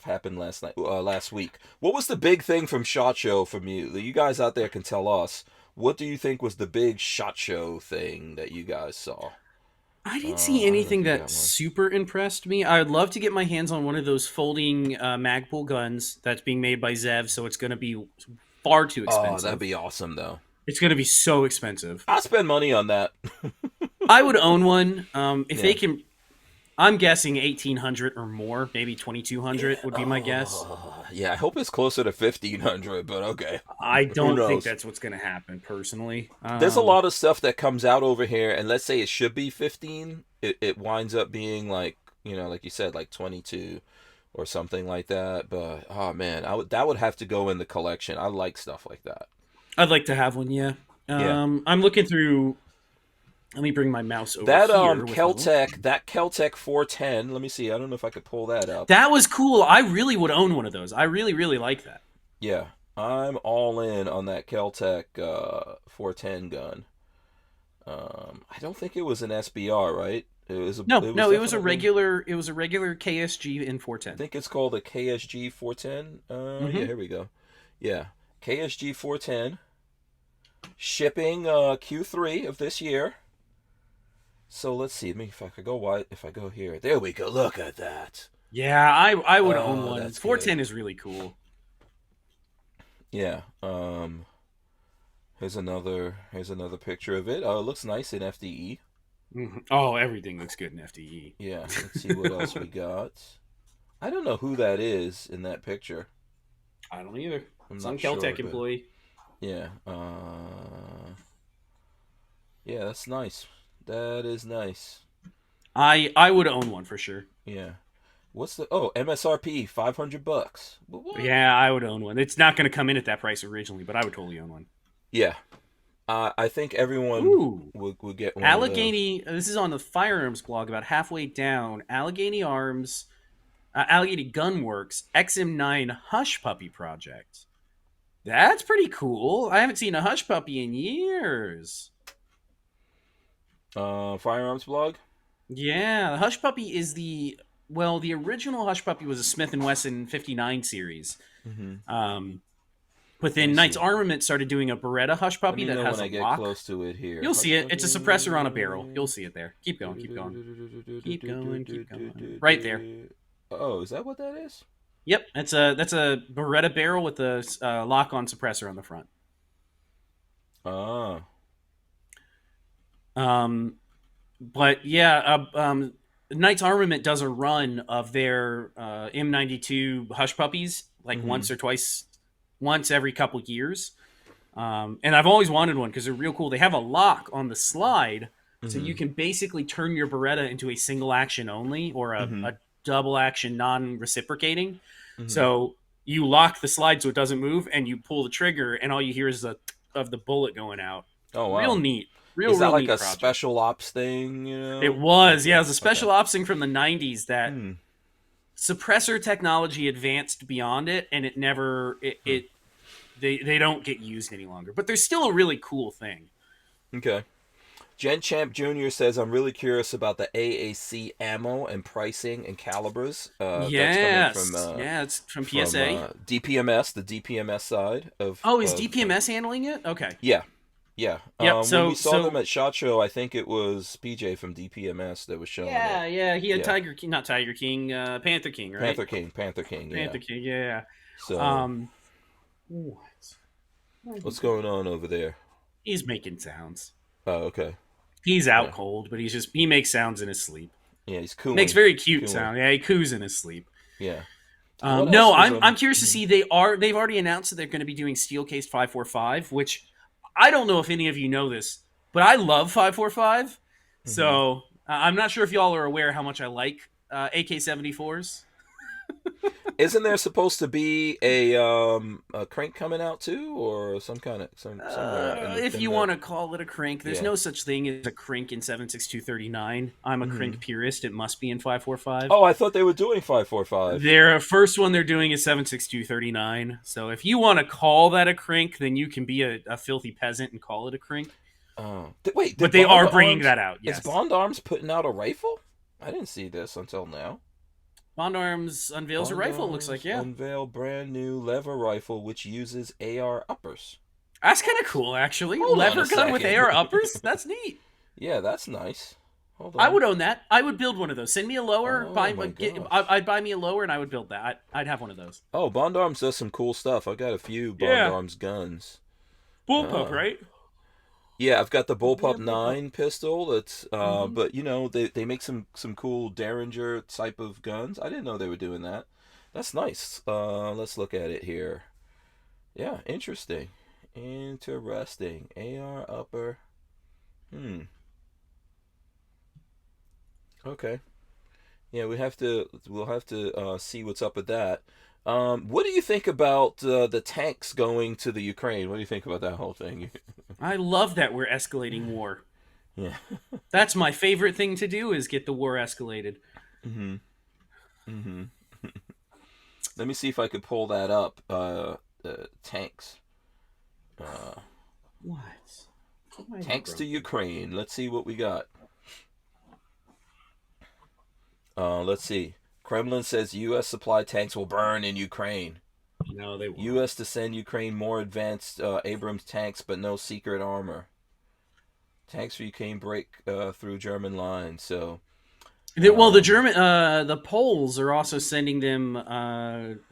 happened last week. What was the big thing from SHOT Show from you? You guys out there can tell us. What do you think was the big SHOT Show thing that you guys saw? I didn't see anything that super impressed me. I would love to get my hands on one of those folding Magpul guns that's being made by Zev, so it's going to be far too expensive. Oh, that'd be awesome, though. It's going to be so expensive. I'll spend money on that. I would own one. They can... I'm guessing 1,800 or more, maybe 2,200 would be my guess. Yeah, I hope it's closer to 1,500, but okay. I don't think that's what's going to happen, personally. There's a lot of stuff that comes out over here, and let's say it should be 15, it winds up being like, like you said, like 22 or something like that. But, oh man, that would have to go in the collection. I like stuff like that. I'd like to have one, yeah. I'm looking through... Let me bring my mouse over that, here. That Keltec 410, let me see. I don't know if I could pull that up. That was cool. I really would own one of those. I really, really like that. Yeah, I'm all in on that Keltec 410 gun. I don't think it was an SBR, right? It was a regular KSG in 410. I think it's called a KSG 410. Yeah, here we go. Yeah, KSG 410. Shipping Q3 of this year. So let's see. If I go here. There we go. Look at that. Yeah, I would own one. 410 is really cool. Yeah. Here's another picture of it. Oh, it looks nice in FDE. Mm-hmm. Oh, everything looks good in FDE. Yeah. Let's see what else we got. I don't know who that is in that picture. I don't either. Some Keltec employee. Yeah. Yeah, that's nice. That is nice. I would own one for sure. Yeah. What's the MSRP $500? Yeah, I would own one. It's not going to come in at that price originally, but I would totally own one. Yeah. I think everyone would get one. Allegheny. This is on the Firearms blog, about halfway down. Allegheny Arms, Allegheny Gunworks XM9 Hush Puppy project. That's pretty cool. I haven't seen a Hush Puppy in years. Firearms blog? Yeah, the Hush Puppy is the original Hush Puppy was a Smith & Wesson 59 series. Mm-hmm. But then Knight's Armament started doing a Beretta Hush Puppy that has a lock. When I get close to it here. You'll see it. It's a suppressor on a barrel. You'll see it there. Keep going. Keep going. Right there. Oh, is that what that is? Yep, that's a Beretta barrel with a lock-on suppressor on the front. Ah. But yeah, Knight's Armament does a run of their M92 Hush Puppies once every couple years. And I've always wanted one because they're real cool. They have a lock on the slide, so you can basically turn your Beretta into a single action only or a double action non-reciprocating. So you lock the slide so it doesn't move, and you pull the trigger, and all you hear is the bullet going out. Oh wow! Real neat. Is that like a special ops thing? It was. Yeah, it was a special ops thing from the 90s that suppressor technology advanced beyond it, and it never they don't get used any longer. But they're still a really cool thing. Okay. Gen Champ Jr. says, I'm really curious about the AAC ammo and pricing and calibers. That's coming Yes. Yeah, it's from PSA. DPMS, the DPMS side of. Oh, is DPMS handling it? Okay. Yeah. Yeah. Yep. When we saw them at SHOT Show, I think it was PJ from DPMS that was showing it. Yeah. He had Tiger King, not Tiger King, Panther King, right? Panther King. Yeah. Panther King. Yeah. So. What? What's going on over there? He's making sounds. Oh, okay. He's out cold, but he makes sounds in his sleep. Yeah, he's cooling. Makes very cute sound. Yeah, he coos in his sleep. Yeah. No, I'm curious to see. They've already announced that they're going to be doing steel cased 545, which I don't know if any of you know this, but I love 545. Mm-hmm. So I'm not sure if y'all are aware how much I like AK-74s. Isn't there supposed to be a crank coming out too, or some kind of somewhere? If you want to call it a crank, there's no such thing as a crank in 7.6239. I'm a crank purist. It must be in 545. Oh, I thought they were doing 545. Their first one they're doing is 7.6239. So if you want to call that a crank, then you can be a filthy peasant and call it a crank. Oh, wait! But they are bringing that out. Yes. Is Bond Arms putting out a rifle? I didn't see this until now. Bond Arms unveils a rifle, looks like, yeah. Unveil brand new lever rifle, which uses AR uppers. That's kind of cool, actually. Hold lever gun with AR uppers? That's neat. Yeah, that's nice. Hold on. I would own that. I would build one of those. Send me a lower. I'd buy me a lower, and I would build that. I'd have one of those. Oh, Bond Arms does some cool stuff. I've got a few Bond Arms guns. Bullpup, right? Yeah, I've got the Bullpup 9 pistol. That's but they make some cool Derringer type of guns. I didn't know they were doing that. That's nice. Let's look at it here. Yeah, interesting. AR upper. Okay. Yeah, we'll have to see what's up with that. What do you think about the tanks going to the Ukraine? What do you think about that whole thing? I love that we're escalating war. Yeah. That's my favorite thing to do is get the war escalated. Let me see if I could pull that up. Tanks. What? Tanks to Ukraine. Let's see what we got. Let's see. Kremlin says U.S. supply tanks will burn in Ukraine. No, they won't. U.S. to send Ukraine more advanced Abrams tanks, but no secret armor. Tanks for Ukraine break through German lines. So, the Poles are also sending them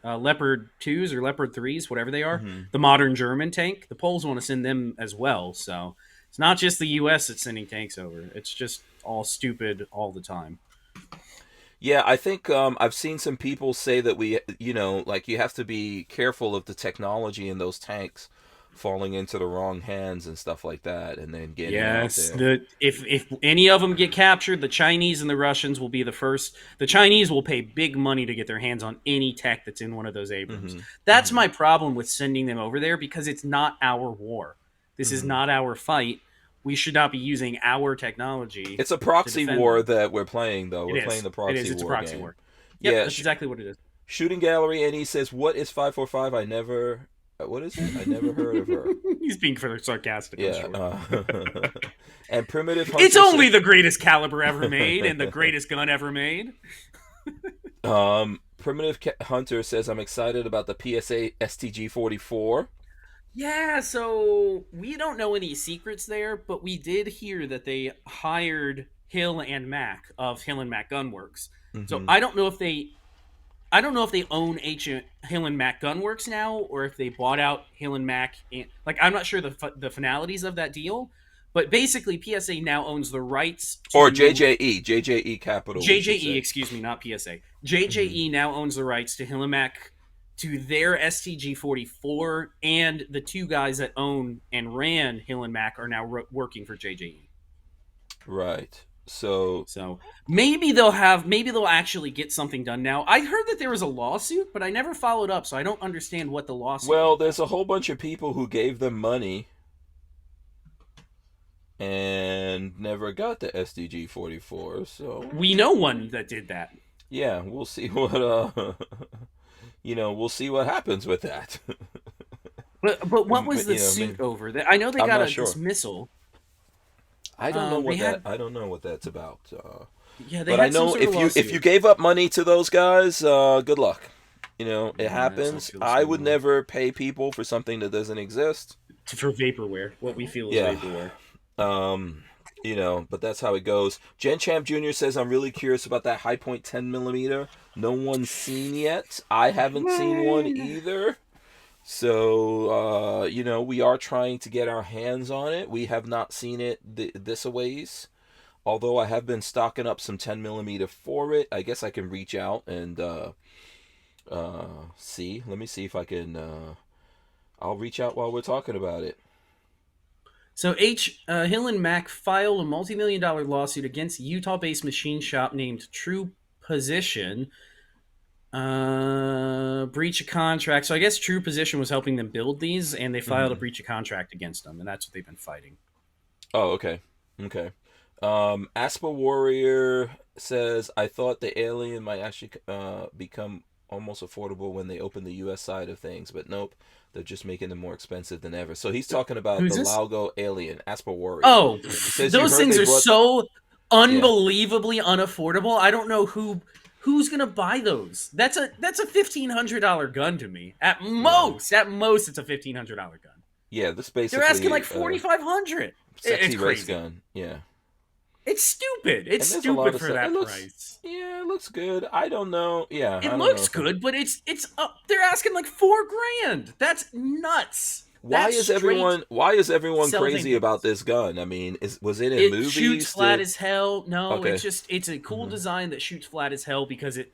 Leopard 2s or Leopard 3s, whatever they are. The modern German tank. The Poles want to send them as well. So it's not just the U.S. that's sending tanks over. It's just all stupid all the time. Yeah, I think I've seen some people say that you have to be careful of the technology in those tanks falling into the wrong hands and stuff like that, and then getting out there. If any of them get captured, the Chinese and the Russians will be the first. The Chinese will pay big money to get their hands on any tech that's in one of those Abrams. That's my problem with sending them over there, because it's not our war. This is not our fight. We should not be using our technology. It's a proxy war that we're playing, though. We're playing the proxy war. It's a proxy war. Yep, yeah, that's exactly what it is. Shooting Gallery, and he says, "What is 545? I never. What is it? I never heard of her." He's being sarcastic. Yeah. And Primitive Hunter. It's only the greatest caliber ever made and the greatest gun ever made. Primitive Hunter says, "I'm excited about the PSA STG-44." Yeah, so we don't know any secrets there, but we did hear that they hired Hill and Mac of Hill and Mac Gunworks. So I don't know if they own Hill and Mac Gunworks now, or if they bought out Hill and Mac. I'm not sure the finalities of that deal, but basically PSA now owns the rights. Or JJE Capital. JJE, excuse me, not PSA. JJE now owns the rights to Hill and Mac, to their STG-44, and the two guys that own and ran Hill and Mac are now working for JJE. Right. So maybe they'll actually get something done now. I heard that there was a lawsuit, but I never followed up, so I don't understand what the lawsuit. Well, there's a whole bunch of people who gave them money and never got the STG-44. So we know one that did that. Yeah, we'll see what we'll see what happens with that. But what was the suit over? I know they got a dismissal. I don't know They what had, I don't know what that's about. yeah, they But I had some know sort of if you lawsuit. gave up money to those guys, good luck. You know, it Yeah, it's not happens. feel the I same would way. never pay people for something that doesn't exist. For vaporware, what we feel is Yeah. vaporware. Um, you know, but that's how it goes. Gen Champ Jr. says, I'm really curious about that High Point 10 millimeter. No one's seen yet. I haven't seen one either. So, you know, we are trying to get our hands on it. We have not seen it this a ways. Although I have been stocking up some 10 millimeter for it. I guess I can reach out and see. Let me see if I can. I'll reach out while we're talking about it. So Hill and Mac filed a multi-million-dollar lawsuit against Utah-based machine shop named True Position. Breach of contract. So I guess True Position was helping them build these, and they filed a breach of contract against them, and that's what they've been fighting. Oh, okay. Okay. Aspa Warrior says, I thought the Alien might actually become almost affordable when they open the U.S. side of things, but nope. They're just making them more expensive than ever. So he's talking about Who's the this? Laugo Alien, Aspa Warrior. Oh, He says those things are so unbelievably unaffordable. I don't know who's gonna buy those. That's a $1,500 gun to me. At most, it's a $1,500 gun. Yeah, this basically They're asking like $4,500. Sexy It's race crazy. gun. Yeah. It's stupid. It's And there's a lot stupid of for stuff. that It looks, price. Yeah, it looks good. I don't know. Yeah, I It don't looks know. good, but it's they're asking like $4,000. That's nuts. Why That's is straight everyone selling crazy it. about this gun? I mean, was it in It movies? shoots flat as hell. No, Okay. it's a cool design that shoots flat as hell because it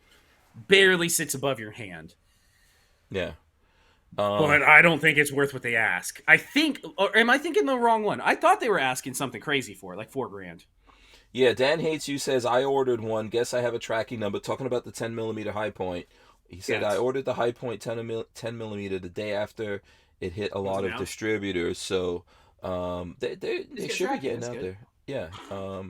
barely sits above your hand. Yeah. But I don't think it's worth what they ask. I think, or am I thinking the wrong one? I thought they were asking something crazy for it, like $4,000. Yeah, Dan Hates You says, I ordered one. Guess I have a tracking number. Talking about the 10 millimeter high point. He said, Yes. I ordered the high point 10 millimeter the day after it hit a lot of announced? distributors. So they get should be tracking, getting that's out good. there. Yeah.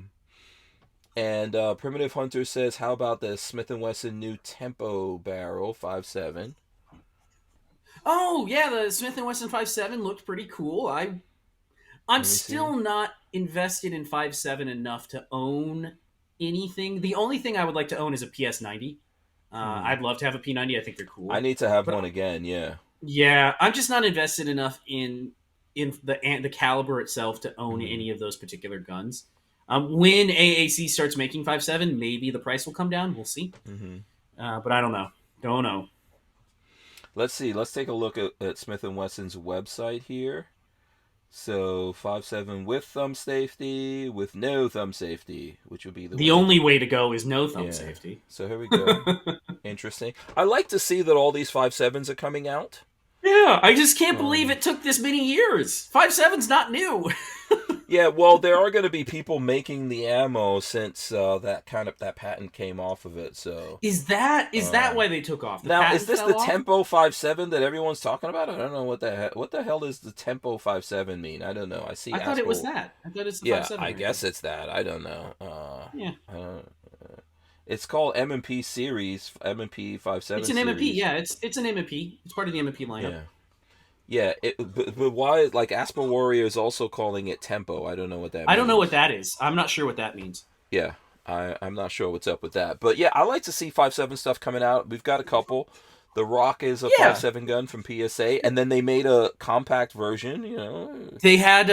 And Primitive Hunter says, how about the Smith & Wesson new Tempo barrel 5.7? Oh yeah, the Smith & Wesson 5.7 looked pretty cool. I'm still not invested in 5.7 enough to own anything. The only thing I would like to own is a PS90. I'd love to have a P90. I think they're cool. I need to have one again, yeah. Yeah, I'm just not invested enough in the caliber itself to own any of those particular guns. When AAC starts making 5.7, maybe the price will come down. We'll see. But I don't know. Don't know. Let's see. Let's take a look at Smith & Wesson's website here. So 5.7 with thumb safety, with no thumb safety, which would be the only way to go is no thumb safety. So here we go. Interesting. I like to see that all these 5.7s are coming out. Yeah, I just can't believe it took this many years. 5.7's not new. Yeah, well, there are going to be people making the ammo since that patent came off of it. So is that why they took off? Now, is this the Tempo 5.7 that everyone's talking about? I don't know what the hell does the Tempo 5.7 mean? I don't know. I thought it was that. I thought it's the 5.7. I guess it's that. I don't know. Yeah. It's called M&P series, M&P 5.7. It's an M&P. Yeah, it's an M&P. It's part of the M&P lineup. Yeah. But why? Like Aspa Warrior is also calling it Tempo. I don't know what that means. I don't know what that is. I'm not sure what that means. Yeah, I'm not sure what's up with that. But yeah, I like to see 5.7 stuff coming out. We've got a couple. The Rock is a 5.7 gun from PSA, and then they made a compact version. You know, they had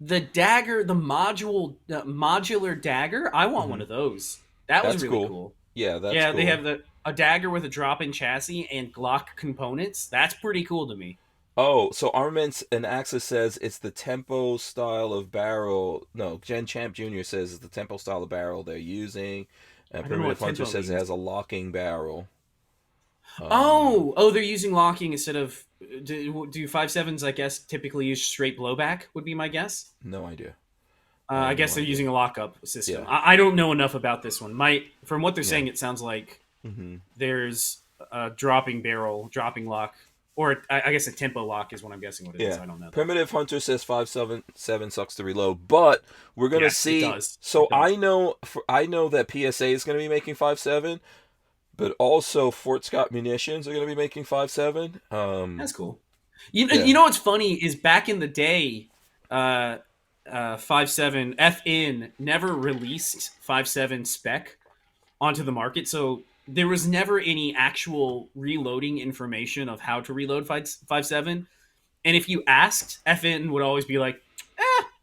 the dagger, the modular dagger. I want one of those. That's was really cool. Yeah, that's cool. Cool. They have a dagger with a drop-in chassis and Glock components. That's pretty cool to me. Oh, so Armaments and Axis says it's the Tempo style of barrel. No, Gen Champ Jr. says it's the Tempo style of barrel they're using. And Primitive Hunter says it has a locking barrel. They're using locking instead of... Do 5.7s, I guess, typically use straight blowback, would be my guess? No idea. I guess they're using a lockup system. Yeah. I don't know enough about this one. From what they're saying, it sounds like there's a dropping barrel, dropping lock, or I guess a tempo lock is what I'm guessing what it is. I don't know. Primitive Hunter says 5.7 sucks to reload, but we're gonna see. It does. So I know that PSA is gonna be making 5.7, but also Fort Scott Munitions are gonna be making 5.7. That's cool. You know what's funny is back in the day, 5.7 FN never released 5.7 spec onto the market, so there was never any actual reloading information of how to reload 5.7. And if you asked, FN would always be like,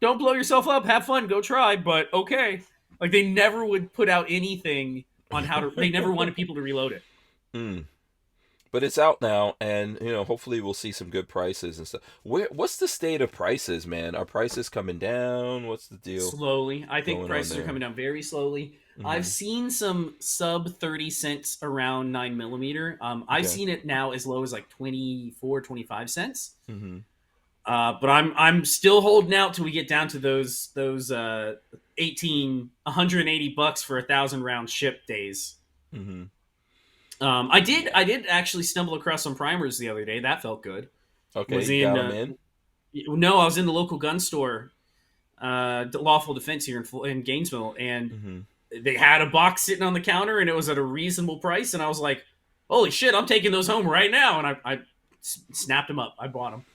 don't blow yourself up, have fun, go try, but okay. Like, they never would put out anything on how to. They never wanted people to reload it. But it's out now, and hopefully we'll see some good prices and stuff. What's the state of prices, man? Are prices coming down? What's the deal? Slowly. I think prices are coming down very slowly. I've seen some sub 30 cents around 9mm. I've seen it now as low as like 24, 25 cents. But I'm still holding out till we get down to those $180 for 1,000 round ship days. I did actually stumble across some primers the other day. That felt good. Okay, got them in? No, I was in the local gun store, Lawful Defense here in Gainesville, and they had a box sitting on the counter, and it was at a reasonable price. And I was like, "Holy shit, I'm taking those home right now!" And I snapped them up. I bought them.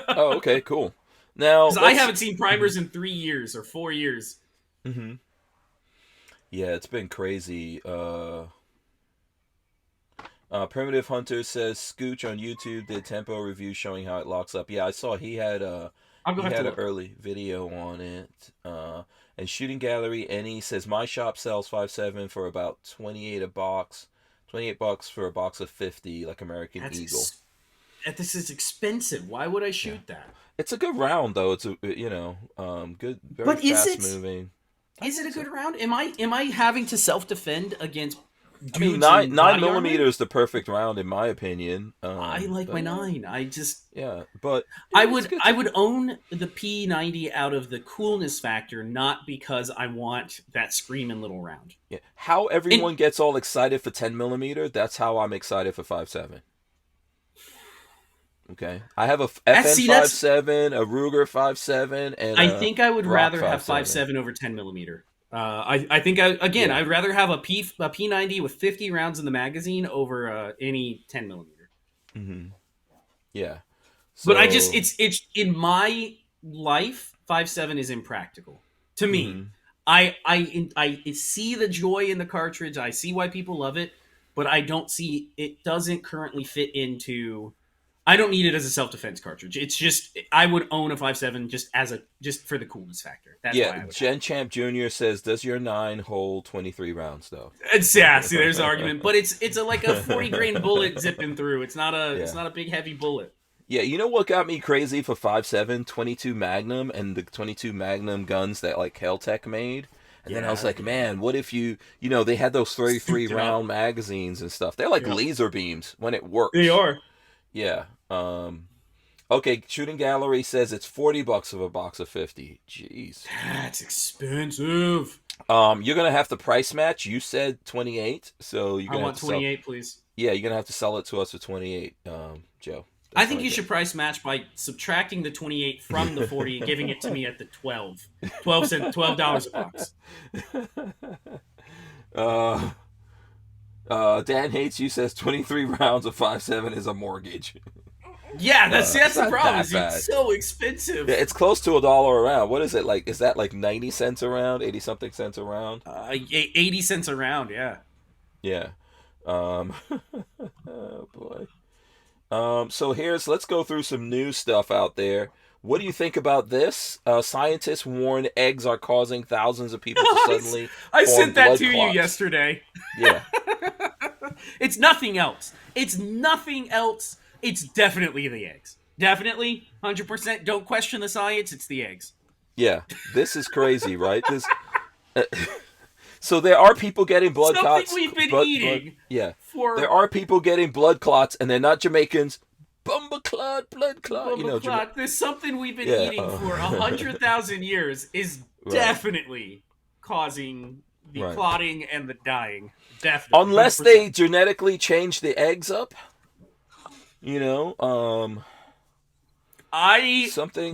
Oh, okay, cool. Now, I haven't seen primers in 3 years or 4 years. Yeah, it's been crazy. Primitive Hunter says Scooch on YouTube did tempo review showing how it locks up. Yeah, I saw he had an early video on it. And Shooting Gallery Any says my shop sells 5.7 for about $28 a box, $28 for a box of 50, like American Eagle. This is expensive. Why would I shoot that? It's a good round though. It's a good, very but fast moving. Is it a good round? Am I having to self defend against? I mean, 9mm is the perfect round in my opinion. I like my 9. But I would own the P90 out of the coolness factor, not because I want that screaming little round. Yeah, how everyone gets all excited for 10mm. That's how I'm excited for 5.7. Okay, I have a FN 5.7, a Ruger 5.7, and I think I would rather have 5.7 over 10mm. I think I'd rather have a P90 with 50 rounds in the magazine over any 10mm. Yeah, but it's in my life, 5.7 is impractical to me. I see the joy in the cartridge. I see why people love it, but I don't see it doesn't currently fit into. I don't need it as a self-defense cartridge. It's just I would own a 5.7 just for the coolness factor. That's why I would. Gen Champ Jr. says, "Does your 9 hold 23 rounds though?" See, there's an argument, but it's like a 40 grain bullet zipping through. It's not a big heavy bullet. Yeah, you know what got me crazy for 5.7? 22 Magnum and the 22 Magnum guns that like Kel-Tec made. And then I was like, man, what if they had those 33 round magazines and stuff. They're like laser beams when it works. They are. Yeah. Okay, Shooting Gallery says it's $40 of a box of 50. Jeez. That's expensive. You're gonna have to price match. You said 28, so you're gonna I want 28, please. Yeah, you're gonna have to sell it to us for 28, Joe. I think you should price match by subtracting the 28 from the 40 and giving it to me at the $12 a box. Dan Hates You says 23 rounds of 5.7 is a mortgage. Yeah, that's the problem. It's so expensive. Yeah, it's close to $1 a round. What is it like? Is that like 90 cents a round? 80 something cents a round? 80 cents a round. Yeah. Yeah. Oh boy. So let's go through some new stuff out there. What do you think about this? Scientists warn eggs are causing thousands of people to suddenly I sent that to clots. You yesterday. Yeah. It's nothing else. It's nothing else. It's definitely the eggs. Definitely, 100%. Don't question the science. It's the eggs. Yeah. This is crazy, right? So there are people getting blood clots. Something we've been eating. There are people getting blood clots, and they're not Jamaicans. Blood clot. There's something we've been eating for 100,000 years is definitely causing the clotting and the dying. Definitely. Unless 100%. They genetically change the eggs up. I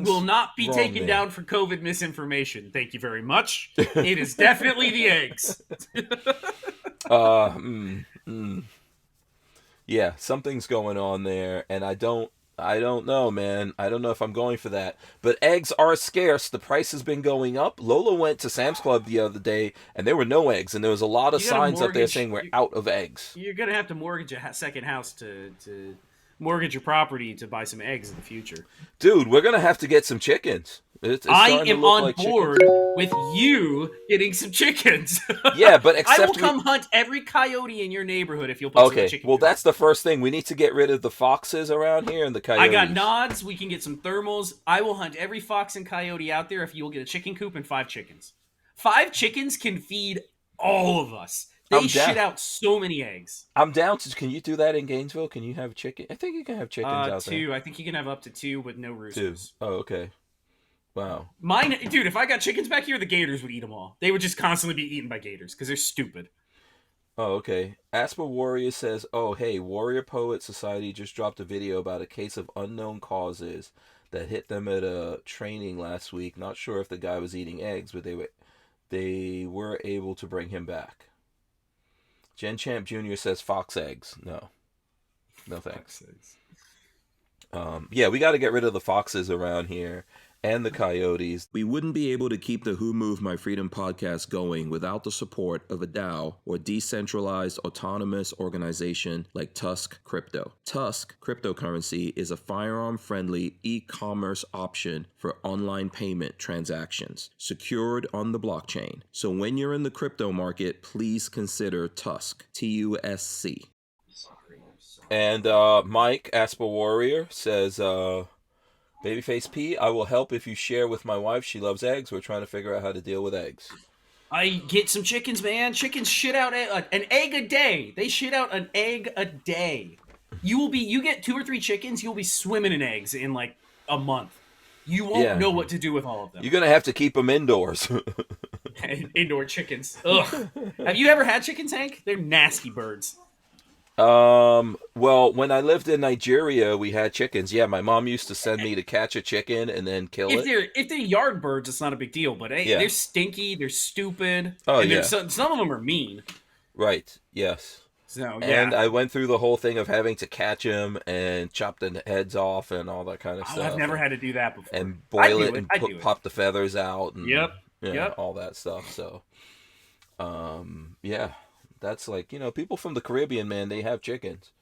will not be taken down for COVID misinformation. Thank you very much. It is definitely the eggs. Yeah, something's going on there, and I don't I don't know, man. I don't know if I'm going for that. But eggs are scarce. The price has been going up. Lola went to Sam's Club the other day, and there were no eggs, and there was a lot of You gotta signs up there mortgage- saying we're out of eggs. You're gonna have to mortgage a second house to mortgage your property to buy some eggs in the future. Dude, we're gonna have to get some chickens. It's I starting to am look on like board chickens. with you getting some chickens. Yeah, but I except will come hunt every coyote in your neighborhood if you'll put some okay, chicken. well coop. that's the first thing. We need to get rid of the foxes around here and the coyotes. I got nods. We can get some thermals. I will hunt every fox and coyote out there if you'll get a chicken coop and 5 chickens. 5 chickens can feed all of us. They I'm down. shit out so many eggs. I'm down to. Can you do that in Gainesville? Can you have chicken? I think you can have chickens out 2. I think you can have up to 2 with no there. roosters. 2. Oh, okay. Wow. Mine, dude. If I got chickens back here, the gators would eat them all. They would just constantly be eaten by gators because they're stupid. Oh, okay. Asper Warrior says, "Oh, hey, Warrior Poet Society just dropped a video about a case of unknown causes that hit them at a training last week. Not sure if the guy was eating eggs, but they were able to bring him back." Gen Champ Jr. says fox eggs. No thanks. Yeah, we got to get rid of the foxes around here and the coyotes. We wouldn't be able to keep the Who Moved My Freedom podcast going without the support of a DAO, or decentralized autonomous organization like TUSC Crypto. TUSC cryptocurrency is a firearm-friendly e-commerce option for online payment transactions, secured on the blockchain. So when you're in the crypto market, please consider TUSC, TUSC. And Mike Asper Warrior says, Babyface P, I will help if you share with my wife. She loves eggs. We're trying to figure out how to deal with eggs. I get some chickens, man. Chickens shit out an egg a day. They shit out an egg a day. You get 2 or 3 chickens, you'll be swimming in eggs in like a month. You won't know what to do with all of them. You're going to have to keep them indoors. Indoor chickens. Ugh. Have you ever had chickens, Hank? They're nasty birds. Well, when I lived in Nigeria, we had chickens. Yeah, my mom used to send me to catch a chicken and then kill it. If they're yard birds, it's not a big deal. But hey, they're stinky. They're stupid. Oh, and yeah. Some of them are mean. Right. Yes. So yeah. And I went through the whole thing of having to catch them and chop the heads off and all that kind of stuff. I've never had to do that before. And boil it and pop the feathers out. And, Yep. All that stuff. So, yeah. That's like, people from the Caribbean, man, they have chickens.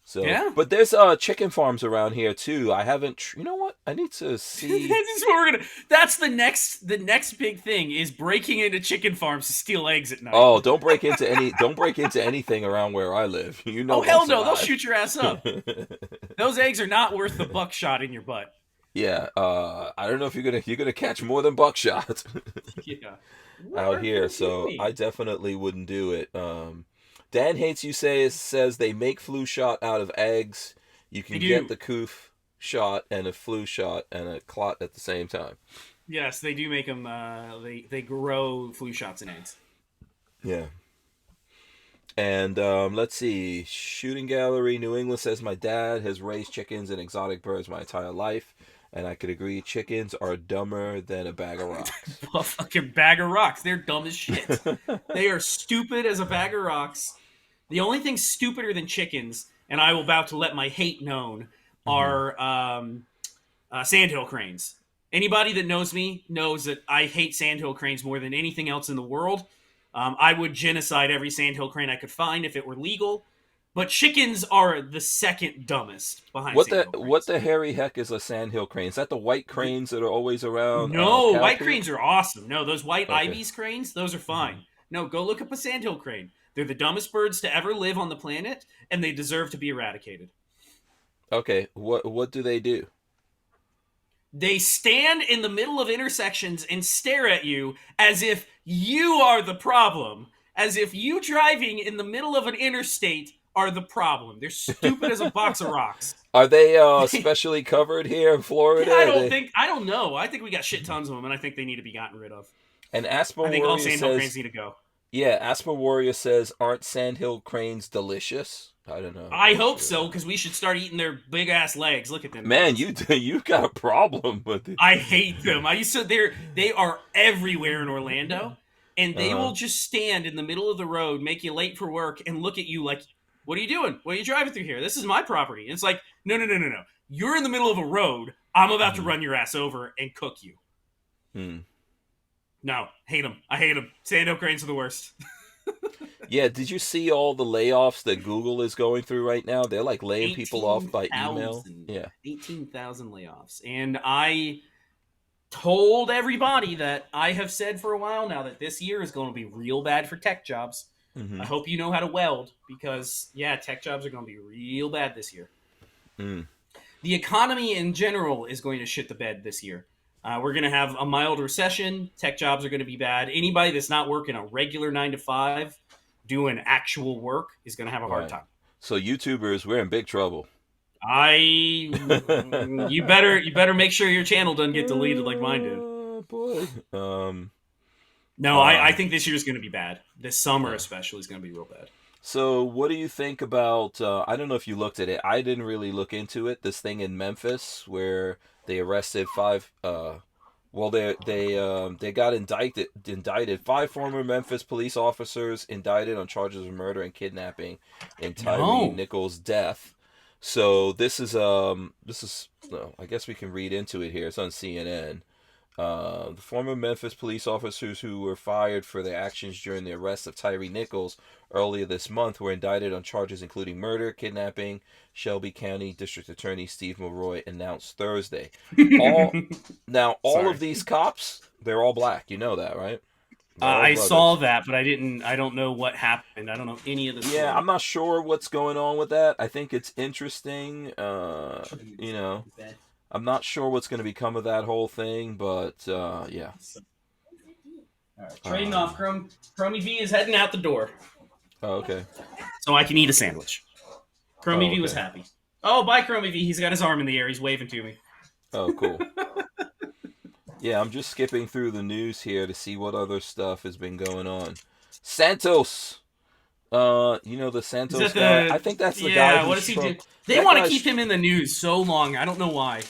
So, yeah. But there's chicken farms around here too. I haven't. You know what? I need to see. That's the next big thing is breaking into chicken farms to steal eggs at night. Oh, don't break into anything around where I live. Oh hell no! They'll shoot your ass up. Those eggs are not worth the buckshot in your butt. Yeah. I don't know if you're gonna catch more than buckshot. Yeah. Out here, so I definitely wouldn't do it. Dan Hates You says they make flu shot out of eggs. You can get the coof shot and a flu shot and a clot at the same time. Yes, they do make them. They grow flu shots in eggs. Yeah. And let's see. Shooting Gallery New England says my dad has raised chickens and exotic birds my entire life. And I could agree, chickens are dumber than a bag of rocks. A fucking bag of rocks. They're dumb as shit. They are stupid as a bag of rocks. The only thing stupider than chickens, and I will about to let my hate known, are sandhill cranes. Anybody that knows me knows that I hate sandhill cranes more than anything else in the world. I would genocide every sandhill crane I could find if it were legal. But chickens are the second dumbest behind sandhill cranes. What the hairy heck is a sandhill crane? Is that the white cranes that are always around? No, white cranes are awesome. No, those white ibis cranes, those are fine. No, go look up a sandhill crane. They're the dumbest birds to ever live on the planet, and they deserve to be eradicated. Okay, what do they do? They stand in the middle of intersections and stare at you as if you are the problem. As if you driving in the middle of an interstate are the problem. They're stupid as a box of rocks. Are they specially covered here in Florida? I don't know. I think we got shit tons of them, and I think they need to be gotten rid of. And Asper I think all Warrior sandhill cranes need to go. Yeah, Asper Warrior says, aren't sandhill cranes delicious? I don't know. I hope so, because we should start eating their big ass legs. Look at them. Man, you've got a problem with it. I hate them. They are everywhere in Orlando, and they will just stand in the middle of the road, make you late for work, and look at you like, what are you doing? What are you driving through here? This is my property. And it's like, no. you're in the middle of a road. I'm about to run your ass over and cook you. No, hate them. I hate them. Stand-up cranes are the worst. Yeah, did you see all the layoffs that Google is going through right now? They're like laying people off by email. Yeah. 18,000 layoffs. And I told everybody that I have said for a while now that this year is going to be real bad for tech jobs. I hope you know how to weld because, yeah, tech jobs are going to be real bad this year. The economy in general is going to shit the bed this year. We're going to have a mild recession. Tech jobs are going to be bad. Anybody that's not working a regular 9 to 5 doing actual work is going to have a hard time. So YouTubers, we're in big trouble. You better make sure your channel doesn't get deleted like mine did. Boy. I think this year's going to be bad. This summer especially is going to be real bad. So what do you think about, I don't know if you looked at it. I didn't really look into it. This thing in Memphis where they arrested 5, they got indicted. 5 former Memphis police officers indicted on charges of murder and kidnapping in Tyree Nichols' death. So this is I guess we can read into it here. It's on CNN. The former Memphis police officers who were fired for their actions during the arrest of Tyree Nichols earlier this month were indicted on charges including murder, kidnapping, Shelby County District Attorney Steve Mulroy announced Thursday. All of these cops, they're all black. You know that, right? I saw that, but I don't know what happened. I don't know any of the story. Yeah, I'm not sure what's going on with that. I think it's interesting. I'm not sure what's going to become of that whole thing, but yeah. All right, trading off. Chromie V is heading out the door. Oh, okay. So I can eat a sandwich. Chromie V was happy. Oh, bye, Chromie V. He's got his arm in the air. He's waving to me. Oh, cool. Yeah, I'm just skipping through the news here to see what other stuff has been going on. Santos. The Santos guy. I think that's the guy. Yeah, what does he do? They want to keep him in the news so long. I don't know why.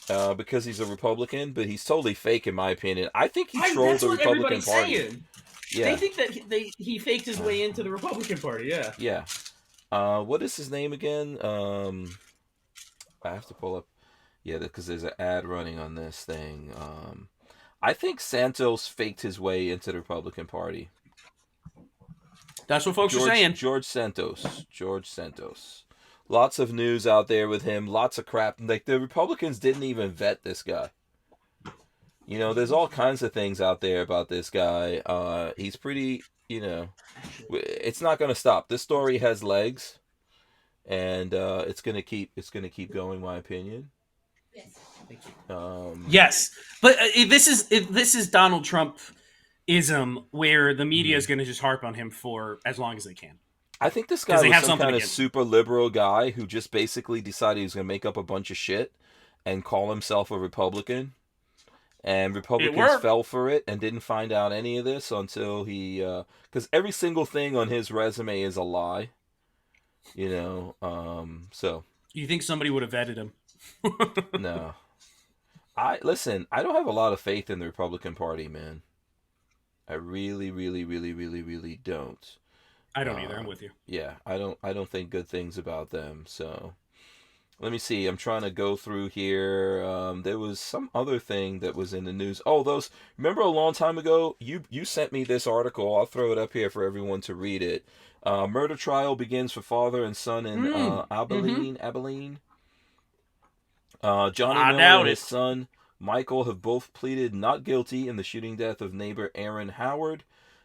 Because he's a Republican, but he's totally fake in my opinion. I think he trolled the Republican Party. Saying. Yeah. They think that he faked his way into the Republican Party, yeah. Yeah. What is his name again? I have to pull up. Yeah, because there's an ad running on this thing. I think Santos faked his way into the Republican Party. That's what folks are saying. George Santos. Lots of news out there with him. Lots of crap. Like, the Republicans didn't even vet this guy. There's all kinds of things out there about this guy. He's pretty, it's not going to stop. This story has legs, and it's going to keep going, in my opinion. Yes, but this is Donald Trump-ism, where the media is going to just harp on him for as long as they can. I think this guy was some kind of super liberal guy who just basically decided he was going to make up a bunch of shit and call himself a Republican. And Republicans fell for it and didn't find out any of this until he... Because every single thing on his resume is a lie. So... You think somebody would have vetted him? No. I don't have a lot of faith in the Republican Party, man. I really, really, really, really, really don't. I don't either. I'm with you. Yeah, I don't think good things about them. So, let me see. I'm trying to go through here. There was some other thing that was in the news. Oh, remember a long time ago? You sent me this article. I'll throw it up here for everyone to read it. Murder trial begins for father and son in Abilene. Johnny Miller and his son Michael have both pleaded not guilty in the shooting death of neighbor Aaron Howard.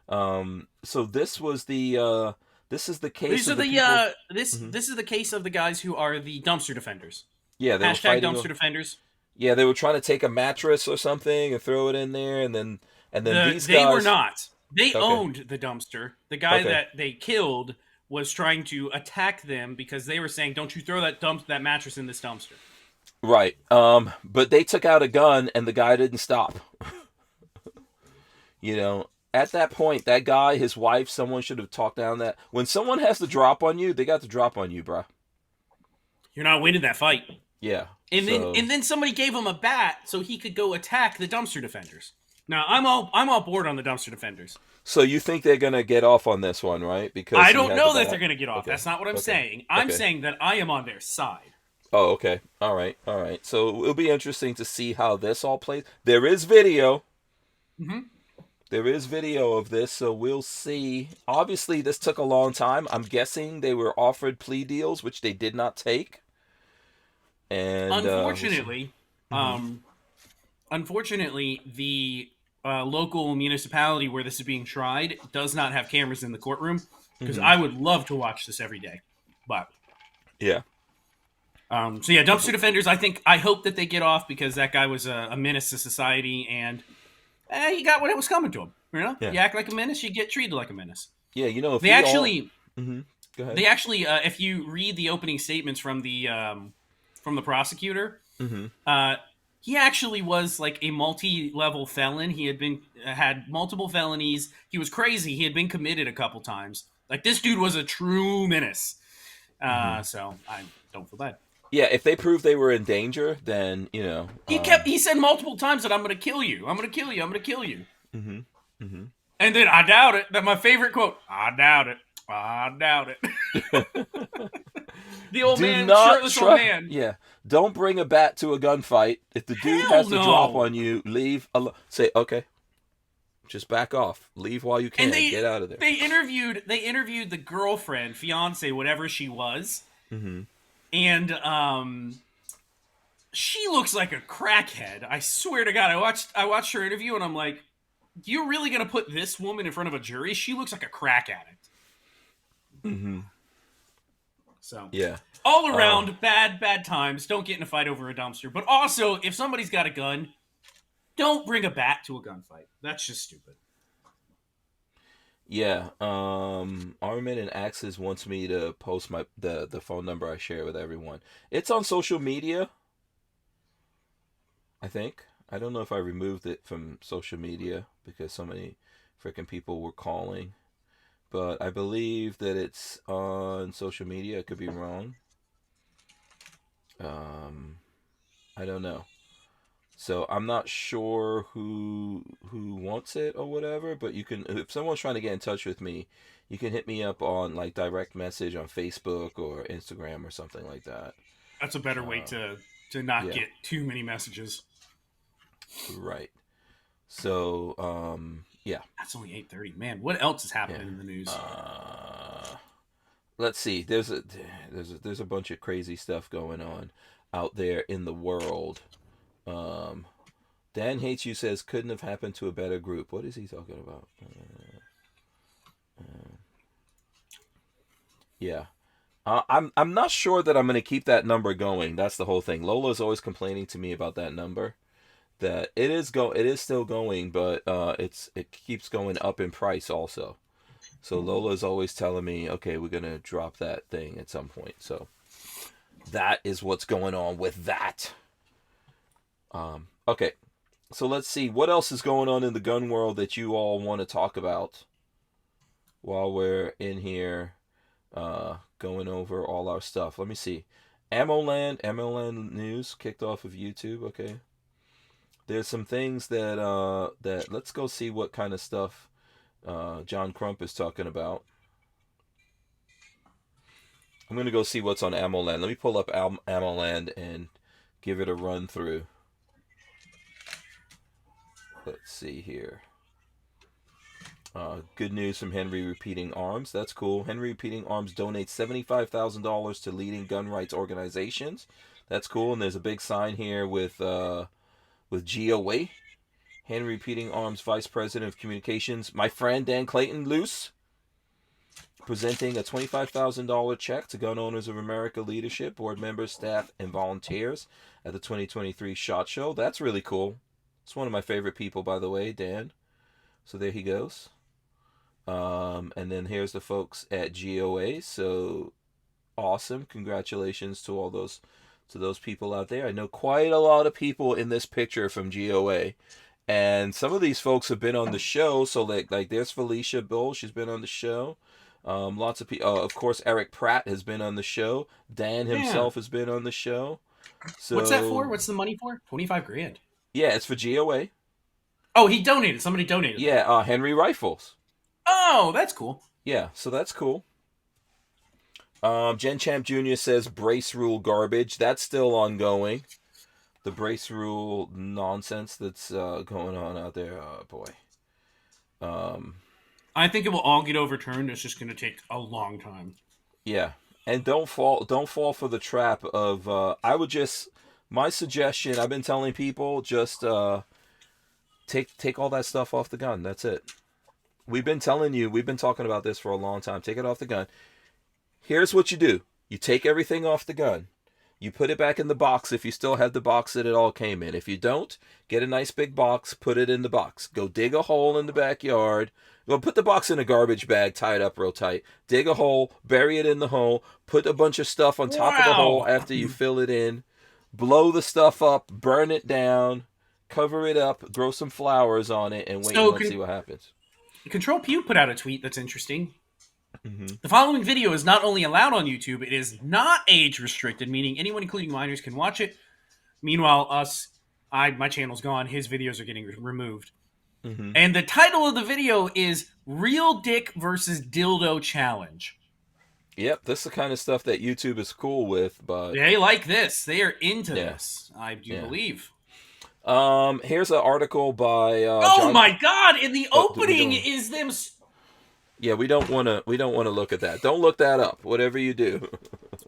So this was the this is the case. This is the case of the guys who are the dumpster defenders. Yeah, they hashtag dumpster defenders. Yeah, they were trying to take a mattress or something and throw it in there, and then these guys. They were not. They owned the dumpster. The guy that they killed was trying to attack them because they were saying, "Don't you throw that mattress in this dumpster." Right. But they took out a gun and the guy didn't stop. At that point, that guy, his wife, someone should have talked down that. When someone has to drop on you, they got to drop on you, bro. You're not winning that fight. Yeah. And then somebody gave him a bat so he could go attack the dumpster defenders. Now, I'm all board on the dumpster defenders. So you think they're going to get off on this one, right? Because I don't know that they're going to get off. Okay. That's not what I'm saying. I'm saying that I am on their side. Oh, okay. All right. All right. So it'll be interesting to see how this all plays. There is video. Mm-hmm. There is video of this, so we'll see. Obviously, this took a long time. I'm guessing they were offered plea deals, which they did not take. And Unfortunately, unfortunately, the local municipality where this is being tried does not have cameras in the courtroom, because I would love to watch this every day. But yeah. so yeah, dumpster defenders. I hope that they get off, because that guy was a menace to society, and he got what it was coming to him. You know, Yeah. you act like a menace, you get treated like a menace. Yeah, you know, if They actually, Go ahead. they actually, if you read the opening statements from the prosecutor, he actually was like a multi-level felon. He had multiple felonies. He was crazy. He had been committed a couple times. Like, this dude was a true menace. So I don't feel bad. Yeah, if they prove they were in danger, then, you know. He said multiple times that I'm going to kill you. I'm going to kill you. I'm going to kill you. And then I doubt it. That my favorite quote. I doubt it. I doubt it. The old man, shirtless old man. Yeah, don't bring a bat to a gunfight. If the dude has to drop on you, leave alone. Say, okay, just back off. Leave while you can. Get out of there. They interviewed the girlfriend, fiance, whatever she was, and she looks like a crackhead. I swear to God, I watched her interview, and I'm like, you're really gonna put this woman in front of a jury? She looks like a crack addict. So yeah, all around bad times. Don't get in a fight over a dumpster. But also, if somebody's got a gun, don't bring a bat to a gunfight. That's just stupid. Yeah. Armin and Axis wants me to post the phone number I share with everyone. It's on social media, I think. I don't know if I removed it from social media because so many freaking people were calling. But I believe that it's on social media. I could be wrong. I don't know. So I'm not sure who wants it or whatever. But you can, if someone's trying to get in touch with me, you can hit me up on like direct message on Facebook or Instagram or something like that. That's a better way to not get too many messages. Right. So yeah. That's only 8:30. Man, what else is happening in the news? Let's see. There's a bunch of crazy stuff going on out there in the world. Dan Hates You says couldn't have happened to a better group. What is he talking about? Yeah. I'm not sure that I'm going to keep that number going. That's the whole thing. Lola's always complaining to me about that number. That it is still going, but it keeps going up in price also. So Lola's always telling me, okay, we're gonna drop that thing at some point. So that is what's going on with that. Okay, so let's see what else is going on in the gun world that you all want to talk about while we're in here going over all our stuff. Let me see. Ammoland news kicked off of YouTube. Okay. There's some things that let's go see what kind of stuff John Crump is talking about. I'm gonna go see what's on Ammoland. Let me pull up Ammoland and give it a run through. Let's see here. Good news from Henry Repeating Arms. That's cool. Henry Repeating Arms donates $75,000 to leading gun rights organizations. That's cool. And there's a big sign here with GOA, Henry Repeating Arms Vice President of Communications, my friend Dan Clayton Luce, presenting a $25,000 check to Gun Owners of America leadership, board members, staff, and volunteers at the 2023 SHOT Show. That's really cool. It's one of my favorite people, by the way, Dan. So there he goes. And then here's the folks at GOA. So awesome. Congratulations to all those people out there. I know quite a lot of people in this picture from GOA. And some of these folks have been on the show. So like there's Felicia Bull. She's been on the show. Lots of people. Of course, Eric Pratt has been on the show. Dan himself has been on the show. So what's that for? What's the money for? $25,000. Yeah, it's for GOA. Oh, he donated. Somebody donated. Yeah, Henry Rifles. Oh, that's cool. Yeah, so that's cool. Gen Champ Jr. says brace rule garbage. That's still ongoing. The brace rule nonsense that's going on out there. Oh, boy. I think it will all get overturned. It's just going to take a long time. Yeah. And don't fall for the trap of my suggestion, I've been telling people, just take all that stuff off the gun. That's it. We've been talking about this for a long time. Take it off the gun. Here's what you do. You take everything off the gun. You put it back in the box if you still have the box that it all came in. If you don't, get a nice big box, put it in the box. Go dig a hole in the backyard. Go put the box in a garbage bag, tie it up real tight. Dig a hole, bury it in the hole, put a bunch of stuff on top of the hole after you fill it in. Blow the stuff up, burn it down, cover it up, grow some flowers on it, and wait and see what happens. Control Pew put out a tweet that's interesting. Mm-hmm. The following video is not only allowed on YouTube, it is not age restricted, meaning anyone, including minors, can watch it. Meanwhile, my channel's gone. His videos are getting removed. Mm-hmm. And the title of the video is Real Dick versus Dildo Challenge. Yep, this is the kind of stuff that YouTube is cool with, but they like this. They are into this, I do believe. Here's an article by my God! In the opening is them. Yeah, we don't want to look at that. Don't look that up. Whatever you do.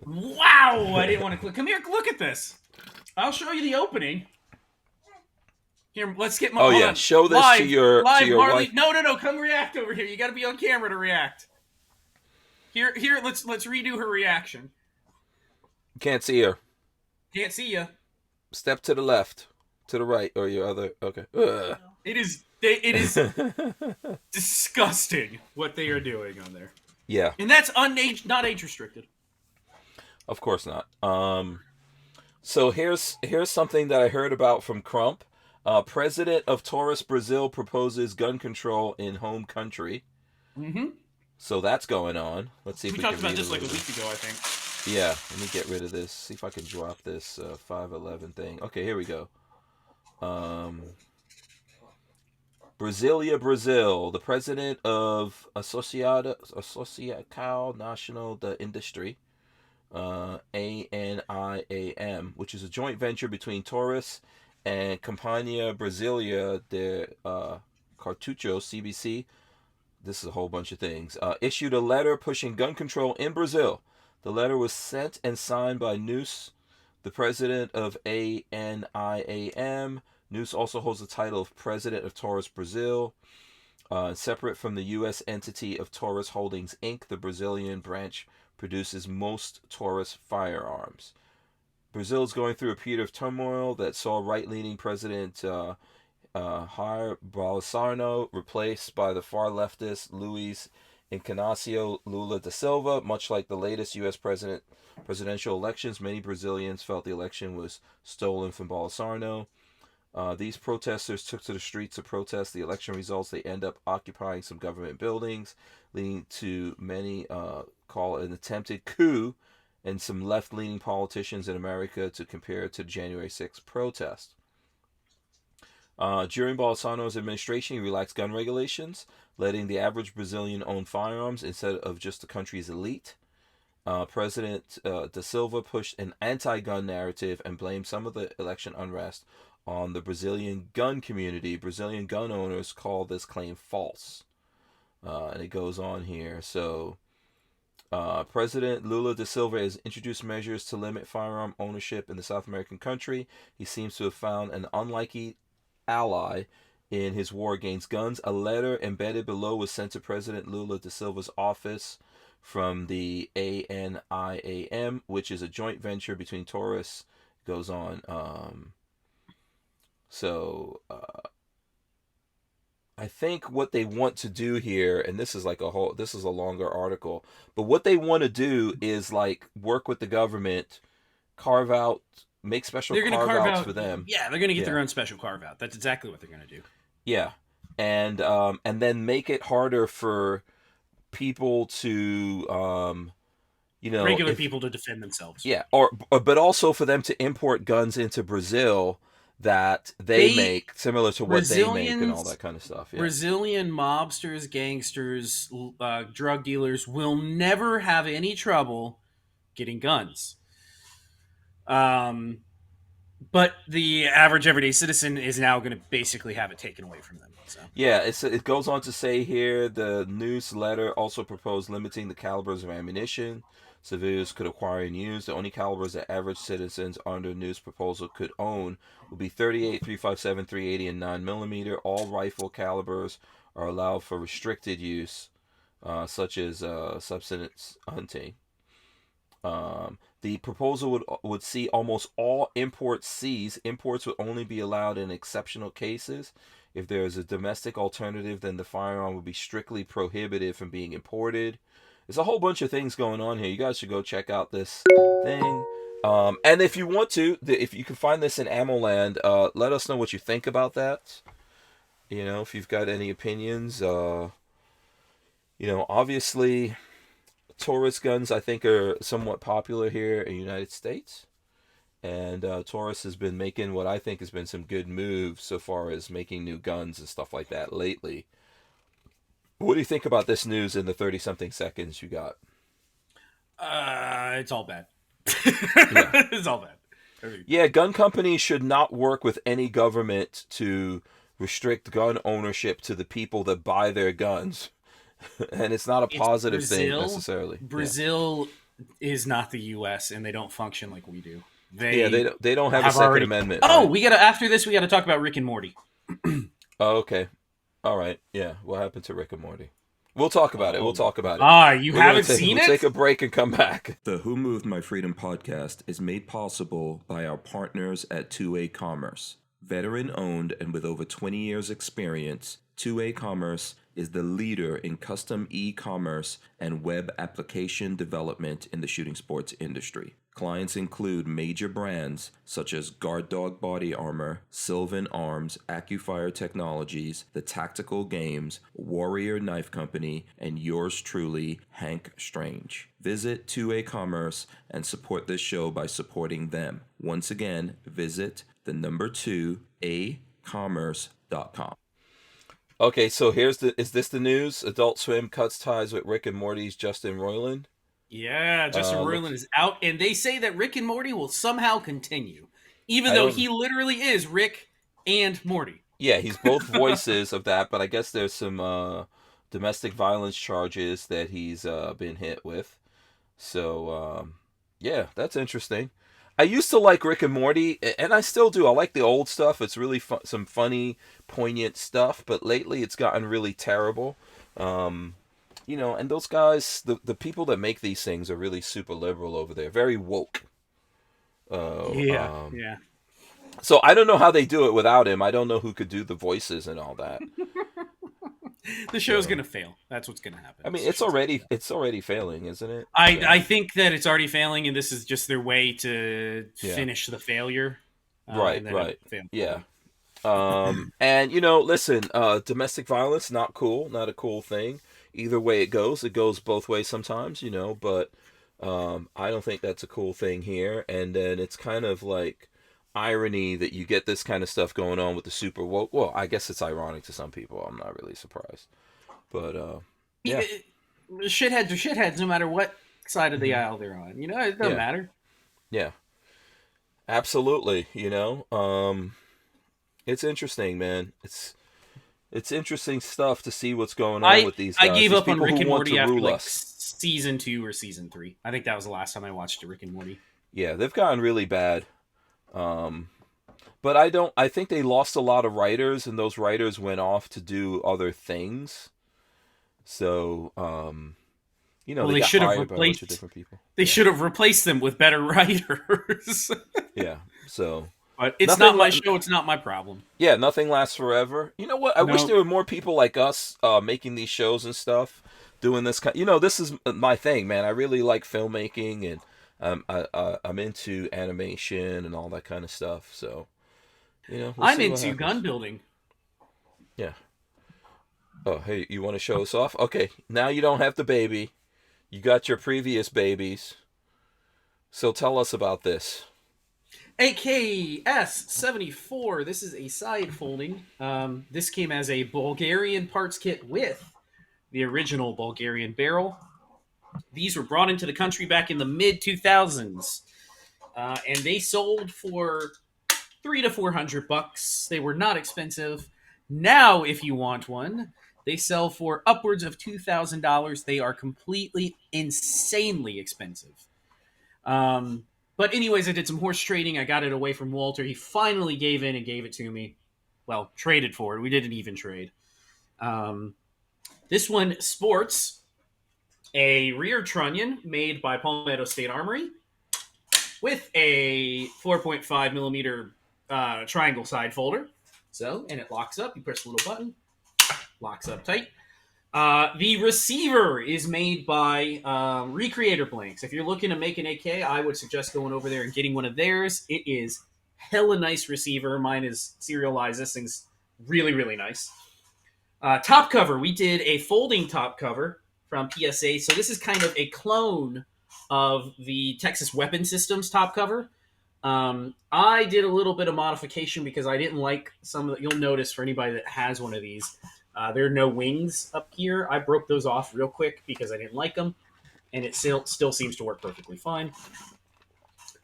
Wow! I didn't want to click. Come here, look at this. I'll show you the opening. Here, let's get my. Oh yeah, show this to your Marley. wife. No, come react over here. You got to be on camera to react. Here. Let's redo her reaction. Can't see her. Can't see you. Step to the left, to the right, or your other. Okay. Ugh. It is disgusting what they are doing on there. Yeah. And that's not age restricted. Of course not. So here's something that I heard about from Crump. President of Taurus, Brazil proposes gun control in home country. Mm-hmm. So that's going on. Let's see if we can talked about this like a week ago, I think. Yeah, let me get rid of this. See if I can drop this 511 thing. Okay, here we go. Brasilia, Brazil. The president of Associação Nacional da Indústria, ANIAM, which is a joint venture between Taurus and Companhia Brasileira de Cartucho, CBC. This is a whole bunch of things. Issued a letter pushing gun control in Brazil. The letter was sent and signed by Nunes, the president of ANIAM. Nunes also holds the title of president of Taurus Brazil. Separate from the U.S. entity of Taurus Holdings, Inc., the Brazilian branch produces most Taurus firearms. Brazil is going through a period of turmoil that saw right-leaning President Jair Bolsonaro replaced by the far-leftist Luiz Inácio Lula da Silva. Much like the latest U.S. presidential elections, many Brazilians felt the election was stolen from Bolsonaro. These protesters took to the streets to protest the election results. They end up occupying some government buildings, leading to many call it an attempted coup, and some left-leaning politicians in America to compare it to the January 6th protest. During Bolsonaro's administration, he relaxed gun regulations, letting the average Brazilian own firearms instead of just the country's elite. President da Silva pushed an anti-gun narrative and blamed some of the election unrest on the Brazilian gun community. Brazilian gun owners call this claim false. And it goes on here. So, President Lula da Silva has introduced measures to limit firearm ownership in the South American country. He seems to have found an unlikely ally in his war against guns. A letter embedded below was sent to President Lula da Silva's office from the ANIAM, which is a joint venture between Taurus. Goes on. I think what they want to do here, and this is a longer article, but what they want to do is like work with the government, make special carve-outs for them. Yeah, they're going to get their own special carve-out. That's exactly what they're going to do. Yeah, and then make it harder for people to, regular people to defend themselves. Yeah, but also for them to import guns into Brazil that they make, similar to what they make and all that kind of stuff. Yeah. Brazilian mobsters, gangsters, drug dealers will never have any trouble getting guns. But the average everyday citizen is now going to basically have it taken away from them. So. Yeah, it goes on to say here, the newsletter also proposed limiting the calibers of ammunition civilians could acquire and use. The only calibers that average citizens under the news proposal could own will be 38, 357, 380, and 9mm. All rifle calibers are allowed for restricted use, such as subsistence hunting. The proposal would see almost all imports seized. Imports would only be allowed in exceptional cases. If there is a domestic alternative, then the firearm would be strictly prohibited from being imported. There's a whole bunch of things going on here. You guys should go check out this thing. And if you want to, if you can find this in Ammoland, let us know what you think about that. You know, if you've got any opinions. You know, obviously, Taurus guns, I think, are somewhat popular here in the United States. And Taurus has been making what I think has been some good moves so far as making new guns and stuff like that lately. What do you think about this news in the 30-something seconds you got? It's all bad. Yeah. It's all bad. Yeah, gun companies should not work with any government to restrict gun ownership to the people that buy their guns. And it's not a positive thing necessarily. Brazil is not the U.S. and they don't function like we do. They don't have a Second Amendment. Oh, right? after this we gotta talk about Rick and Morty. Oh, okay. All right. Yeah. What happened to Rick and Morty? We'll talk about it. You haven't seen it? We'll take a break and come back. The Who Moved My Freedom podcast is made possible by our partners at 2A Commerce. Veteran-owned and with over 20 years' experience, 2A Commerce is the leader in custom e-commerce and web application development in the shooting sports industry. Clients include major brands such as Guard Dog Body Armor, Sylvan Arms, AccuFire Technologies, The Tactical Games, Warrior Knife Company, and yours truly, Hank Strange. Visit 2A Commerce and support this show by supporting them. Once again, visit the number 2acommerce.com. Okay, so is this the news? Adult Swim cuts ties with Rick and Morty's Justin Roiland. Yeah, Justin Roiland is out, and they say that Rick and Morty will somehow continue, even though he literally is Rick and Morty. Yeah, he's both voices of that, but I guess there's some domestic violence charges that he's been hit with. So, yeah, that's interesting. I used to like Rick and Morty, and I still do. I like the old stuff. It's really some funny, poignant stuff, but lately it's gotten really terrible. You know, and those guys, the people that make these things are really super liberal over there. Very woke. Yeah. So I don't know how they do it without him. I don't know who could do the voices and all that. The show's gonna fail. That's what's gonna happen. I mean, it's already failing, isn't it? I think that it's already failing, and this is just their way to finish the failure. Right. Yeah. And you know, listen, domestic violence, not cool, not a cool thing. Either way it goes both ways sometimes, you know, but I don't think that's a cool thing here. And then it's kind of like irony that you get this kind of stuff going on with the super woke. Well, I guess it's ironic to some people. I'm not really surprised. But yeah. Shitheads are shitheads no matter what side of the aisle they're on. You know, it doesn't matter. Yeah. Absolutely, you know. It's interesting, man. It's interesting stuff to see what's going on with these guys. I gave up on Rick and Morty after like season 2 or season 3. I think that was the last time I watched Rick and Morty. Yeah, they've gotten really bad. But I think they lost a lot of writers, and those writers went off to do other things. So, you know, they should have replaced a bunch of different people. They should have replaced them with better writers. Yeah. So, but it's not my show. It's not my problem. Yeah, nothing lasts forever. You know what? I wish there were more people like us making these shows and stuff, doing this kind. You know, this is my thing, man. I really like filmmaking, and I'm into animation and all that kind of stuff. So, you know, I'm into gun building. Yeah. Oh, hey, you want to show us off? Okay, now you don't have the baby. You got your previous babies. So tell us about this. AKS-74. This is a side folding. This came as a Bulgarian parts kit with the original Bulgarian barrel. These were brought into the country back in the mid 2000s, and they sold for $300 to $400. They were not expensive. Now, if you want one, they sell for upwards of $2,000. They are completely insanely expensive. But anyways, I did some horse trading. I got it away from Walter. He finally gave in and gave it to me. Well, traded for it. We did an even trade. This one sports a rear trunnion made by Palmetto State Armory with a 4.5 millimeter triangle side folder. And it locks up. You press a little button, locks up tight. The receiver is made by Recreator Blanks. If you're looking to make an AK, I would suggest going over there and getting one of theirs. It is hella nice receiver. Mine is serialized. This thing's really, really nice. Top cover. We did a folding top cover from PSA. So this is kind of a clone of the Texas Weapon Systems top cover. I did a little bit of modification because I didn't like some of the, you'll notice for anybody that has one of these, there are no wings up here. I broke those off real quick because I didn't like them, and it still seems to work perfectly fine.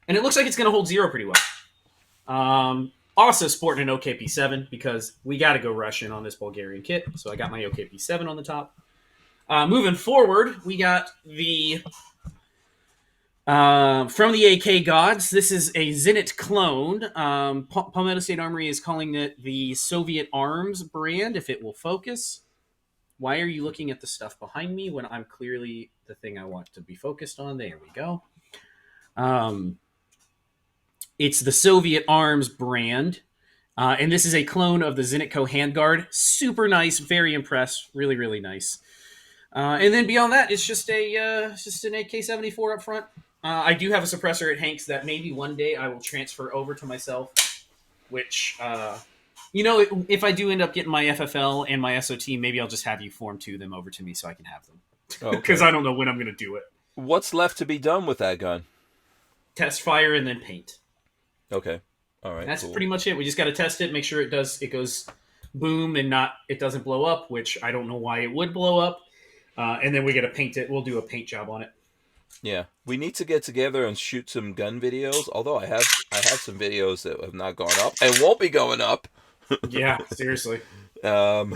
And it looks like it's going to hold zero pretty well. Also sporting an OKP7 because we got to go Russian on this Bulgarian kit, so I got my OKP7 on the top. Moving forward, we got the from the AK Gods. This is a Zenit clone. Palmetto State Armory is calling it the Soviet Arms brand, if it will focus. Why are you looking at the stuff behind me when I'm clearly the thing I want to be focused on? There we go. It's the Soviet Arms brand. And this is a clone of the Zenitco handguard. Super nice. Very impressed. Really, really nice. And then beyond that, it's just an AK-74 up front. I do have a suppressor at Hank's that maybe one day I will transfer over to myself, which, if I do end up getting my FFL and my SOT, maybe I'll just have you form them over to me so I can have them. Because I don't know when I'm going to do it. What's left to be done with that gun? Test fire and then paint. Okay. All right. That's pretty much it. We just got to test it, make sure it goes boom and it doesn't blow up, which I don't know why it would blow up. And then we got to paint it. We'll do a paint job on it. Yeah, we need to get together and shoot some gun videos. Although I have some videos that have not gone up and won't be going up. Yeah, seriously. For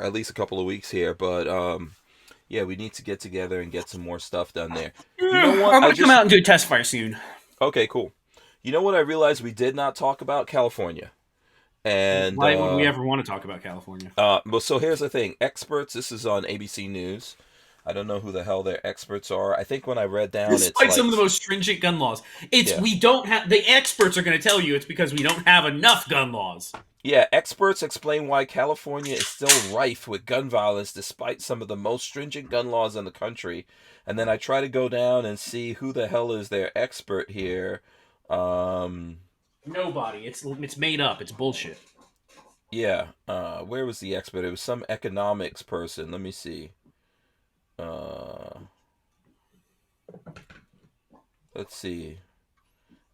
at least a couple of weeks here, but yeah, we need to get together and get some more stuff done there. You know what? I'm gonna come out and do a test fire soon. Okay, cool. You know what? I realized we did not talk about California. And why would we ever want to talk about California? Well, so here's the thing. Experts, this is on ABC News. I don't know who the hell their experts are. I think when I read down, it's like some of the most stringent gun laws. We don't have, the experts are going to tell you it's because we don't have enough gun laws. Yeah, experts explain why California is still rife with gun violence despite some of the most stringent gun laws in the country. And then I try to go down and see who the hell is their expert here. Nobody. It's made up. It's bullshit. Yeah. Where was the expert? It was some economics person. Let me see. Let's see.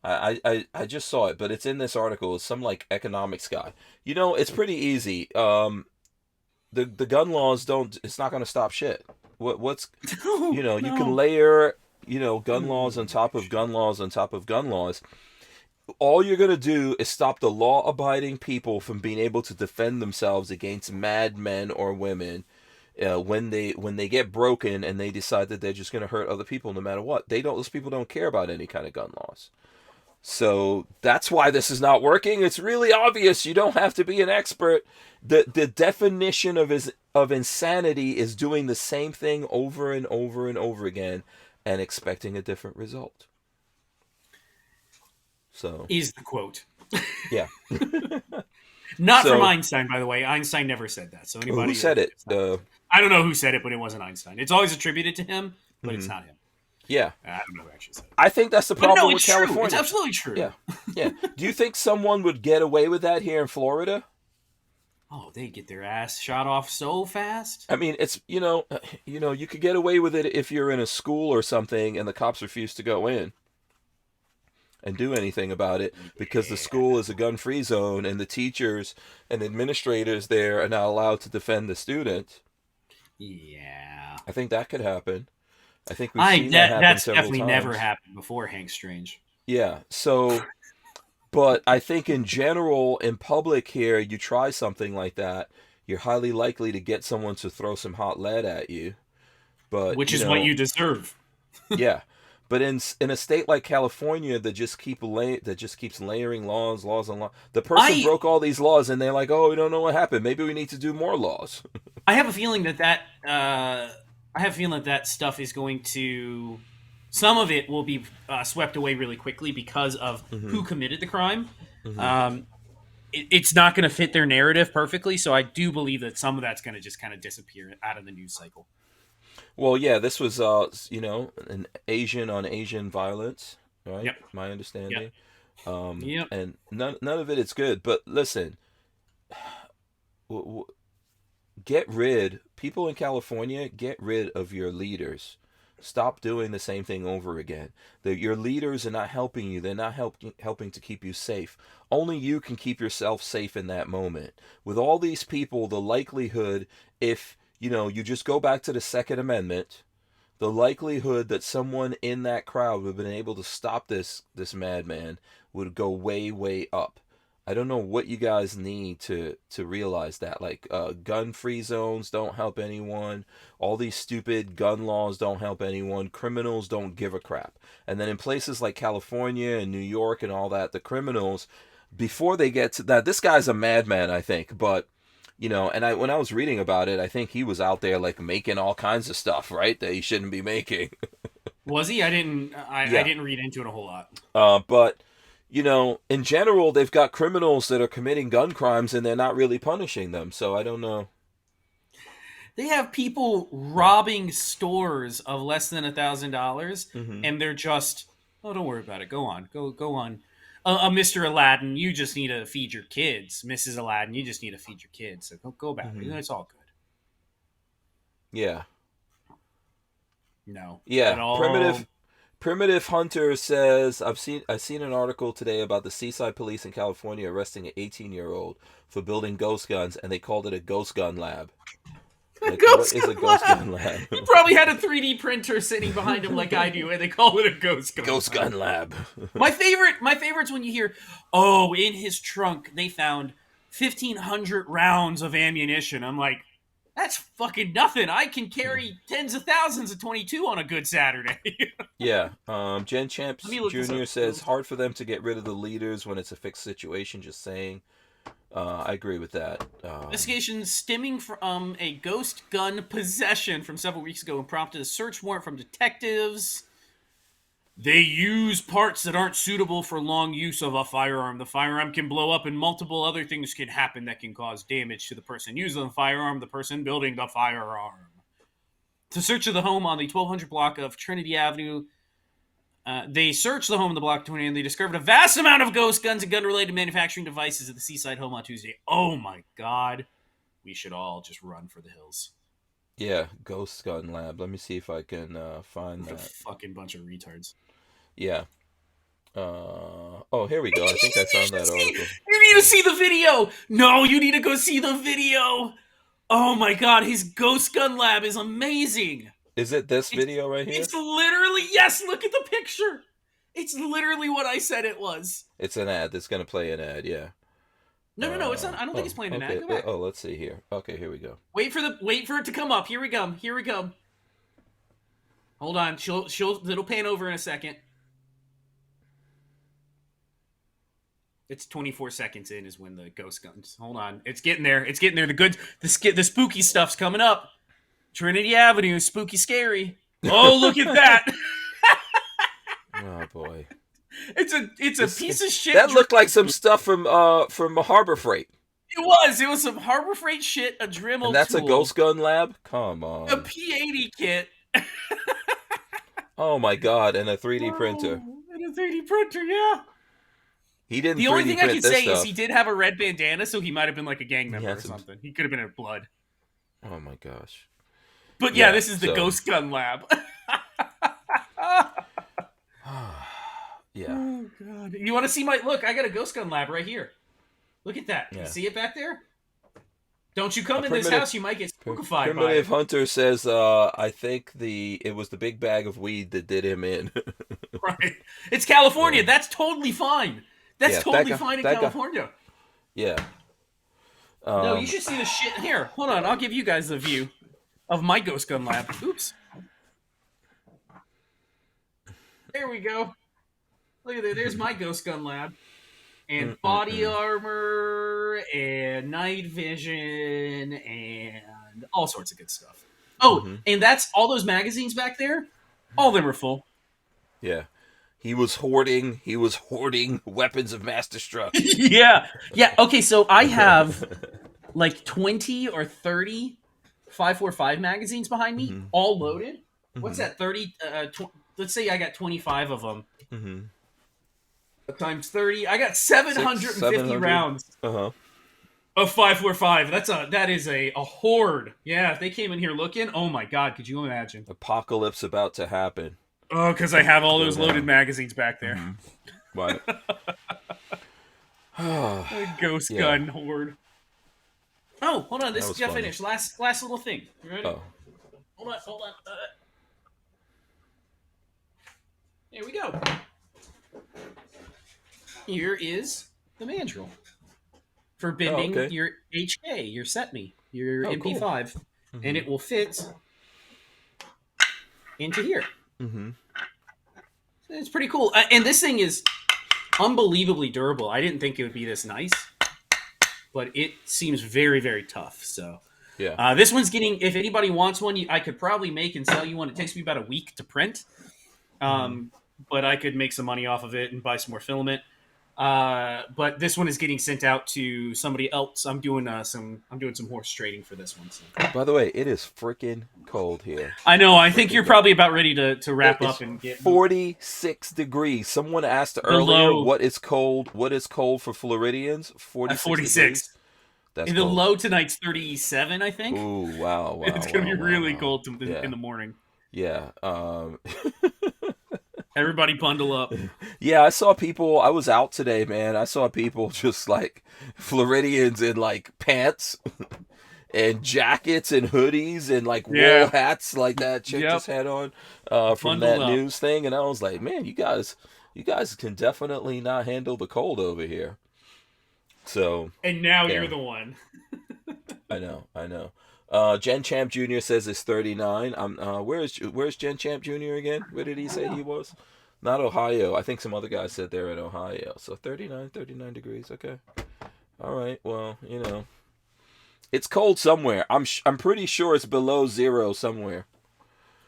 I just saw it, but it's in this article. It's some economics guy. It's pretty easy. The gun laws it's not going to stop shit. What's you can layer gun laws on top of gun laws on top of gun laws. All you're going to do is stop the law-abiding people from being able to defend themselves against mad men or women when they get broken and they decide that they're just going to hurt other people no matter what. Those people don't care about any kind of gun laws. So that's why this is not working. It's really obvious. You don't have to be an expert. The definition of insanity is doing the same thing over and over and over again and expecting a different result. So is the quote. Yeah. Not from Einstein, by the way. Einstein never said that. So anybody who said it? I don't know who said it, but it wasn't Einstein. It's always attributed to him, but it's not him. Yeah. I don't know who actually said it. I think that's the problem with California. True. It's absolutely true. Yeah. Yeah. Do you think someone would get away with that here in Florida? Oh, they get their ass shot off so fast. I mean, it's you could get away with it if you're in a school or something and the cops refuse to go in and do anything about it because the school is a gun-free zone and the teachers and administrators there are not allowed to defend the student. Yeah. I think that could happen. I think we've seen that happen that's several definitely times. never happened before Hank Strange. Yeah. So, but I think in general, in public here, you try something like that, you're highly likely to get someone to throw some hot lead at you. But Which is what you deserve. yeah. But in a state like California that just keeps layering laws and laws, the person broke all these laws and they're like, oh, we don't know what happened. Maybe we need to do more laws. I have a feeling that stuff is going to. Some of it will be swept away really quickly because of who committed the crime. It's not going to fit their narrative perfectly, so I do believe that some of that's going to just kind of disappear out of the news cycle. Well, yeah, this was an Asian on Asian violence, right? Yep. My understanding. Yep. And none of it is good. But listen, people in California, get rid of your leaders. Stop doing the same thing over again. Your leaders are not helping you. They're not helping to keep you safe. Only you can keep yourself safe in that moment. With all these people, the likelihood, if you just go back to the Second Amendment, the likelihood that someone in that crowd would have been able to stop this madman would go way, way up. I don't know what you guys need to realize that. Like, gun-free zones don't help anyone. All these stupid gun laws don't help anyone. Criminals don't give a crap. And then in places like California and New York and all that, the criminals, before they get to that, this guy's a madman, I think, but and when I was reading about it, I think he was out there like making all kinds of stuff, right, that he shouldn't be making. Was he? I didn't read into it a whole lot. But in general, they've got criminals that are committing gun crimes and they're not really punishing them. So I don't know. They have people robbing stores of less than $1,000, and they're just, oh, don't worry about it. Go on. Mr. Aladdin, you just need to feed your kids. Mrs. Aladdin, you just need to feed your kids. So go back. It's all good. Yeah. No. Yeah. Primitive Hunter says, I've seen an article today about the Seaside Police in California arresting an 18-year-old for building ghost guns, and they called it a ghost gun lab. Like, what is a ghost gun lab? He probably had a 3D printer sitting behind him like I do, and they call it a ghost gun lab. My favorite's when you hear, oh, in his trunk they found 1,500 rounds of ammunition. I'm like, that's fucking nothing. I can carry tens of thousands of 22 on a good Saturday. Yeah. Jen Champs Jr. says, hard for them to get rid of the leaders when it's a fixed situation, just saying. I agree with that. Investigation stemming from a ghost gun possession from several weeks ago and prompted a search warrant from detectives. They use parts that aren't suitable for long use of a firearm. The firearm can blow up and multiple other things can happen that can cause damage to the person using the firearm, the person building the firearm. To search of the home on the 1200 block of Trinity Avenue, they searched the home in the block 20 and they discovered a vast amount of ghost guns and gun-related manufacturing devices at the Seaside home on Tuesday. Oh my God. We should all just run for the hills. Yeah, ghost gun lab. Let me see if I can find that. A fucking bunch of retards. Yeah. Oh, here we go. I think I found that article. You need to see the video. No, you need to go see the video. Oh my God, his ghost gun lab is amazing. Is it this video right here? It's literally, yes, look at the picture. It's literally what I said it was. It's an ad. It's going to play an ad, yeah. No, it's not. I don't think it's playing an ad. Go back. Oh, let's see here. Okay, here we go. Wait for it to come up. Here we go. Hold on. It'll pan over in a second. It's 24 seconds in is when the ghost guns. Hold on. It's getting there. The spooky stuff's coming up. Trinity Avenue, spooky scary. Oh, look at that. Oh boy. It's a piece of shit. That looked like some stuff from Harbor Freight. It was some Harbor Freight shit, a Dremel And that's tool, a ghost gun lab? Come on. a P80 kit. Oh my God, and a 3D printer. And a 3D printer, yeah. He didn't. The only 3D thing I print can this say stuff. is he did have a red bandana, so he might have been like a gang member or something. He could have been in blood. Oh my gosh. But yeah, this is the ghost gun lab. Yeah. Oh God. You want to see my look? I got a ghost gun lab right here. Look at that. Yeah. You see it back there? Don't you come in this house, you might get spookified by Primitive it. Hunter says, I think it was the big bag of weed that did him in. Right. It's California. That's totally fine. That's totally fine in California. Yeah. No, you should see the shit. Here, hold on. I'll give you guys the view of my Ghost Gun lab. Oops. There we go. Look at that. There's my Ghost Gun lab. And body armor, and night vision, and all sorts of good stuff. Oh, and that's all those magazines back there. All of them are full. Yeah. He was hoarding weapons of mass destruction. Yeah. Okay, so I have like 20 or 30 545 magazines behind me, all loaded. What's that? 30? Let's say I got 25 of them. Times 30. I got 750 rounds of 545. That is a horde. Yeah, if they came in here looking, oh my god, could you imagine? Apocalypse about to happen. Oh, because I have all those loaded magazines back there. Right. Ghost gun horde. Oh, hold on. This just finished. Last little thing. You ready? Oh. Hold on. Here we go. Here is the mandrel for bending your HK, your SETME, your MP5, cool. And it will fit into here. It's pretty cool. And this thing is unbelievably durable. I didn't think it would be this nice, but it seems very, very tough. So yeah, this one's getting, if anybody wants one, I could probably make and sell you one. It takes me about a week to print, but I could make some money off of it and buy some more filament. But this one is getting sent out to somebody else. I'm doing some horse trading for this one. So. By the way, it is freaking cold here. I know. I think you're probably about ready to wrap up and get 46 degrees. Someone asked earlier what is cold. What is cold for Floridians? 46. Degrees. That's the low tonight's 37, I think. Ooh, wow. It's gonna be really cold in the morning. Yeah. Everybody bundle up. Yeah, I saw people. I was out today, man. I saw people just like Floridians in like pants and jackets and hoodies and like wool hats like that chick just had on from that news thing. And I was like, man, you guys can definitely not handle the cold over here. So. And now you're the one. I know. Gen Champ Jr. says it's 39. Where's Gen Champ Jr. again? Where did he say he was? Not Ohio. I think some other guy said they're in Ohio. So 39 degrees. Okay. All right. Well, it's cold somewhere. I'm pretty sure it's below zero somewhere.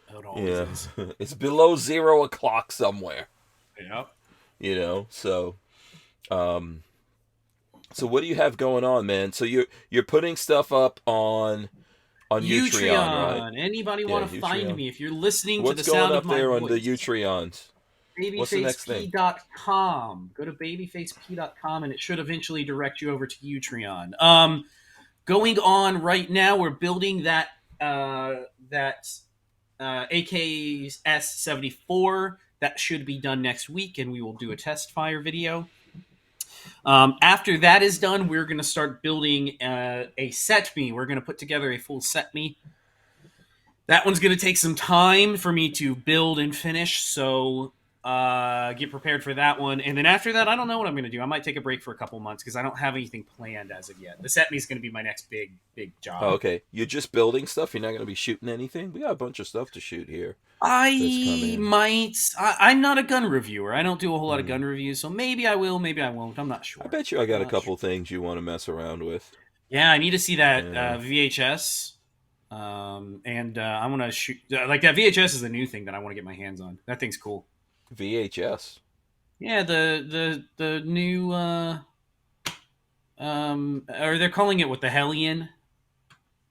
It always is. It's below 0 o'clock somewhere. Yep. So what do you have going on, man? So you're putting stuff up on Utreon, right? Anybody want to find me if you're listening to the sound of my voice? What's going up there on the Utreons? BabyfaceP.com. Go to babyfaceP.com and it should eventually direct you over to Utreon. Going on right now, we're building that AKS-74. That should be done next week, and we will do a test fire video. After that is done, we're going to start building a SETME. We're going to put together a full SETME. That one's going to take some time for me to build and finish, so get prepared for that one. And then after that, I don't know what I'm going to do. I might take a break for a couple months because I don't have anything planned as of yet. The SETME is going to be my next big job. Oh, okay. You're just building stuff? You're not going to be shooting anything? We got a bunch of stuff to shoot here. I'm not a gun reviewer. I don't do a whole lot of gun reviews, so maybe I will, maybe I won't. I'm not sure. I bet you I got a couple things you want to mess around with. Yeah, I need to see that VHS. And I want to shoot... like, that VHS is the new thing that I want to get my hands on. That thing's cool. VHS? Yeah, the new... or they're calling it, the Hellion?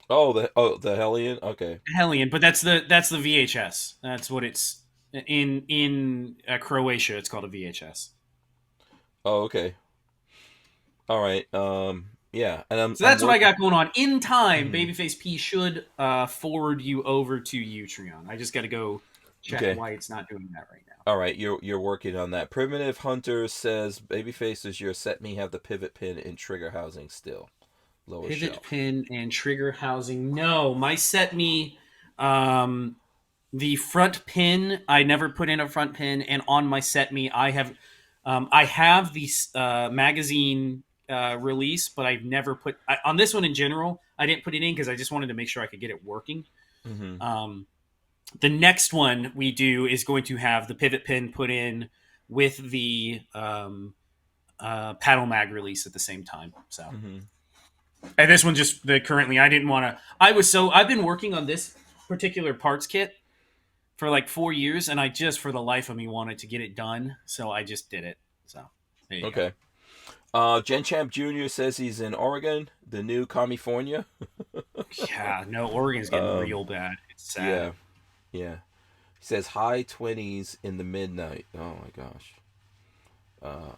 The Hellion? Okay. Hellion, but that's the VHS. That's what it's in Croatia. It's called a VHS. Oh, okay. All right. Yeah, and so that's what I got going on. In time, Babyface P should forward you over to Utreon. I just got to go check why it's not doing that right now. All right, you're working on that. Primitive Hunter says, Babyface, does your SETME have the pivot pin and trigger housing still? lower Pivot shelf. pin and trigger housing. No, my set me the front pin. I never put in a front pin, and on my set me, I have the magazine release, but I've never on this one in general. I didn't put it in because I just wanted to make sure I could get it working. Mm-hmm. The next one we do is going to have the pivot pin put in with the paddle mag release at the same time. So, and this one just currently I didn't want to. I've been working on this particular parts kit for like 4 years, and I just for the life of me wanted to get it done, so I just did it. So there you go. Gen Champ Jr. says he's in Oregon, the new California. Yeah, no, Oregon's getting real bad. It's sad. Yeah. He says high 20s in the midnight. Oh my gosh.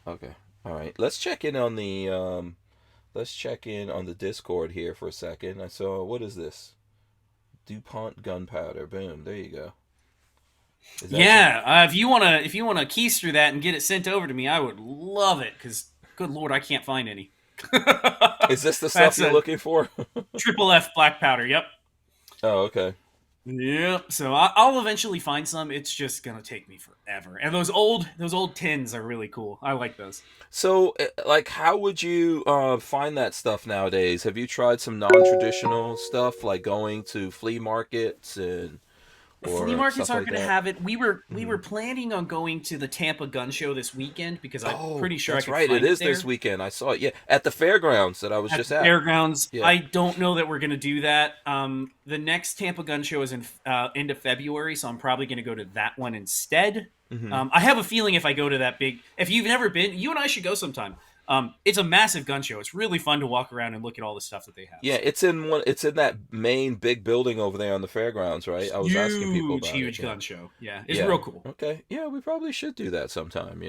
Okay. All right. Let's check in on the Discord here for a second. I saw, what is this? DuPont gunpowder. Boom. There you go. Yeah, if you wanna keys through that and get it sent over to me, I would love it. Because good lord, I can't find any. Is this the stuff you're looking for? Triple F black powder. Yep. Oh, okay. Yep. So I'll eventually find some. It's just gonna take me forever. And those old tins are really cool. I like those. So, like, how would you find that stuff nowadays? Have you tried some non-traditional stuff, like going to flea markets and? Flea markets aren't going to have it. We were planning on going to the Tampa Gun Show this weekend because I'm pretty sure that's I could right. find It is there. this weekend. I saw it. Yeah, at the fairgrounds that I was just at. Fairgrounds. Yeah. I don't know that we're going to do that. The next Tampa Gun Show is in end of February, so I'm probably going to go to that one instead. I have a feeling if I go to that big, if you've never been, you and I should go sometime. It's a massive gun show. It's really fun to walk around and look at all the stuff that they have. Yeah, it's in that main big building over there on the fairgrounds, right? I was asking people about huge it. gun show. Yeah, it's real cool. Okay, yeah, we probably should do that sometime.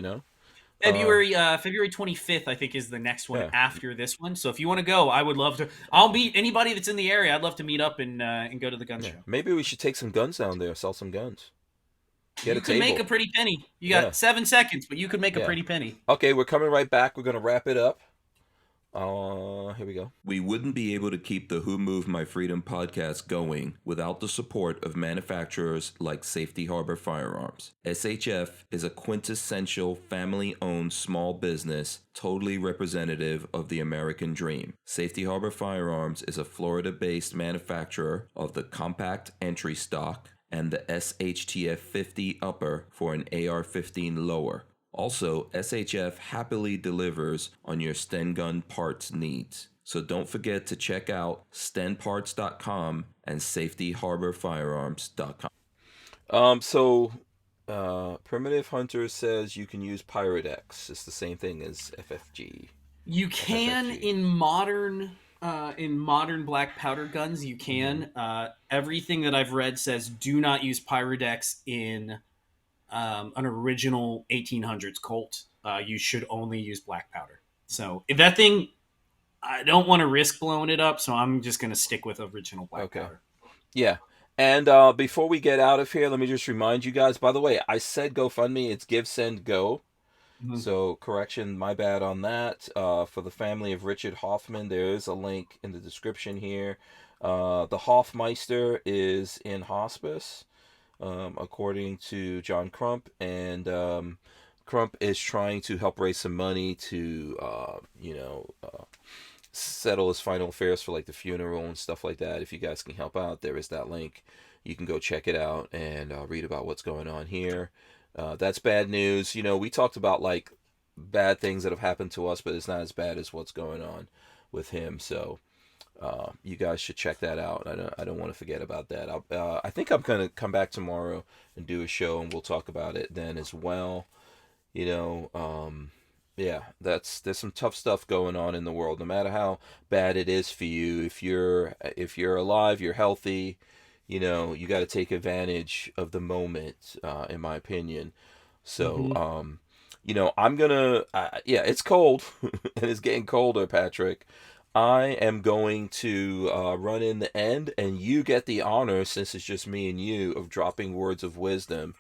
February 25th, I think, is the next one after this one. So if you want to go, I would love to. I'll meet anybody that's in the area. I'd love to meet up and go to the gun show. Maybe we should take some guns down there, sell some guns. You could make a pretty penny. You got 7 seconds, but you could make a pretty penny. Okay, we're coming right back. We're going to wrap it up. Here we go. We wouldn't be able to keep the Who Moved My Freedom podcast going without the support of manufacturers like Safety Harbor Firearms. SHF is a quintessential family-owned small business, totally representative of the American dream. Safety Harbor Firearms is a Florida-based manufacturer of the compact entry stock and the SHTF 50 upper for an AR-15 lower. Also, SHF happily delivers on your Sten gun parts needs. So don't forget to check out stenparts.com and safetyharborfirearms.com. Primitive Hunter says you can use Pyrodex. It's the same thing as FFG. You can in modern black powder guns. You can. Everything that I've read says do not use Pyrodex in an original 1800s Colt. You should only use black powder. So if that thing, I don't want to risk blowing it up, so I'm just going to stick with original black powder. Yeah. And before we get out of here, let me just remind you guys, by the way, I said GoFundMe. It's Give, Send, Go. So correction, my bad on that. For the family of Richard Hoffman, there is a link in the description here. The Hoffmeister is in hospice. According to John Crump, and Crump is trying to help raise some money to, settle his final affairs for like the funeral and stuff like that. If you guys can help out, there is that link. You can go check it out and read about what's going on here. That's bad news. We talked about like bad things that have happened to us, but it's not as bad as what's going on with him. So. You guys should check that out. I don't want to forget about that. I think I'm gonna come back tomorrow and do a show, and we'll talk about it then as well. There's some tough stuff going on in the world. No matter how bad it is for you, if you're alive, you're healthy. You got to take advantage of the moment. In my opinion. So I'm gonna. It's cold, and it's getting colder, Patrick. I am going to run in the end, and you get the honor, since it's just me and you, of dropping words of wisdom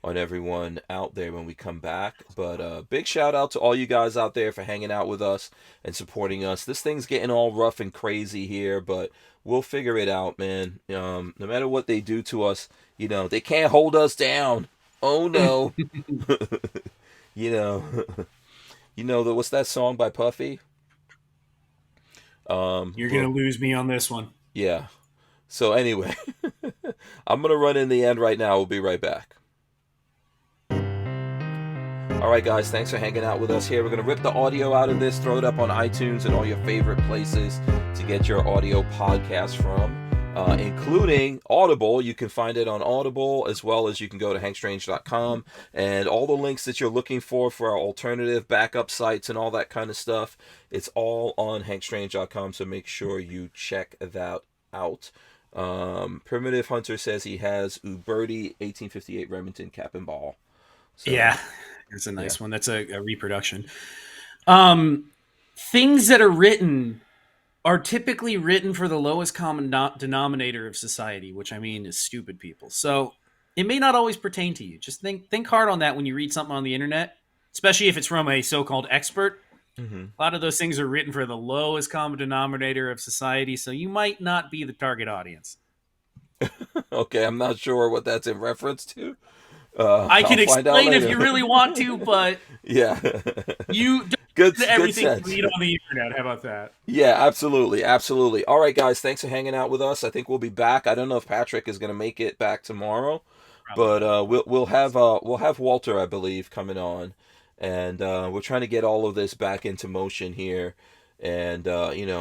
on everyone out there when we come back. But big shout out to all you guys out there for hanging out with us and supporting us. This thing's getting all rough and crazy here, but we'll figure it out, man. No matter what they do to us, they can't hold us down. Oh no. What's that song by Puffy? You're gonna lose me on this one. Yeah. So anyway, I'm gonna run in the end right now. We'll be right back. All right, guys, thanks for hanging out with us here. We're going to rip the audio out of this, throw it up on iTunes and all your favorite places to get your audio podcast from, including Audible. You can find it on Audible, as well as you can go to hankstrange.com, and all the links that you're looking for our alternative backup sites and all that kind of stuff. It's all on hankstrange.com, so make sure you check that out. Primitive Hunter says he has Uberti 1858 Remington cap and ball. So, yeah. It's a nice one. That's a reproduction. Things that are written are typically written for the lowest common denominator of society, which I mean is stupid people. So it may not always pertain to you. Just think hard on that when you read something on the internet, especially if it's from a so-called expert. Mm-hmm. A lot of those things are written for the lowest common denominator of society, so you might not be the target audience. Okay, I'm not sure what that's in reference to. I can explain if you really want to, but yeah, you don't do everything you read on the internet. How about that? Yeah, absolutely. All right, guys, thanks for hanging out with us. I think we'll be back. I don't know if Patrick is going to make it back tomorrow, but we'll have Walter, I believe, coming on, and we're trying to get all of this back into motion here. And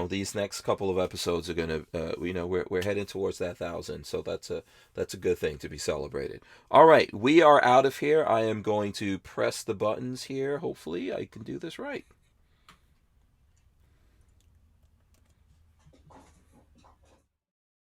these next couple of episodes are gonna, we're heading towards that 1,000, so that's a good thing to be celebrated. All right, we are out of here. I am going to press the buttons here. Hopefully, I can do this right.